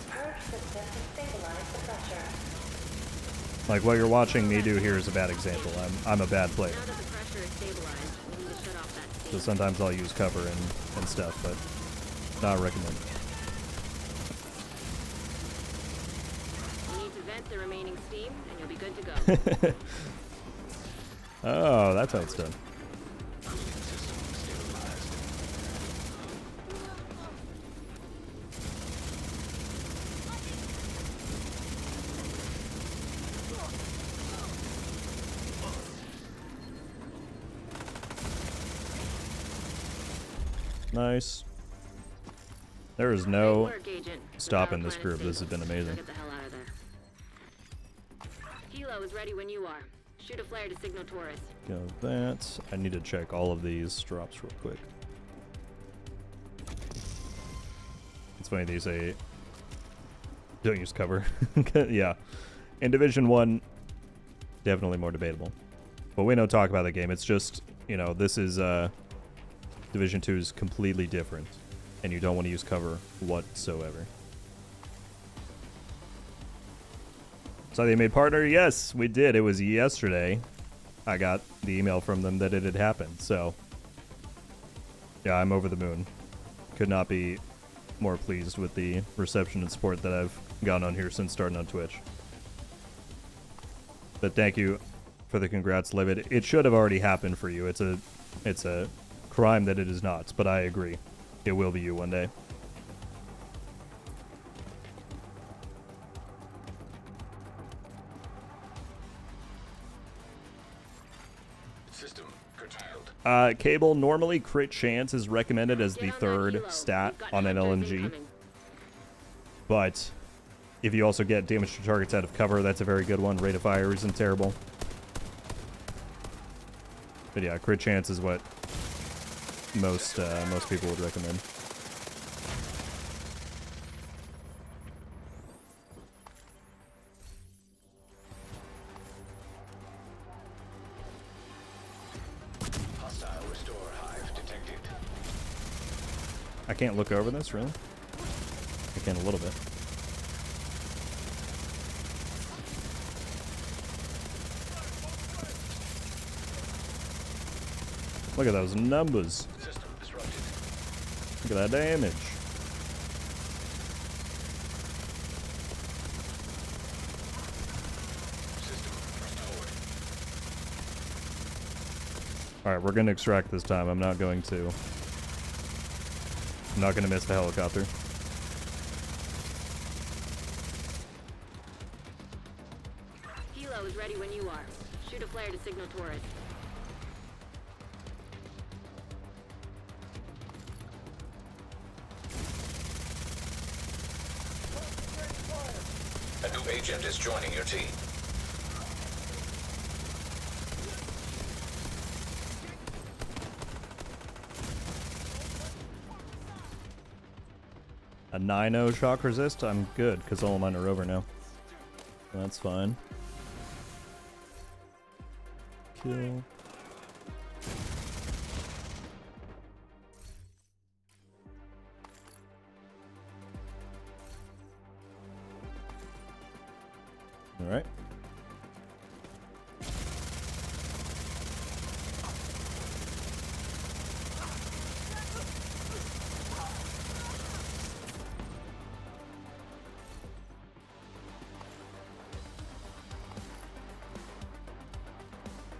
Purge system to stabilize the pressure. Like what you're watching me do here is a bad example. I'm a bad player. Now that the pressure is stabilized, we need to shut off that steam. So sometimes I'll use cover and stuff, but not recommend. You need to vent the remaining steam, and you'll be good to go. Oh, that's how it's done. Nice. There is Great no work, Agent. The stopping power this plant group. This has stable. been amazing. Now get the hell out of there. Helo is ready when you are. Shoot a flare to signal Taurus. Go that. I need to check all of these drops real quick. It's funny they say don't use cover. Yeah. In Division 1, definitely more debatable. But we don't talk about the game. It's just, you know, this is Division 2 is completely different. And you don't want to use cover whatsoever. So they made partner? Yes, we did. It was yesterday. I got the email from them that it had happened. So, yeah, I'm over the moon. Could not be more pleased with the reception and support that I've gotten on here since starting on Twitch. But thank you for the congrats, Livid. It should have already happened for you. It's a crime that it is not, but I agree. It will be you one day. System curtailed. Cable, normally crit chance is recommended as the Get on that third helo. stat We've got on an hunters LMG. incoming. But if you also get damage to targets out of cover, that's a very good one. Rate of fire isn't terrible. But yeah, crit chance is what most people would recommend. Hostile restore hive detected. I can't look over this, really? I can a little bit. Look at those numbers. System disrupted. Look at that damage. System restored. Alright, we're gonna extract this time. I'm not going to miss the helicopter. Helo is ready when you are. Shoot a flare to signal Taurus. A new agent is joining your team. A 9-0 shock resist? I'm good, because all of mine are over now. That's fine. Kill. Alright.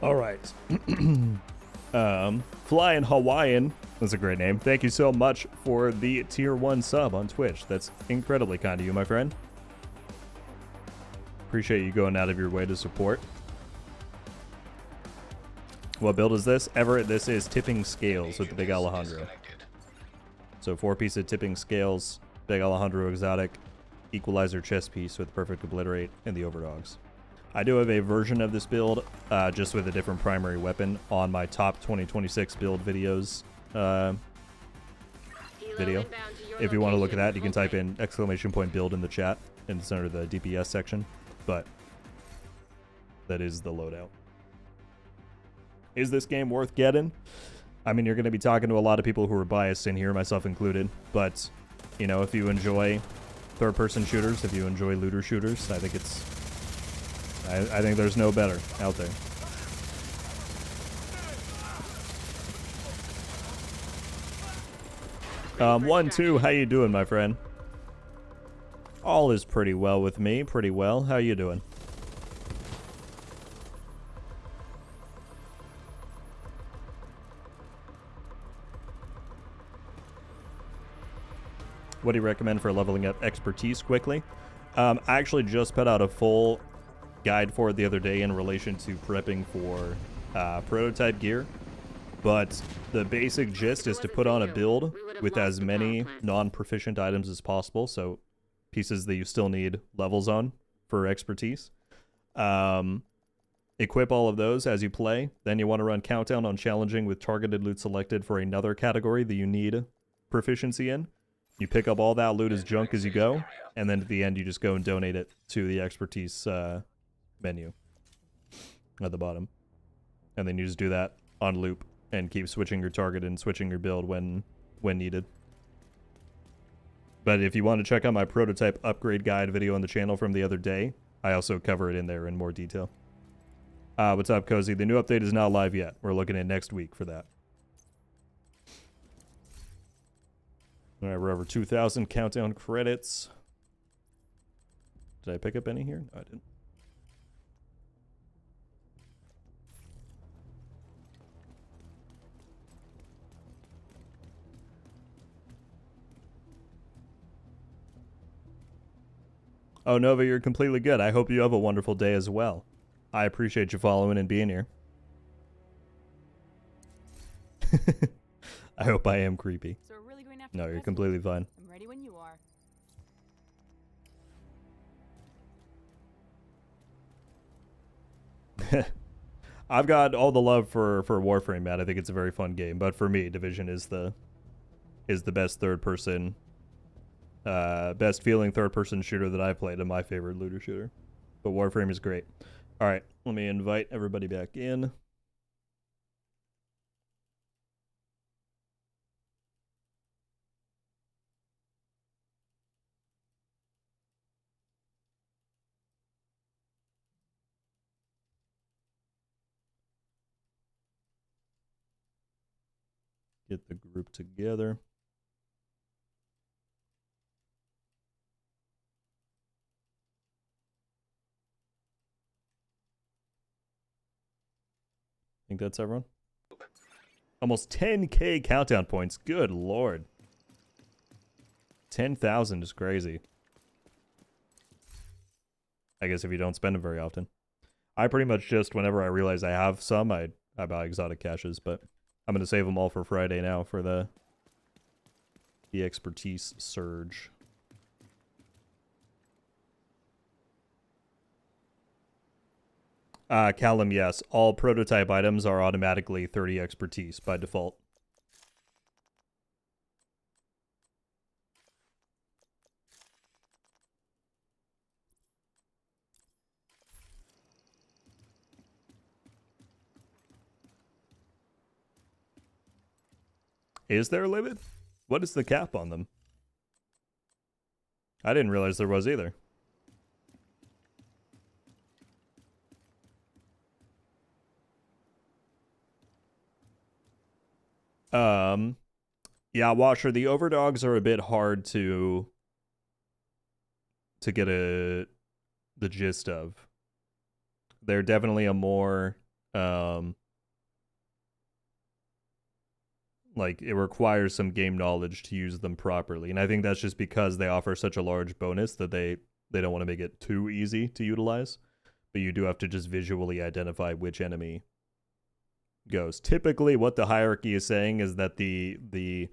All right. Flying Hawaiian. That's a great name. Thank you so much for the tier 1 sub on Twitch. That's incredibly kind of you, my friend. Appreciate you going out of your way to support. What build is this? Everett, this is Tipping Scales with the Big Alejandro. Disconnected. So 4-piece of Tipping Scales, Big Alejandro Exotic, Equalizer chest piece with Perfect Obliterate, and the Overdogs. I do have a version of this build, just with a different primary weapon on my top 2026 build videos Helo video. inbound to your If you want to look at location. that, you can type in !build in the chat, and it's under the DPS section. But that is the loadout. Is this game worth getting? I mean, you're going to be talking to a lot of people who are biased in here, myself included. But, you know, if you enjoy third-person shooters, if you enjoy looter shooters, I think it's... I think there's no better out there. One, two, how you doing, my friend? All is pretty well with me, pretty well. How you doing? What do you recommend for leveling up expertise quickly? I actually just put out a full guide for it the other day in relation to prepping for prototype gear. But the basic gist is to put on a build have with lost as the many power plant. non-proficient items as possible, so pieces that you still need levels on for expertise. Equip all of those as you play. Then you want to run countdown on challenging with targeted loot selected for another category that you need proficiency in. You pick up all that loot as junk as you go, and then at the end you just go and donate it to the expertise menu at the bottom. And then you just do that on loop and keep switching your target and switching your build when needed. But if you want to check out my prototype upgrade guide video on the channel from the other day, I also cover it in there in more detail. What's up, Cozy? The new update is not live yet. We're looking at next week for that. All right, we're over 2,000 countdown credits. Did I pick up any here? No, I didn't. Oh, Nova, you're completely good. I hope you have a wonderful day as well. I appreciate you following and being here. I hope I am creepy. So we're really going after No, the you're president? completely fine. I'm ready when you are. I've got all the love for Warframe, Matt. I think it's a very fun game, but for me, Division is the best third person, best feeling third person shooter that I've played, and my favorite looter shooter. But Warframe is great. All right, let me invite everybody back in. Get the group together. I think that's everyone. Almost 10K countdown points. Good lord. 10,000 is crazy. I guess if you don't spend them very often. I pretty much just, whenever I realize I have some, I buy exotic caches, but I'm going to save them all for Friday now for the expertise surge. Callum, yes. All prototype items are automatically 30 expertise by default. Is there a limit? What is the cap on them? I didn't realize there was either. Yeah, Watcher, the overdogs are a bit hard to get the gist of. They're definitely a more like, it requires some game knowledge to use them properly, and I think that's just because they offer such a large bonus that they don't want to make it too easy to utilize, but you do have to just visually identify which enemy goes. Typically what the hierarchy is saying is that the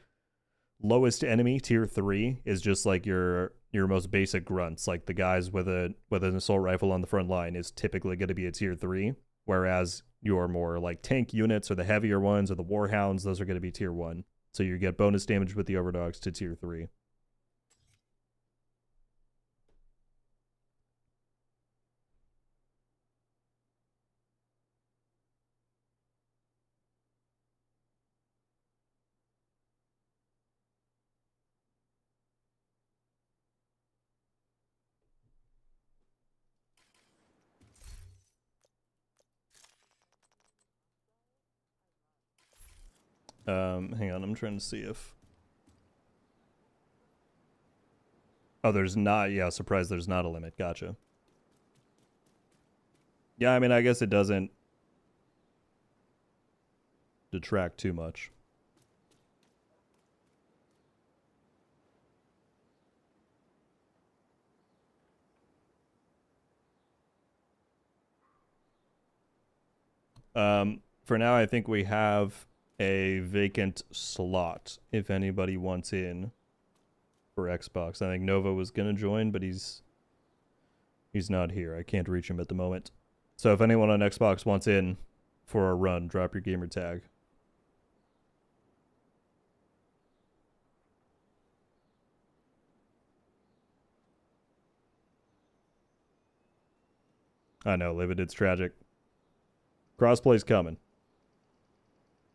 lowest enemy, tier 3, is just like your most basic grunts, like the guys with an assault rifle on the front line is typically going to be a tier 3, whereas your more like tank units or the heavier ones or the warhounds, those are going to be tier 1. So you get bonus damage with the overdogs to tier 3. Hang on, I'm trying to see if... Oh, there's not... Yeah, surprised there's not a limit. Gotcha. Yeah, I mean, I guess it doesn't detract too much. For now, I think we have a vacant slot if anybody wants in for Xbox. I think Nova was gonna join, but he's not here. I can't reach him at the moment. So if anyone on Xbox wants in for a run, drop your gamer tag. I know, Livid, it's tragic. Crossplay's coming.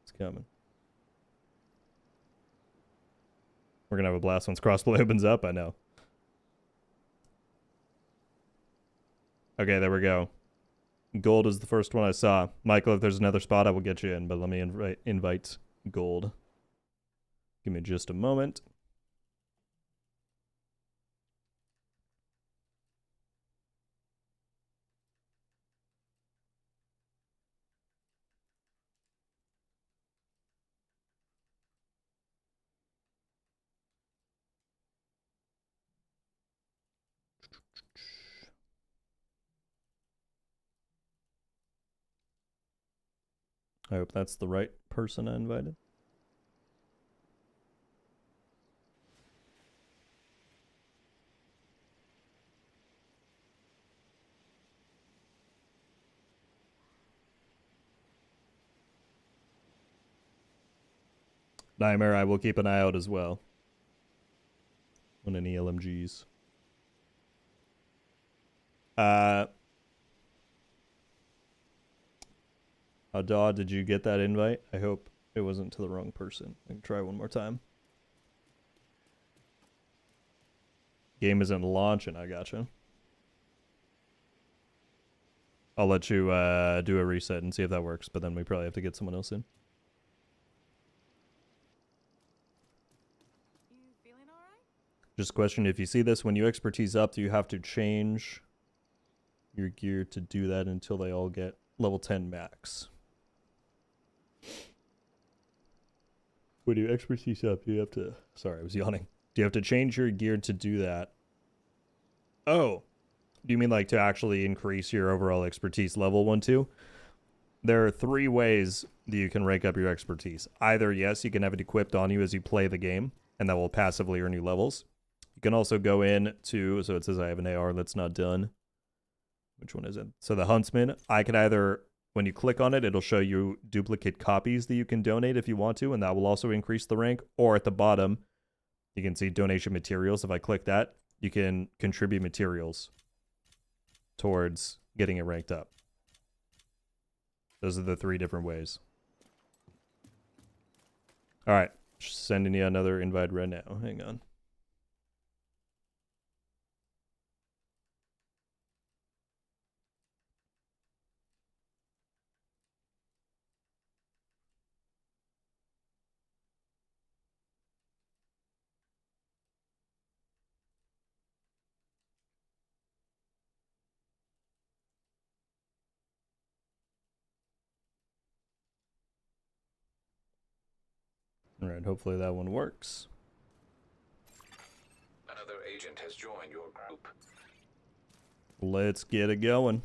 It's coming. We're gonna have a blast once crossplay opens up, I know. Okay, there we go. Gold is the first one I saw. Michael, if there's another spot, I will get you in, but let me invite Gold. Give me just a moment. I hope that's the right person I invited. Nightmare, I will keep an eye out as well on any LMGs. Adad, did you get that invite? I hope it wasn't to the wrong person. I can try one more time. Game isn't launching, I gotcha. I'll let you do a reset and see if that works, but then we probably have to get someone else in. You feeling all right? Just a question, if you see this, when you expertise up, do you have to change your gear to do that until they all get level 10 max? When you expertise up, you have to... Sorry, I was yawning. Do you have to change your gear to do that? Oh. Do you mean like to actually increase your overall expertise level 1-2? There are 3 ways that you can rank up your expertise. Either, yes, you can have it equipped on you as you play the game, and that will passively earn you levels. You can also go in to... So it says I have an AR that's not done. Which one is it? So the Huntsman, I can either... When you click on it, it'll show you duplicate copies that you can donate if you want to, and that will also increase the rank. Or at the bottom, you can see donation materials. If I click that, you can contribute materials towards getting it ranked up. Those are the 3 different ways. All right, just sending you another invite right now. Hang on. All right, hopefully that one works. Another agent has joined your group. Let's get it going.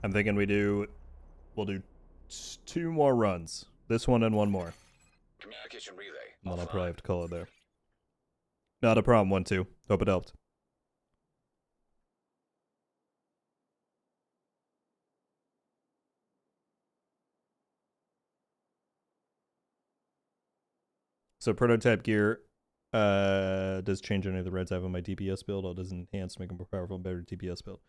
I'm thinking we'll do 2 more runs. This one and one more. Communication relay. And then I'll offline. probably have to call it there. Not a problem, 1-2. Hope it helped. So prototype gear does change any of the reds I have on my DPS build. It does enhance to make a more powerful and better DPS build.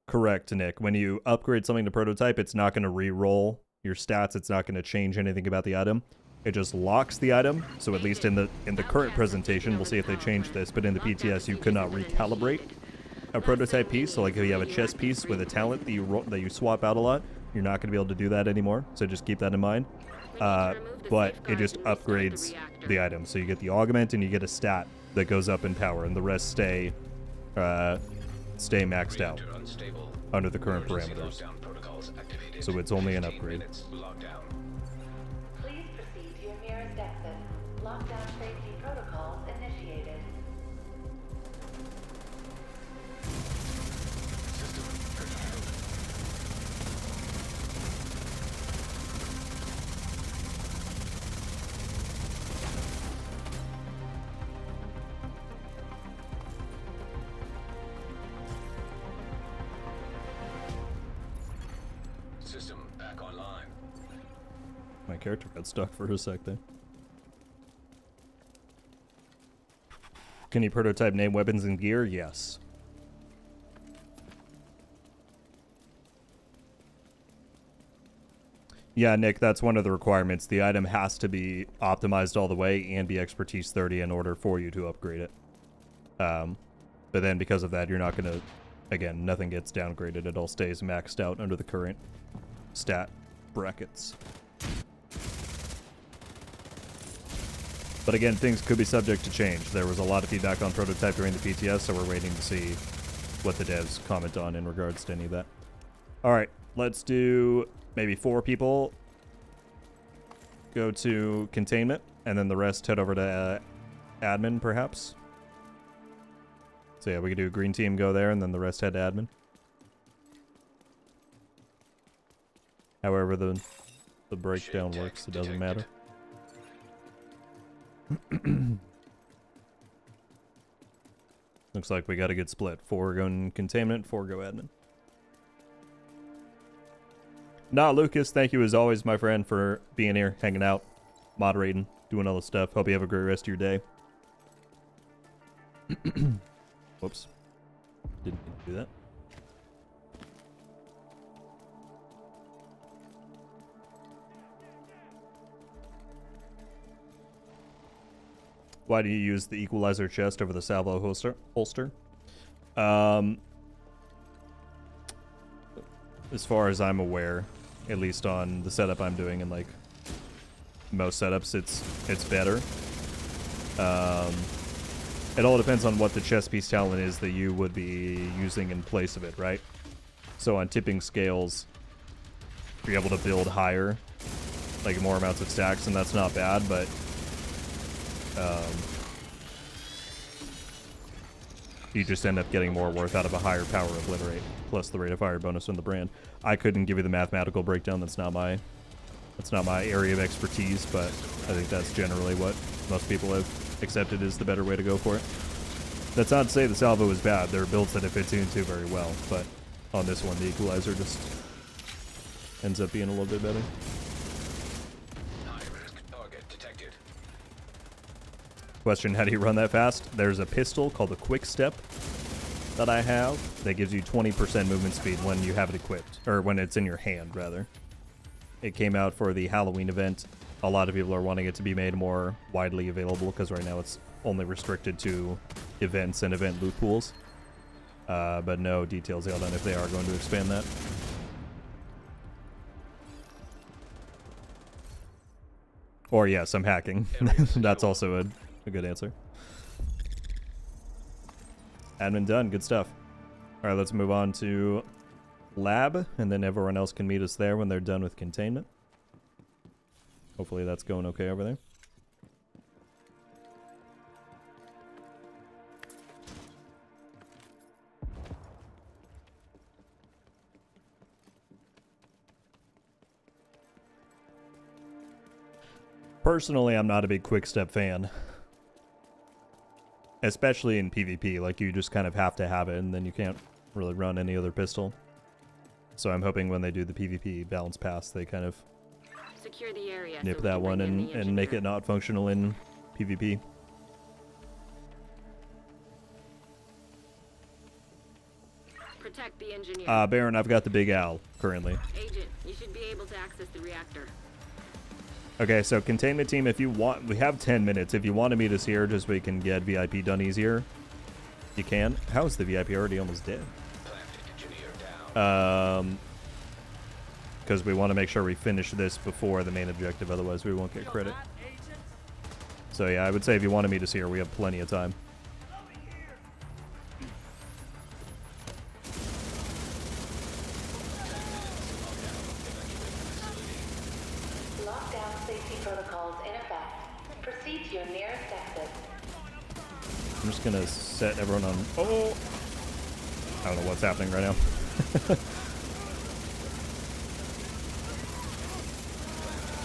Correct, Nick. When you upgrade something to prototype, it's not going to re-roll your stats. It's not going to change anything about the item. It just locks the item. So at least in the current presentation, we'll see if they change this. But in the PTS, you could not recalibrate a prototype piece. So like if you have a chess piece with a talent that you swap out a lot, you're not going to be able to do that anymore. So just keep that in mind. but it just upgrades the item. So you get the augment and you get a stat that goes up in power, and the rest stay maxed out Reactor unstable. under the current Emergency parameters. lockdown protocols activated. So it's only an 15 upgrade. minutes. Lockdown. Please proceed to your nearest exit. Lockdown safety protocols initiated. System curtailed. System back online. My character got stuck for a sec there. Can you prototype name weapons and gear? Yes. Yeah, Nick, that's one of the requirements. The item has to be optimized all the way and be expertise 30 in order for you to upgrade it. But then because of that, you're not going to... Again, nothing gets downgraded. It all stays maxed out under the current stat brackets. But again, things could be subject to change. There was a lot of feedback on prototype during the PTS, so we're waiting to see what the devs comment on in regards to any of that. Alright, let's do maybe 4 people go to containment, and then the rest head over to admin, perhaps. So yeah, we could do green team go there, and then the rest head to admin. However the breakdown works, it doesn't matter. Looks like we got a good split. 4 go in containment, 4 go admin. Nah, Lucas, thank you as always, my friend, for being here, hanging out, moderating, doing all the stuff. Hope you have a great rest of your day. Whoops. Didn't do that. Why do you use the equalizer chest over the salvo holster? As far as I'm aware, at least on the setup I'm doing, and like most setups, it's better. It all depends on what the chest piece talent is that you would be using in place of it, right? So on tipping scales, you're able to build higher, like more amounts of stacks, and that's not bad, but you just end up getting more worth out of a higher power obliterate, plus the rate of fire bonus from the brand. I couldn't give you the mathematical breakdown. That's not my area of expertise, but I think that's generally what most people have accepted is the better way to go for it. That's not to say the salvo is bad. There are builds that it fits into very well, but on this one, the equalizer just ends up being a little bit better. High-risk target detected. Question, how do you run that fast? There's a pistol called the Quick Step that I have that gives you 20% movement speed when you have it equipped, or when it's in your hand, rather. It came out for the Halloween event. A lot of people are wanting it to be made more widely available because right now it's only restricted to events and event loot pools. But no details yet on if they are going to expand that. Or yes, I'm hacking. That's also a good answer. Admin done. Good stuff. All right, let's move on to lab, and then everyone else can meet us there when they're done with containment. Hopefully that's going okay over there. Personally, I'm not a big quick step fan. Especially in PvP, like you just kind of have to have it and then you can't really run any other pistol. So I'm hoping when they do the PvP balance pass, they kind of Secure the area nip so we that can one bring in the and make engineer. it not functional in PvP. Protect the engineer. Baron, I've got the Big Al currently. Agent, you should be able to access the reactor. Okay, so containment team, if you want, we have 10 minutes. If you want to meet us here just so we can get VIP done easier, you can. How is the VIP already almost dead? Plant engineer down. because we want to make sure we finish this before the main objective, otherwise we won't get credit. So yeah, I would say if you wanted me to see her, we have plenty of time. Lockdown safety protocols in effect. Proceed to your nearest exit. I'm just gonna set everyone on. Oh, I don't know what's happening right now.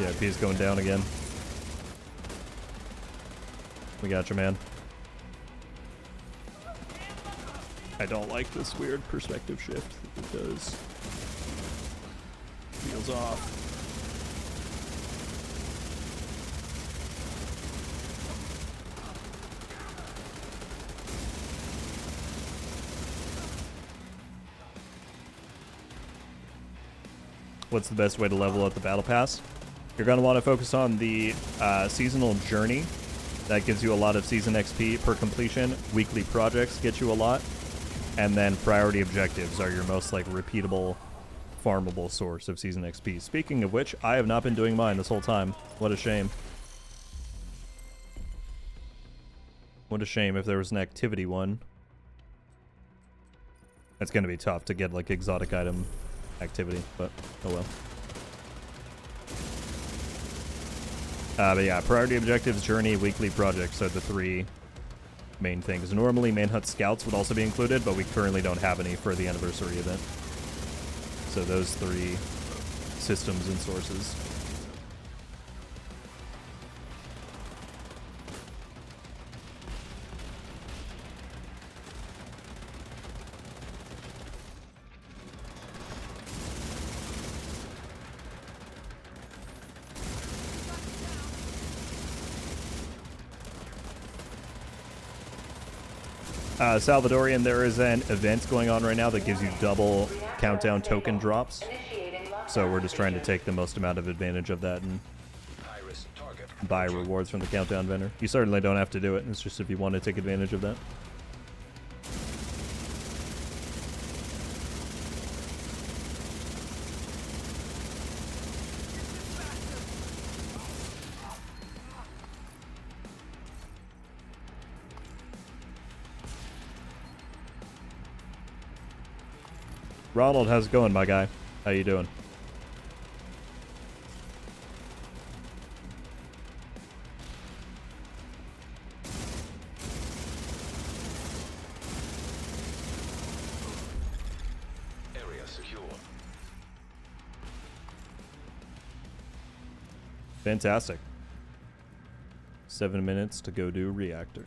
Yeah, P's going down again. We got you, man. I don't like this weird perspective shift it does. Feels off. What's the best way to level up the battle pass? You're going to want to focus on the seasonal journey. That gives you a lot of season XP per completion. Weekly projects get you a lot. And then priority objectives are your most like repeatable, farmable source of season XP. Speaking of which, I have not been doing mine this whole time. What a shame. What a shame. If there was an activity one, it's going to be tough to get like exotic item activity, but oh well. But yeah, priority objectives, journey, weekly projects are the three main things. Normally, Manhunt Scouts would also be included, but we currently don't have any for the anniversary event. So those three systems and sources. Salvadorian, there is an event going on right now that gives you double countdown token drops. So we're just trying to take the most amount of advantage of that and buy rewards from the countdown vendor. You certainly don't have to do it. It's just if you want to take advantage of that. Ronald, how's it going, my guy? How you doing? Area secure. Fantastic. 7 minutes to go do reactor.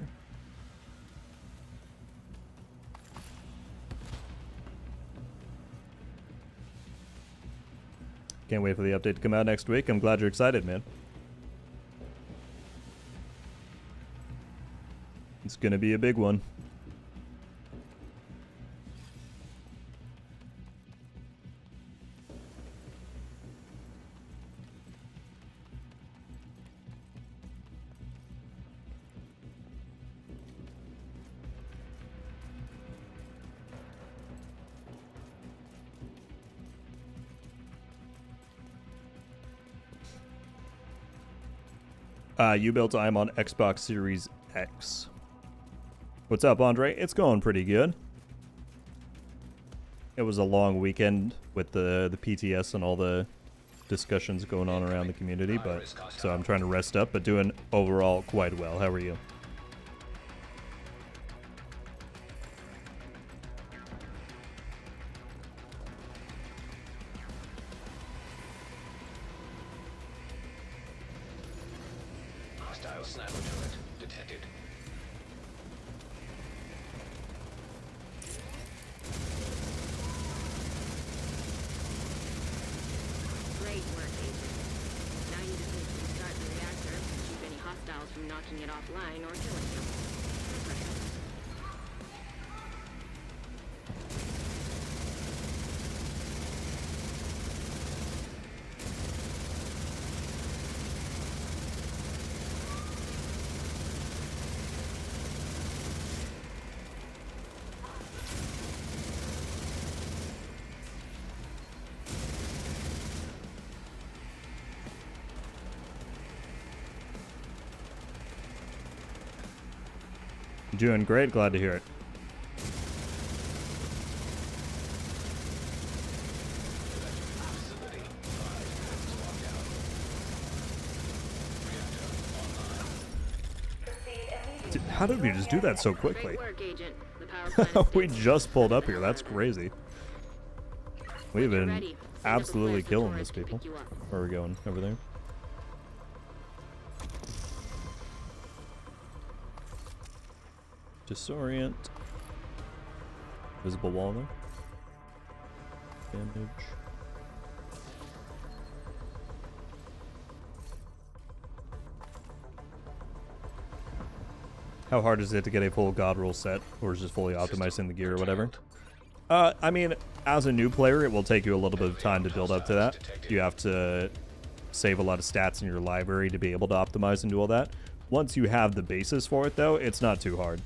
Can't wait for the update to come out next week. I'm glad you're excited, man. It's gonna be a big one. You built I'm on Xbox Series X. What's up, Andre? It's going pretty good. It was a long weekend with the PTS and all the discussions going on around the community, but so I'm trying to rest up, but doing overall quite well. How are you? Hostile sniper turret detected. Great work, Agent. Now you just need to restart the reactor and keep any hostiles from knocking it offline or killing them. No pressure. Doing great. Glad to hear it. Facility. 5 minutes lockdown. Reactor online. Proceed immediately. How did we just do that so quickly? Great work, Agent. The power plant is We stable. just pulled up here. That's crazy. We've When you're been ready, send up a absolutely flare so killing Torres these can people. pick you up. Where are we going? Over there? Disorient. Visible wall there. Damage. How hard is it to get a full god roll set, or is it fully optimized in the gear or whatever? I mean, as a new player, it will take you a little bit of time to build up to that. You have to save a lot of stats in your library to be able to optimize and do all that. Once you have the basis for it, though, it's not too hard.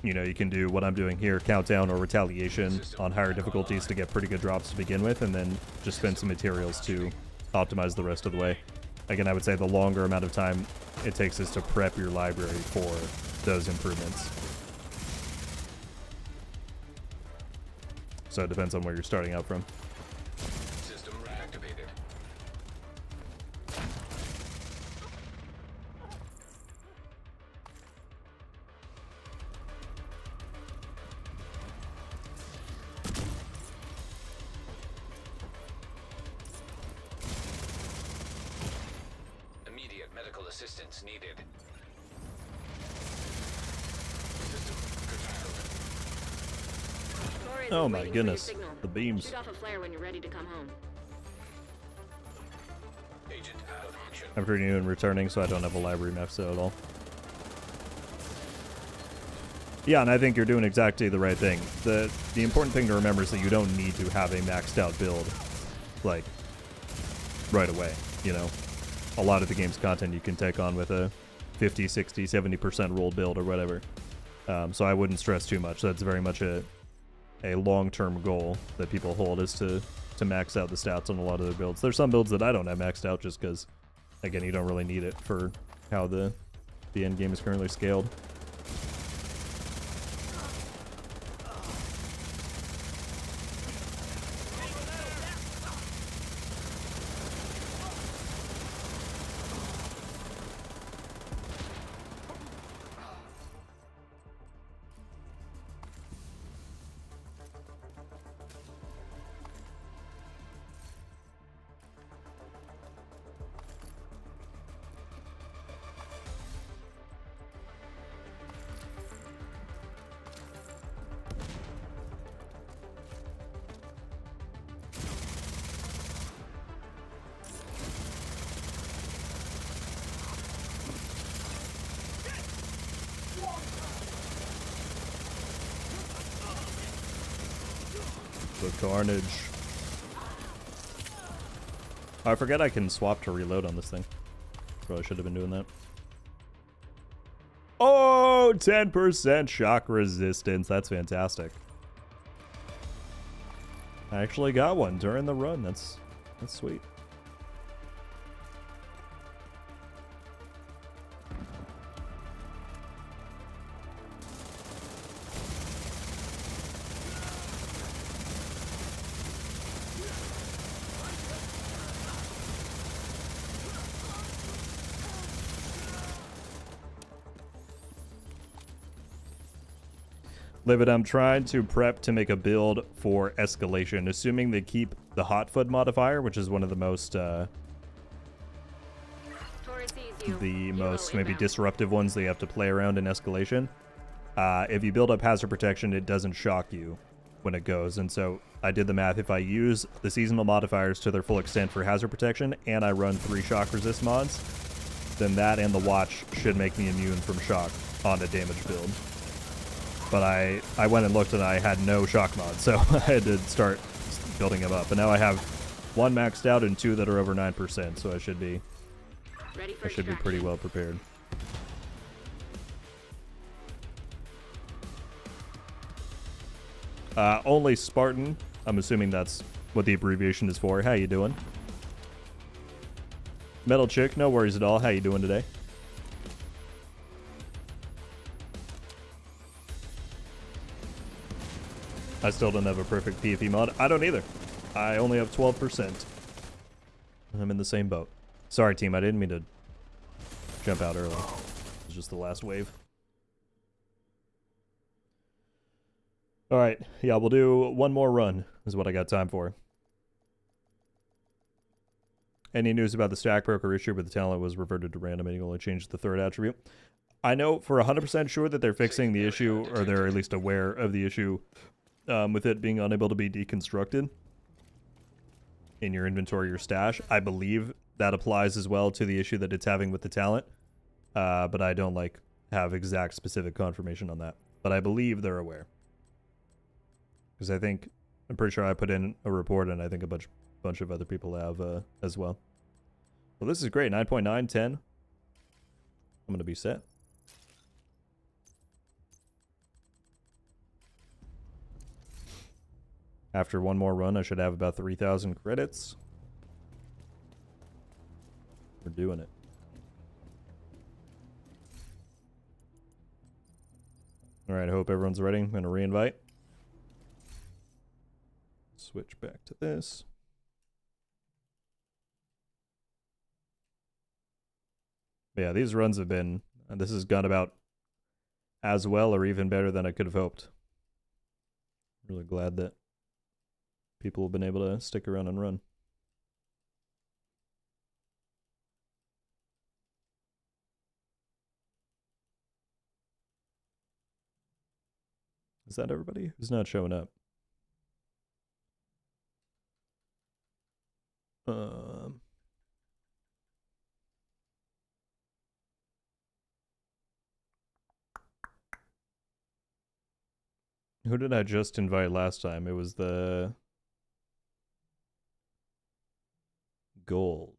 You know, you can do what I'm doing here, countdown or retaliation on higher difficulties to get pretty good drops to begin with, and then just spend some materials to optimize the rest of the way. Again, I would say the longer amount of time it takes is to prep your library for those improvements. So it depends on where you're starting out from. System reactivated. Immediate medical assistance needed. System curtailed. Torres is Oh my waiting for your goodness, signal. the beams. Shoot off a flare when you're ready to come home. Agent out of action. I'm pretty new and returning, so I don't have a library map set at all. Yeah, and I think you're doing exactly the right thing. The important thing to remember is that you don't need to have a maxed out build, like, right away, you know? A lot of the game's content you can take on with a 50, 60, 70% roll build or whatever. So I wouldn't stress too much. That's very much a long-term goal that people hold, is to max out the stats on a lot of their builds. There's some builds that I don't have maxed out just because, again, you don't really need it for how the end game is currently scaled. The carnage. Oh, I forget I can swap to reload on this thing. Probably should have been doing that. Oh, 10% shock resistance. That's fantastic. I actually got one during the run. That's sweet. Livid, I'm trying to prep to make a build for escalation, assuming they keep the hotfoot modifier, which is one of the most Torres sees you. maybe inbound. disruptive ones that you have to play around in escalation. If you build up hazard protection, it doesn't shock you when it goes. And so I did the math. If I use the seasonal modifiers to their full extent for hazard protection and I run 3 shock resist mods, then that and the watch should make me immune from shock on a damage build. But I went and looked and I had no shock mod, so I had to start building them up. And now I have 1 maxed out and 2 that are over 9%, so I should be Ready for pretty extraction. well prepared. Only Spartan. I'm assuming that's what the abbreviation is for. How you doing? Metal Chick, no worries at all. How you doing today? I still don't have a perfect PvP mod. I don't either. I only have 12%. I'm in the same boat. Sorry, team. I didn't mean to jump out early. It was just the last wave. Alright. Yeah, we'll do one more run is what I got time for. Any news about the stack broker issue where the talent was reverted to random and you only changed the third attribute? I know for 100% sure that they're fixing the issue, or they're at least aware of the issue with it being unable to be deconstructed in your inventory or stash. I believe that applies as well to the issue that it's having with the talent, but I don't have exact specific confirmation on that. But I believe they're aware. Because I'm pretty sure I put in a report, and I think a bunch of other people have as well. Well, this is great. 9.9, 10. I'm going to be set. After one more run, I should have about 3,000 credits. We're doing it. Alright, I hope everyone's ready. I'm going to reinvite. Switch back to this. But yeah, these runs have been... this has gone about as well or even better than I could have hoped. Really glad that people have been able to stick around and run. Is that everybody? Who's not showing up? Who did I just invite last time? It was the Gold.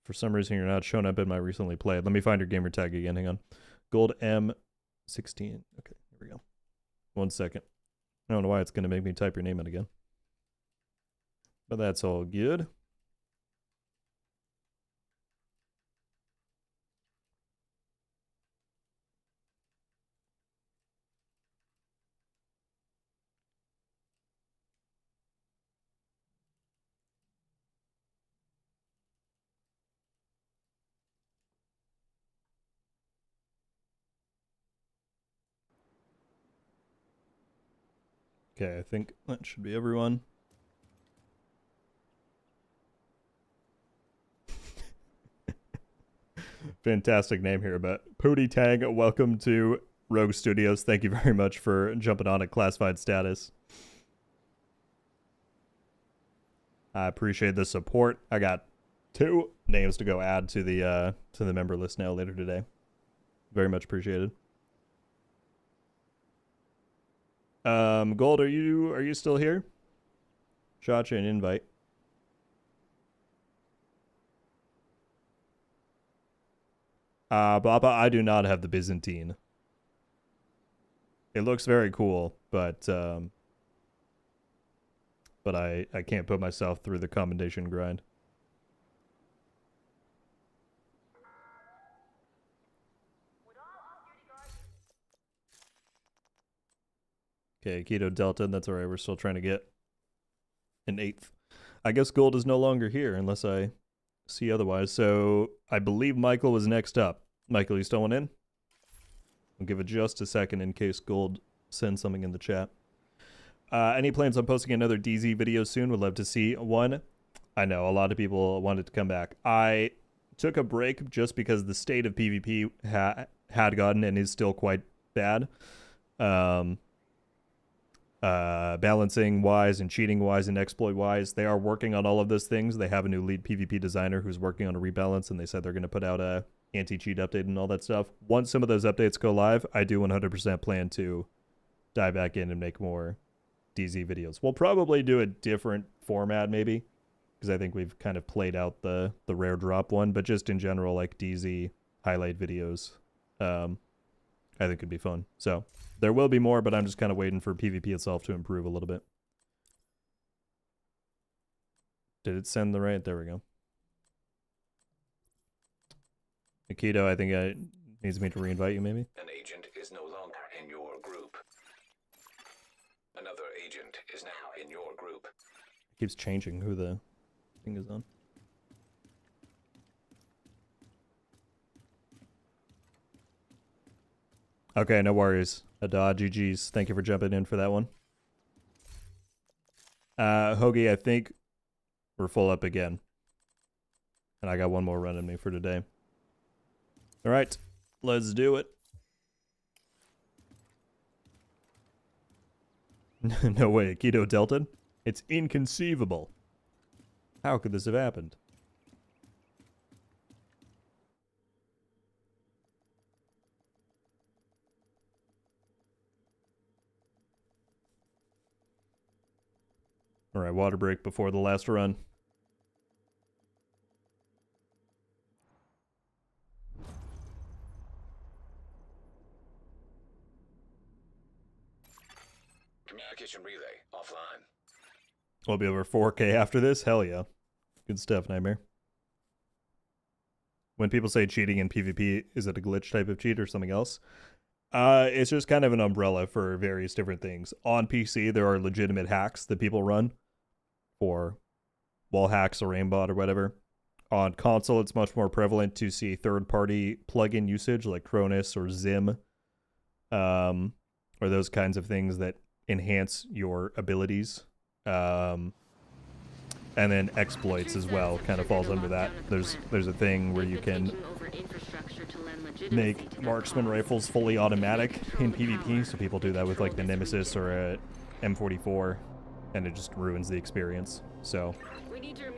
For some reason, you're not showing up in my recently played. Let me find your gamer tag again. Hang on. Gold M16. Okay, here we go. 1 second. I don't know why it's going to make me type your name in again. But that's all good. Okay, I think that should be everyone. Fantastic name here, but Pootie Tang, welcome to Rogue Studios. Thank you very much for jumping on at classified status. I appreciate the support. I got 2 names to go add to the member list now later today. Very much appreciated. Gold, are you still here? Shot you an invite. Baba, I do not have the Byzantine. It looks very cool, but I can't put myself through the commendation grind. Okay, Keto Delta, that's alright, we're still trying to get an 8th. I guess Gold is no longer here, unless I see otherwise. So, I believe Michael was next up. Michael, you still want in? I'll give it just a second in case Gold sends something in the chat. Any plans on posting another DZ video soon? Would love to see one. I know, a lot of people wanted to come back. I took a break just because the state of PvP had gotten and is still quite bad. Balancing wise and cheating wise and exploit wise, they are working on all of those things. They have a new lead PvP designer who's working on a rebalance, and they said they're going to put out a anti-cheat update and all that stuff. Once some of those updates go live, I do 100% plan to dive back in and make more DZ videos. We'll probably do a different format maybe, because I think we've kind of played out the rare drop one, but just in general, like DZ highlight videos, I think could be fun. So there will be more, but I'm just kind of waiting for PvP itself to improve a little bit. Did it send the right? There we go. Akito, I think it needs me to reinvite you, maybe? An agent is no longer in your group. Another agent is now in your group. It keeps changing who the thing is on. Okay, no worries. Ada, GG's. Thank you for jumping in for that one. Hoagie, I think we're full up again. And I got one more run in me for today. Alright, let's do it. No way, Keto Delta? It's inconceivable. How could this have happened? Alright, water break before the last run. Communication relay offline. We'll be over 4K after this? Hell yeah. Good stuff, Nightmare. When people say cheating in PvP, is it a glitch type of cheat or something else? It's just kind of an umbrella for various different things. On PC, there are legitimate hacks that people run for wall hacks or aimbot or whatever. On console, it's much more prevalent to see third-party plugin usage like Cronus or Zim, or those kinds of things that enhance your abilities. And then exploits as well kind of falls under that. There's a thing where you can make marksman rifles fully automatic in PvP, so people do that with like the Nemesis or a M44, and it just ruins the experience. So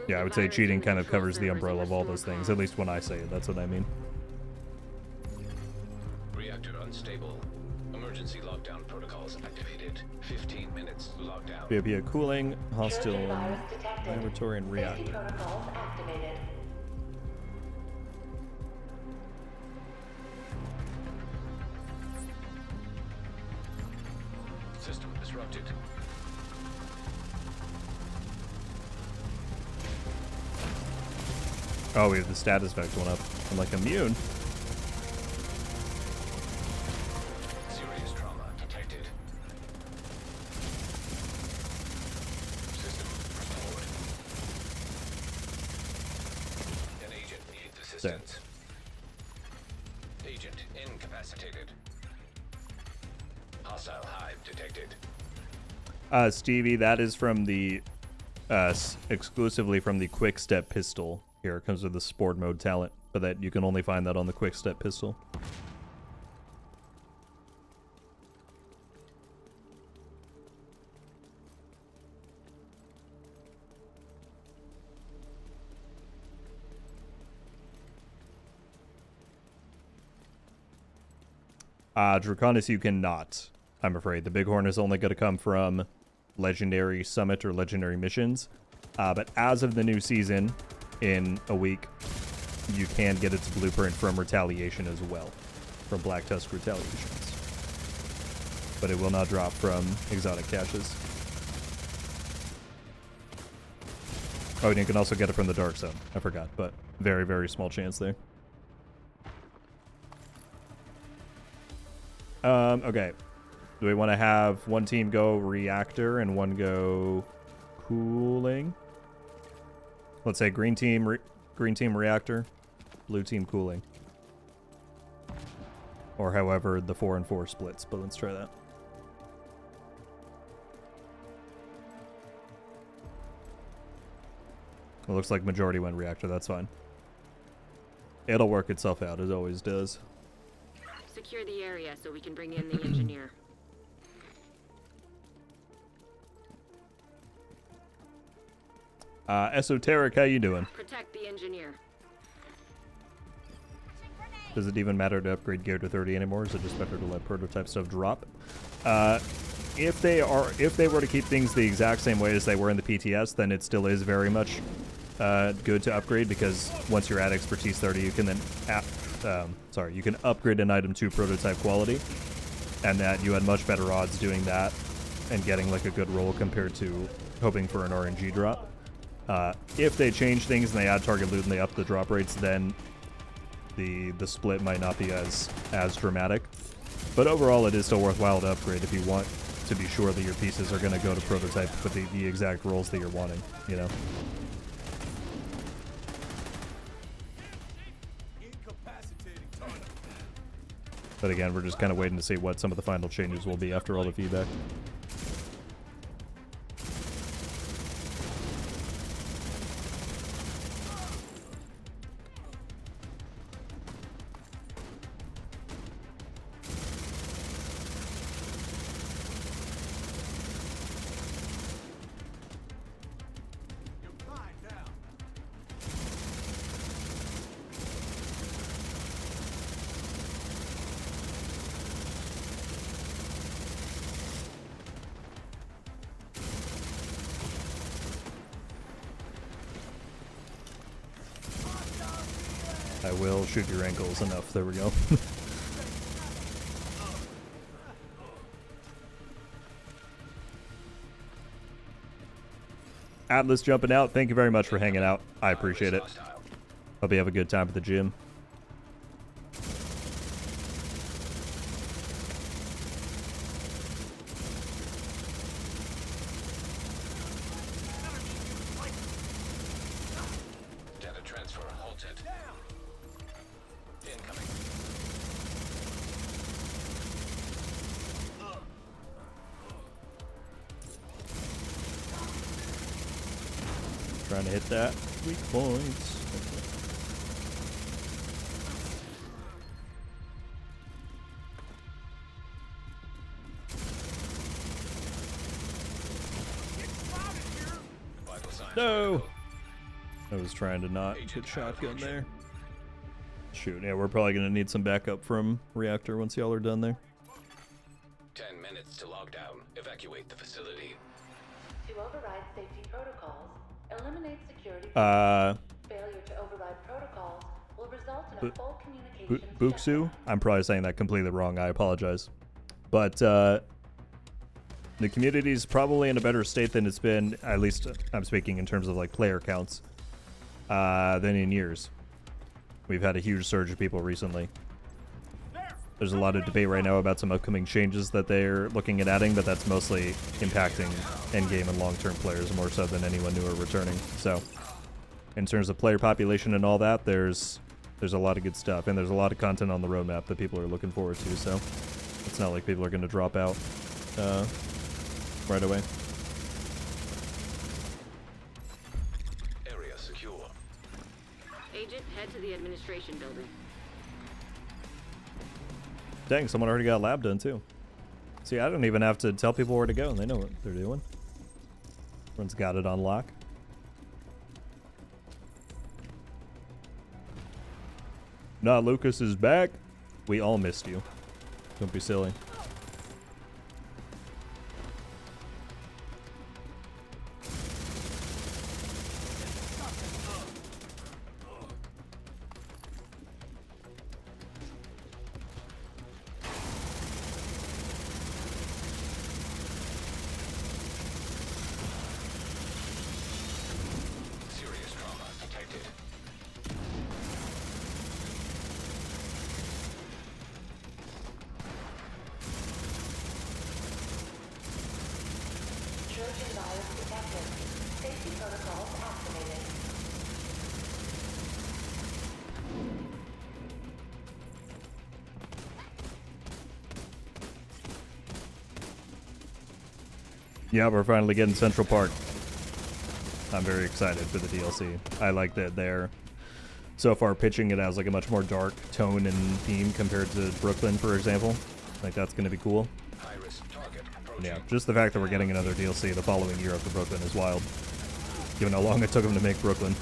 yeah, I would say cheating kind of covers the umbrella of all those things, at least when I say it, that's what I mean. Reactor unstable. Emergency lockdown protocols activated. 15 minutes lockdown. BOP cooling, hostile Trojan virus detected. laboratory and Safety reactor. protocols activated. System disrupted. Oh, we have the status effect one up. I'm like immune. Serious trauma detected. System restored. An agent needs assistance. Agent incapacitated. Hostile hive detected. Stevie, that is from the exclusively from the quick step pistol. Here it comes with the sport mode talent, but that you can only find that on the quick step pistol. Draconis you cannot, I'm afraid. The Bighorn is only going to come from Legendary Summit or Legendary Missions. But as of the new season, in a week, you can get its blueprint from Retaliation as well. From Black Tusk Retaliations. But it will not drop from exotic caches. Oh, and you can also get it from the Dark Zone. I forgot, but very, very small chance there. Okay. Do we want to have one team go reactor and one go cooling? Let's say green team reactor, blue team cooling. Or however the 4 and 4 splits, but let's try that. It looks like majority went reactor, that's fine. It'll work itself out, it always does. Secure the area so we can bring in the engineer. Esoteric, how you doing? Protect the engineer. Does it even matter to upgrade gear to 30 anymore? Is it just better to let prototype stuff drop? If they were to keep things the exact same way as they were in the PTS, then it still is very much good to upgrade, because once you're at expertise 30, you can then you can upgrade an item to prototype quality, and that you had much better odds doing that and getting like a good roll compared to hoping for an RNG drop. If they change things and they add target loot and they up the drop rates, then the split might not be as dramatic. But overall, it is still worthwhile to upgrade if you want to be sure that your pieces are going to go to prototype with the exact roles that you're wanting, you know? But again, we're just kind of waiting to see what some of the final changes will be after all the feedback. I will shoot your ankles enough. There we go. Atlas jumping out. Thank you very much for hanging out. I appreciate it. Hope you have a good time at the gym. Data transfer halted. Incoming. Trying to hit that weak points. Vital signs. No! I was trying to not get shotgun there. Shoot, yeah, we're probably going to need some backup from reactor once y'all are done there. 10 minutes to lockdown. Evacuate the facility. To override safety protocols, eliminate security. Failure to override protocols will result in a full communications Buxu? shutdown. I'm probably saying that completely wrong. I apologize. But the community is probably in a better state than it's been, at least I'm speaking in terms of like player counts, than in years. We've had a huge surge of people recently. There's a lot of debate right now about some upcoming changes that they're looking at adding, but that's mostly impacting endgame and long-term players more so than anyone new or returning. So, in terms of player population and all that, there's a lot of good stuff, and there's a lot of content on the roadmap that people are looking forward to. So, it's not like people are going to drop out right away. Area secure. Agent, head to the administration building. Dang, someone already got lab done too. See, I don't even have to tell people where to go, and they know what they're doing. Everyone's got it on lock. Nah, Lucas is back. We all missed you. Don't be silly. Serious trauma detected. Trojan virus detected. Safety protocols activated. Yeah, we're finally getting Central Park. I'm very excited for the DLC. I like that they're so far pitching it as like a much more dark tone and theme compared to Brooklyn, for example. Like that's going to be cool. High-risk target approaching. Yeah, just the fact that we're getting another DLC the following year after Brooklyn is wild. Given how long it took them to make Brooklyn,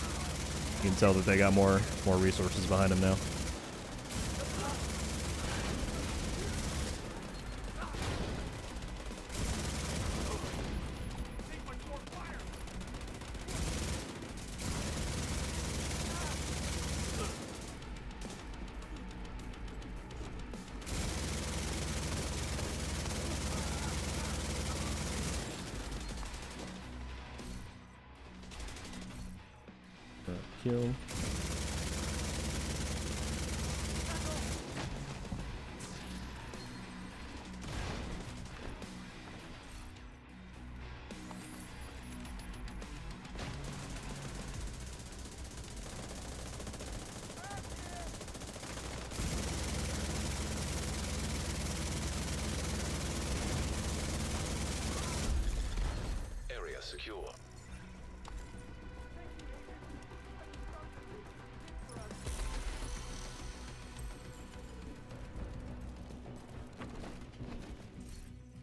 you can tell that they got more resources behind them now. Kill. secure.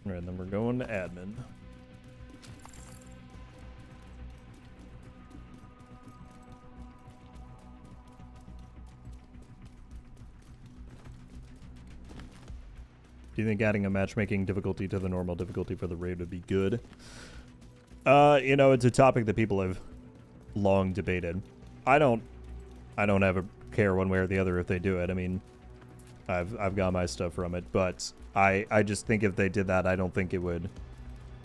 All right, then we're going to admin. Do you think adding a matchmaking difficulty to the normal difficulty for the raid would be good? You know, it's a topic that people have long debated. I don't ever care one way or the other if they do it. I mean, I've got my stuff from it, but I just think if they did that, I don't think it would.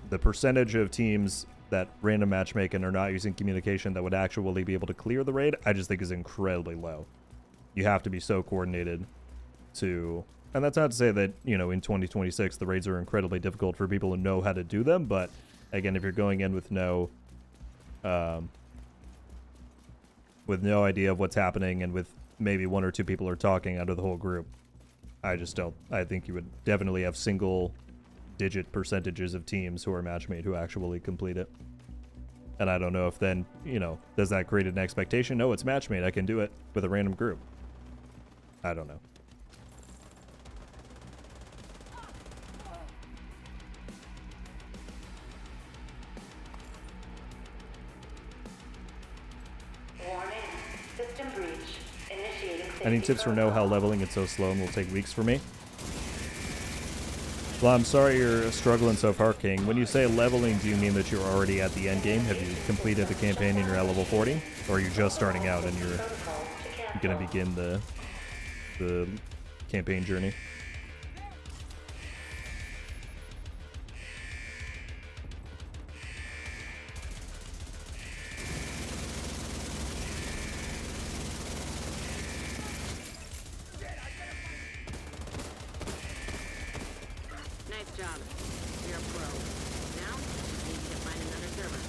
The percentage of teams that random matchmaking are not using communication that would actually be able to clear the raid, I just think is incredibly low. You have to be so coordinated to... And that's not to say that, you know, in 2026 the raids are incredibly difficult for people who know how to do them, but again, if you're going in with no idea of what's happening and with maybe one or two people are talking out of the whole group, I just don't. I think you would definitely have single-digit percentages of teams who are matchmade who actually complete it. And I don't know if then, you know, does that create an expectation? No, it's matchmade. I can do it with a random group. I don't know. Warning. System breach. Initiating safety Any tips for know how protocol. leveling it's so slow and will take weeks for me? Well, I'm sorry you're struggling so far, King. When you say leveling, do you mean that you're already at the end game? Have you completed the campaign and you're at level 40? Or are you just starting out and you're going to begin the campaign journey? Nice job. You're a pro. Now, just need you to find another server.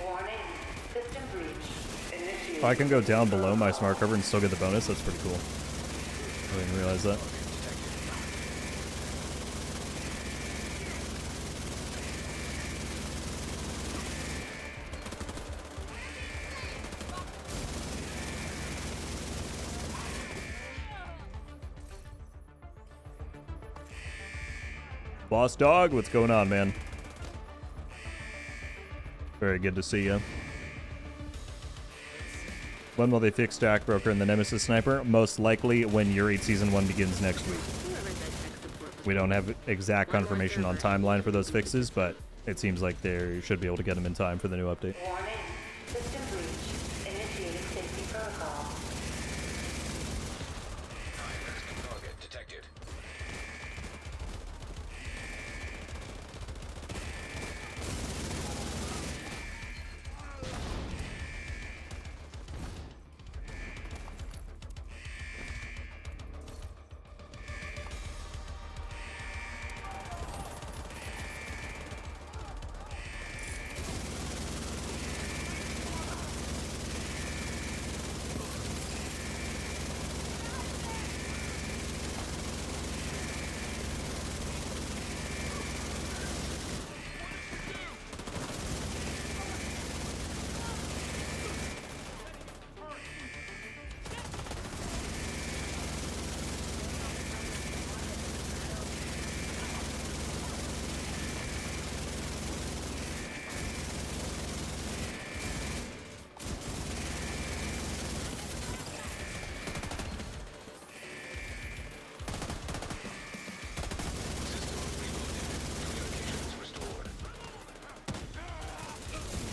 Warning. System breach. Initiating. If I can go down below my smart cover and still get the bonus, that's pretty cool. I didn't realize that. Boss Dog, what's going on, man? Very good to see you. When will they fix Stack Broker and the Nemesis Sniper? Most likely when Yuri Season 1 begins next week. Whoever said tech support was We don't have exact confirmation on timeline for those fixes, but it seems like they should be able to get them in time for the new update. Warning. System breach. Initiating safety protocol. High-risk target detected.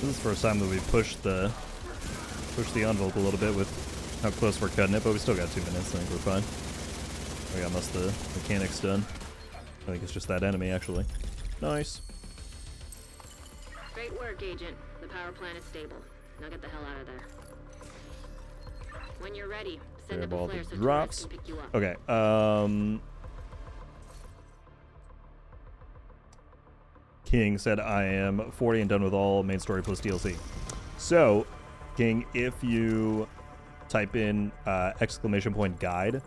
This is the first time that we've pushed the envelope a little bit with how close we're cutting it, but we still got 2 minutes. I think we're fine. We got most of the mechanics done. I think it's just that enemy, actually. Nice. Great work, Agent. The power plant is stable. Now get the hell out of there. When you're ready, send up Airball a flare the so drops. Taurus can pick you up. Okay, King said I am 40 and done with all main story plus DLC. So, King, if you type in !guide,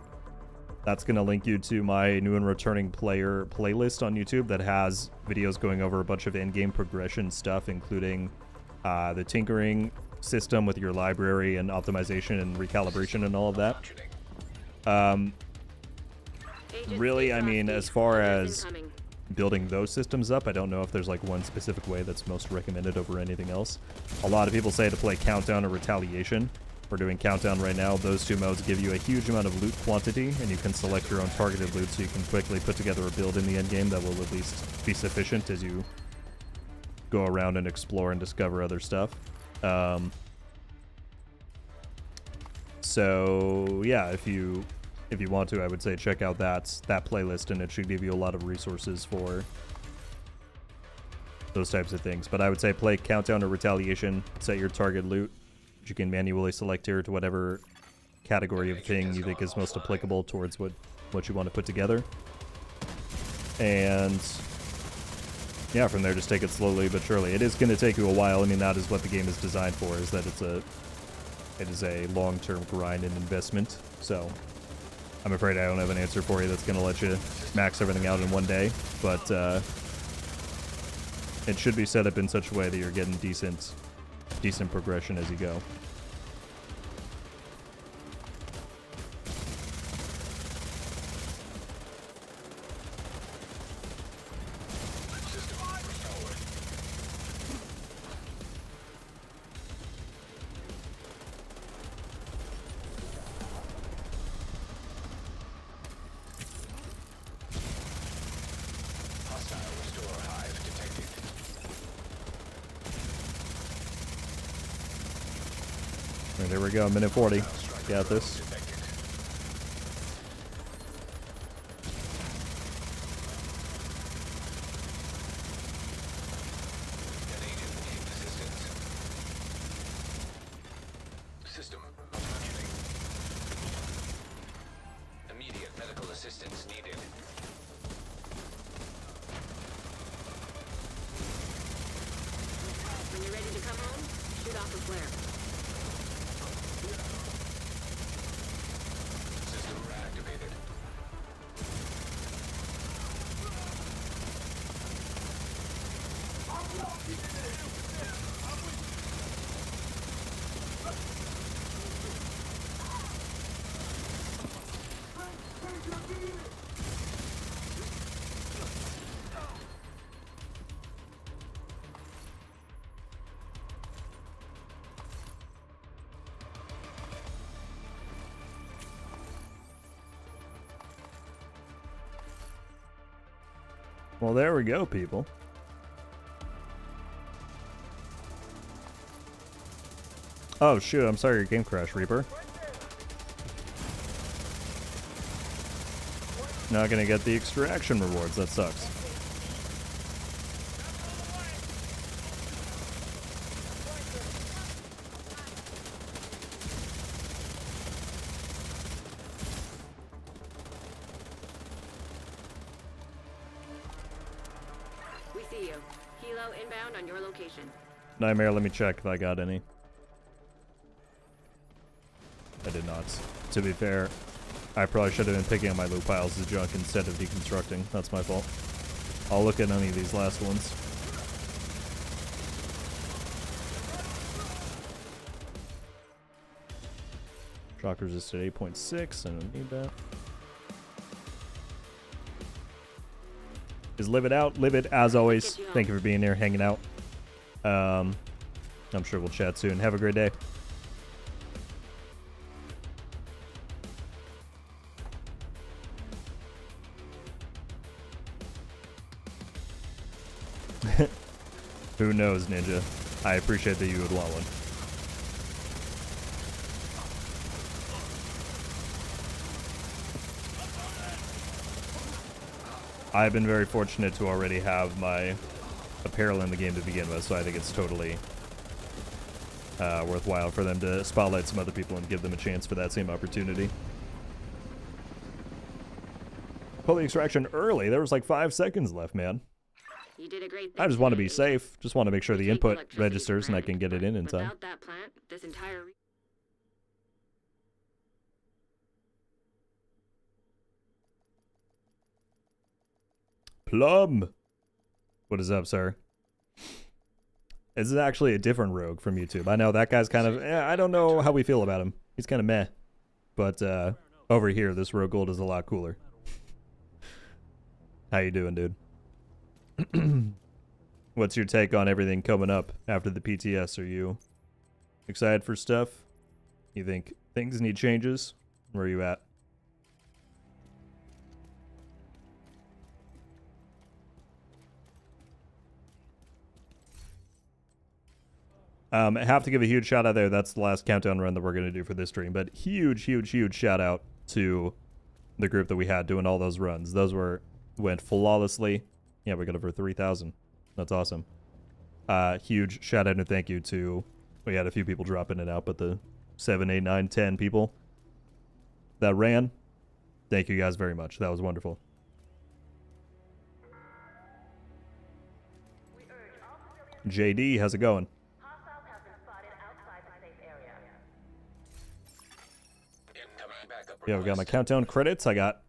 that's going to link you to my new and returning player playlist on YouTube that has videos going over a bunch of in-game progression stuff, including the tinkering system with your library and optimization and recalibration and all of that. Really, I mean, as far as building those systems up, I don't know if there's like one specific way that's most recommended over anything else. A lot of people say to play Countdown or Retaliation. We're doing Countdown right now. Those two modes give you a huge amount of loot quantity, and you can select your own targeted loot so you can quickly put together a build in the endgame that will at least be sufficient as you go around and explore and discover other stuff. So yeah, if you want to, I would say check out that playlist, and it should give you a lot of resources for those types of things. But I would say play Countdown or Retaliation, set your target loot. You can manually select here to whatever category of thing you think is most applicable towards what you want to put together. And yeah, from there just take it slowly but surely. It is going to take you a while. I mean, that is what the game is designed for, is that it is a long-term grind and investment. So I'm afraid I don't have an answer for you that's going to let you max everything out in one day, but it should be set up in such a way that you're getting decent progression as you go. And there we go, minute 40. Got this. System functioning. Immediate medical assistance needed. When you're ready to come home, shoot off the flare. System reactivated. Well, there we go, people. Oh, shoot, I'm sorry your game crashed, Reaper. Not gonna get the extraction rewards, that sucks. We see you. Helo inbound on your location. Nightmare, let me check if I got any. I did not. To be fair, I probably should have been picking up my loot piles as junk instead of deconstructing. That's my fault. I'll look at any of these last ones. Shock resisted 8.6, I don't need that. Is Livid out? Livid, as always, thank you for being here, hanging out. I'm sure we'll chat soon. Have a great day. Who knows, Ninja? I appreciate that you would want one. I've been very fortunate to already have my apparel in the game to begin with, so I think it's totally worthwhile for them to spotlight some other people and give them a chance for that same opportunity. Pull the extraction early. There was like 5 seconds left, man. You did a great thing. I just want to be today, safe. Just want to make sure We the take input electricity registers for and I can get it granted, in but time. Without that plant, this entire Plum! What is up, sir? This is actually a different rogue from YouTube. I know that guy's kind of... I don't know how we feel about him. He's kind of meh. But over here, this rogue gold is a lot cooler. How you doing, dude? What's your take on everything coming up after the PTS? Are you excited for stuff? You think things need changes? Where are you at? I have to give a huge shout out there. That's the last countdown run that we're going to do for this stream. But huge shout out to the group that we had doing all those runs. Those went flawlessly. Yeah, we got over 3,000. That's awesome. Huge shout out and thank you to... We had a few people dropping it out, but the 7, 8, 9, 10 people that ran, thank you guys very much. That was wonderful. JD, how's it going? Yeah, we got my countdown credits. I got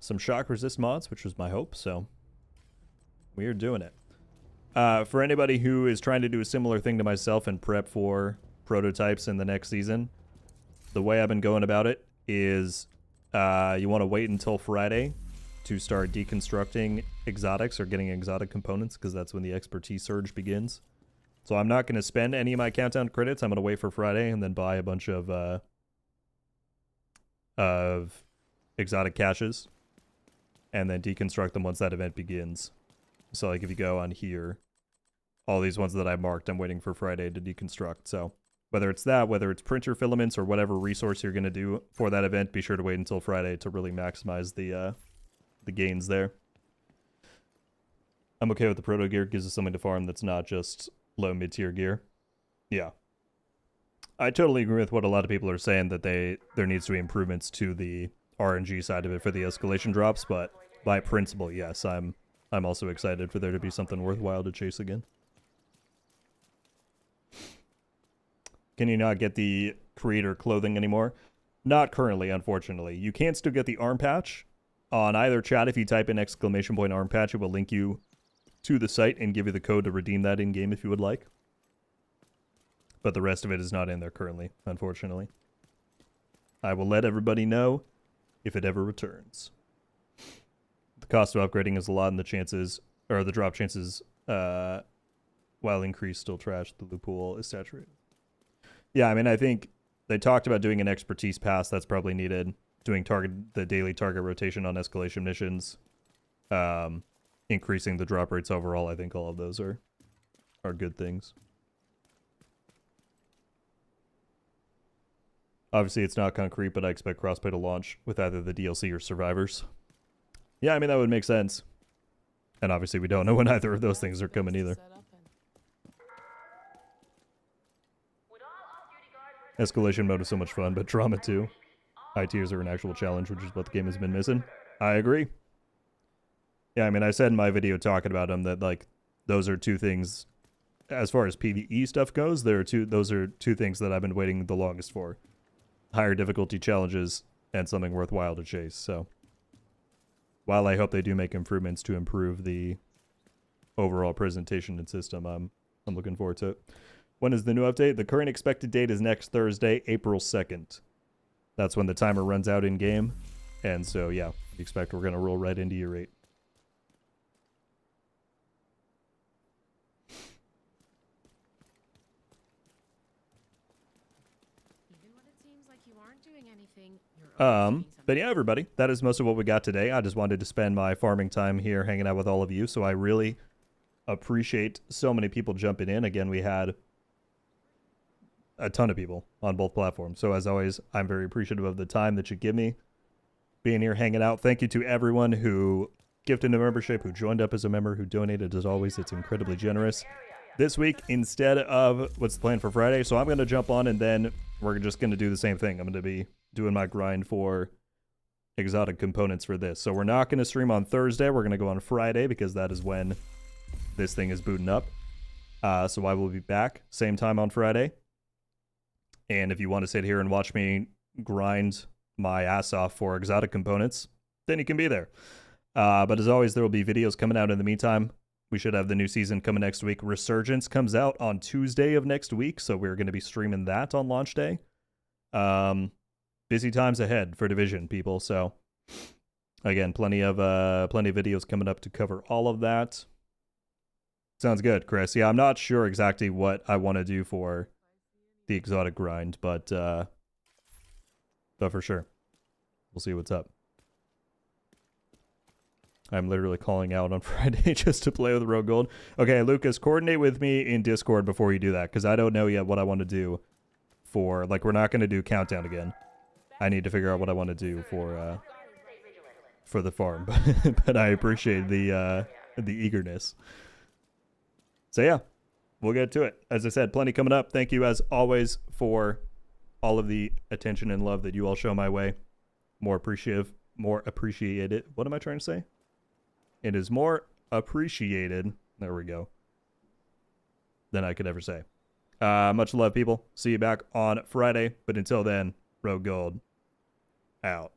some shock resist mods, which was my hope, so we are doing it. For anybody who is trying to do a similar thing to myself and prep for prototypes in the next season, the way I've been going about it is you want to wait until Friday to start deconstructing exotics or getting exotic components, because that's when the expertise surge begins. So I'm not going to spend any of my countdown credits. I'm going to wait for Friday and then buy a bunch of exotic caches and then deconstruct them once that event begins. So like if you go on here, all these ones that I marked, I'm waiting for Friday to deconstruct. So whether it's that, whether it's printer filaments or whatever resource you're going to do for that event, be sure to wait until Friday to really maximize the gains there. I'm okay with the proto gear. Gives us something to farm that's not just low mid-tier gear. Yeah. I totally agree with what a lot of people are saying, that there needs to be improvements to the RNG side of it for the escalation drops, but by principle, yes, I'm also excited for there to be something worthwhile to chase again. Can you not get the creator clothing anymore? Not currently, unfortunately. You can still get the arm patch on either chat. If you type in !! arm patch, it will link you to the site and give you the code to redeem that in game if you would like. But the rest of it is not in there currently, unfortunately. I will let everybody know if it ever returns. The cost of upgrading is a lot, and the chances, or the drop chances, while increased, still trash. The loophole is saturated. Yeah, I mean, I think they talked about doing an expertise pass. That's probably needed. Doing the daily target rotation on escalation missions. Increasing the drop rates overall. I think all of those are good things. Obviously, it's not concrete, but I expect Crossplay to launch with either the DLC or Survivors. Yeah, I mean, that would make sense. And obviously, we don't know when either of those things are coming either. Escalation mode is so much fun, but drama too. High tiers are an actual challenge, which is what the game has been missing. I agree. Yeah, I mean, I said in my video talking about them that, like, those are two things, as far as PvE stuff goes, those are two things that I've been waiting the longest for. Higher difficulty challenges and something worthwhile to chase. So while I hope they do make improvements to improve the overall presentation and system, I'm looking forward to it. When is the new update? The current expected date is next Thursday, April 2nd. That's when the timer runs out in game. And so, yeah, expect we're going to roll right into year 8. But yeah, everybody, that is most of what we got today. I just wanted to spend my farming time here hanging out with all of you, so I really appreciate so many people jumping in. Again, we had a ton of people on both platforms, so as always, I'm very appreciative of the time that you give me being here hanging out. Thank you to everyone who gifted a membership, who joined up as a member, who donated. As always, it's incredibly generous. This week, instead of what's the plan for Friday, so I'm going to jump on and then we're just going to do the same thing. I'm going to be doing my grind for exotic components for this. So we're not going to stream on Thursday. We're going to go on Friday because that is when this thing is booting up. So I will be back same time on Friday. And if you want to sit here and watch me grind my ass off for exotic components, then you can be there. But as always, there will be videos coming out in the meantime. We should have the new season coming next week. Resurgence comes out on Tuesday of next week, so we're going to be streaming that on launch day. Busy times ahead for Division, people. So again, plenty of videos coming up to cover all of that. Sounds good, Chris. Yeah, I'm not sure exactly what I want to do for the exotic grind, but for sure, we'll see what's up. I'm literally calling out on Friday just to play with Rogue Gold. Okay, Lucas, coordinate with me in Discord before you do that, because I don't know yet what I want to do for, like, we're not going to do Countdown again. I need to figure out what I want to do for the farm, but I appreciate the eagerness. So yeah, we'll get to it. As I said, plenty coming up. Thank you as always for all of the attention and love that you all show my way. More appreciated. What am I trying to say? It is more appreciated. There we go. Than I could ever say. Much love, people. See you back on Friday. But until then, Rogue Gold out.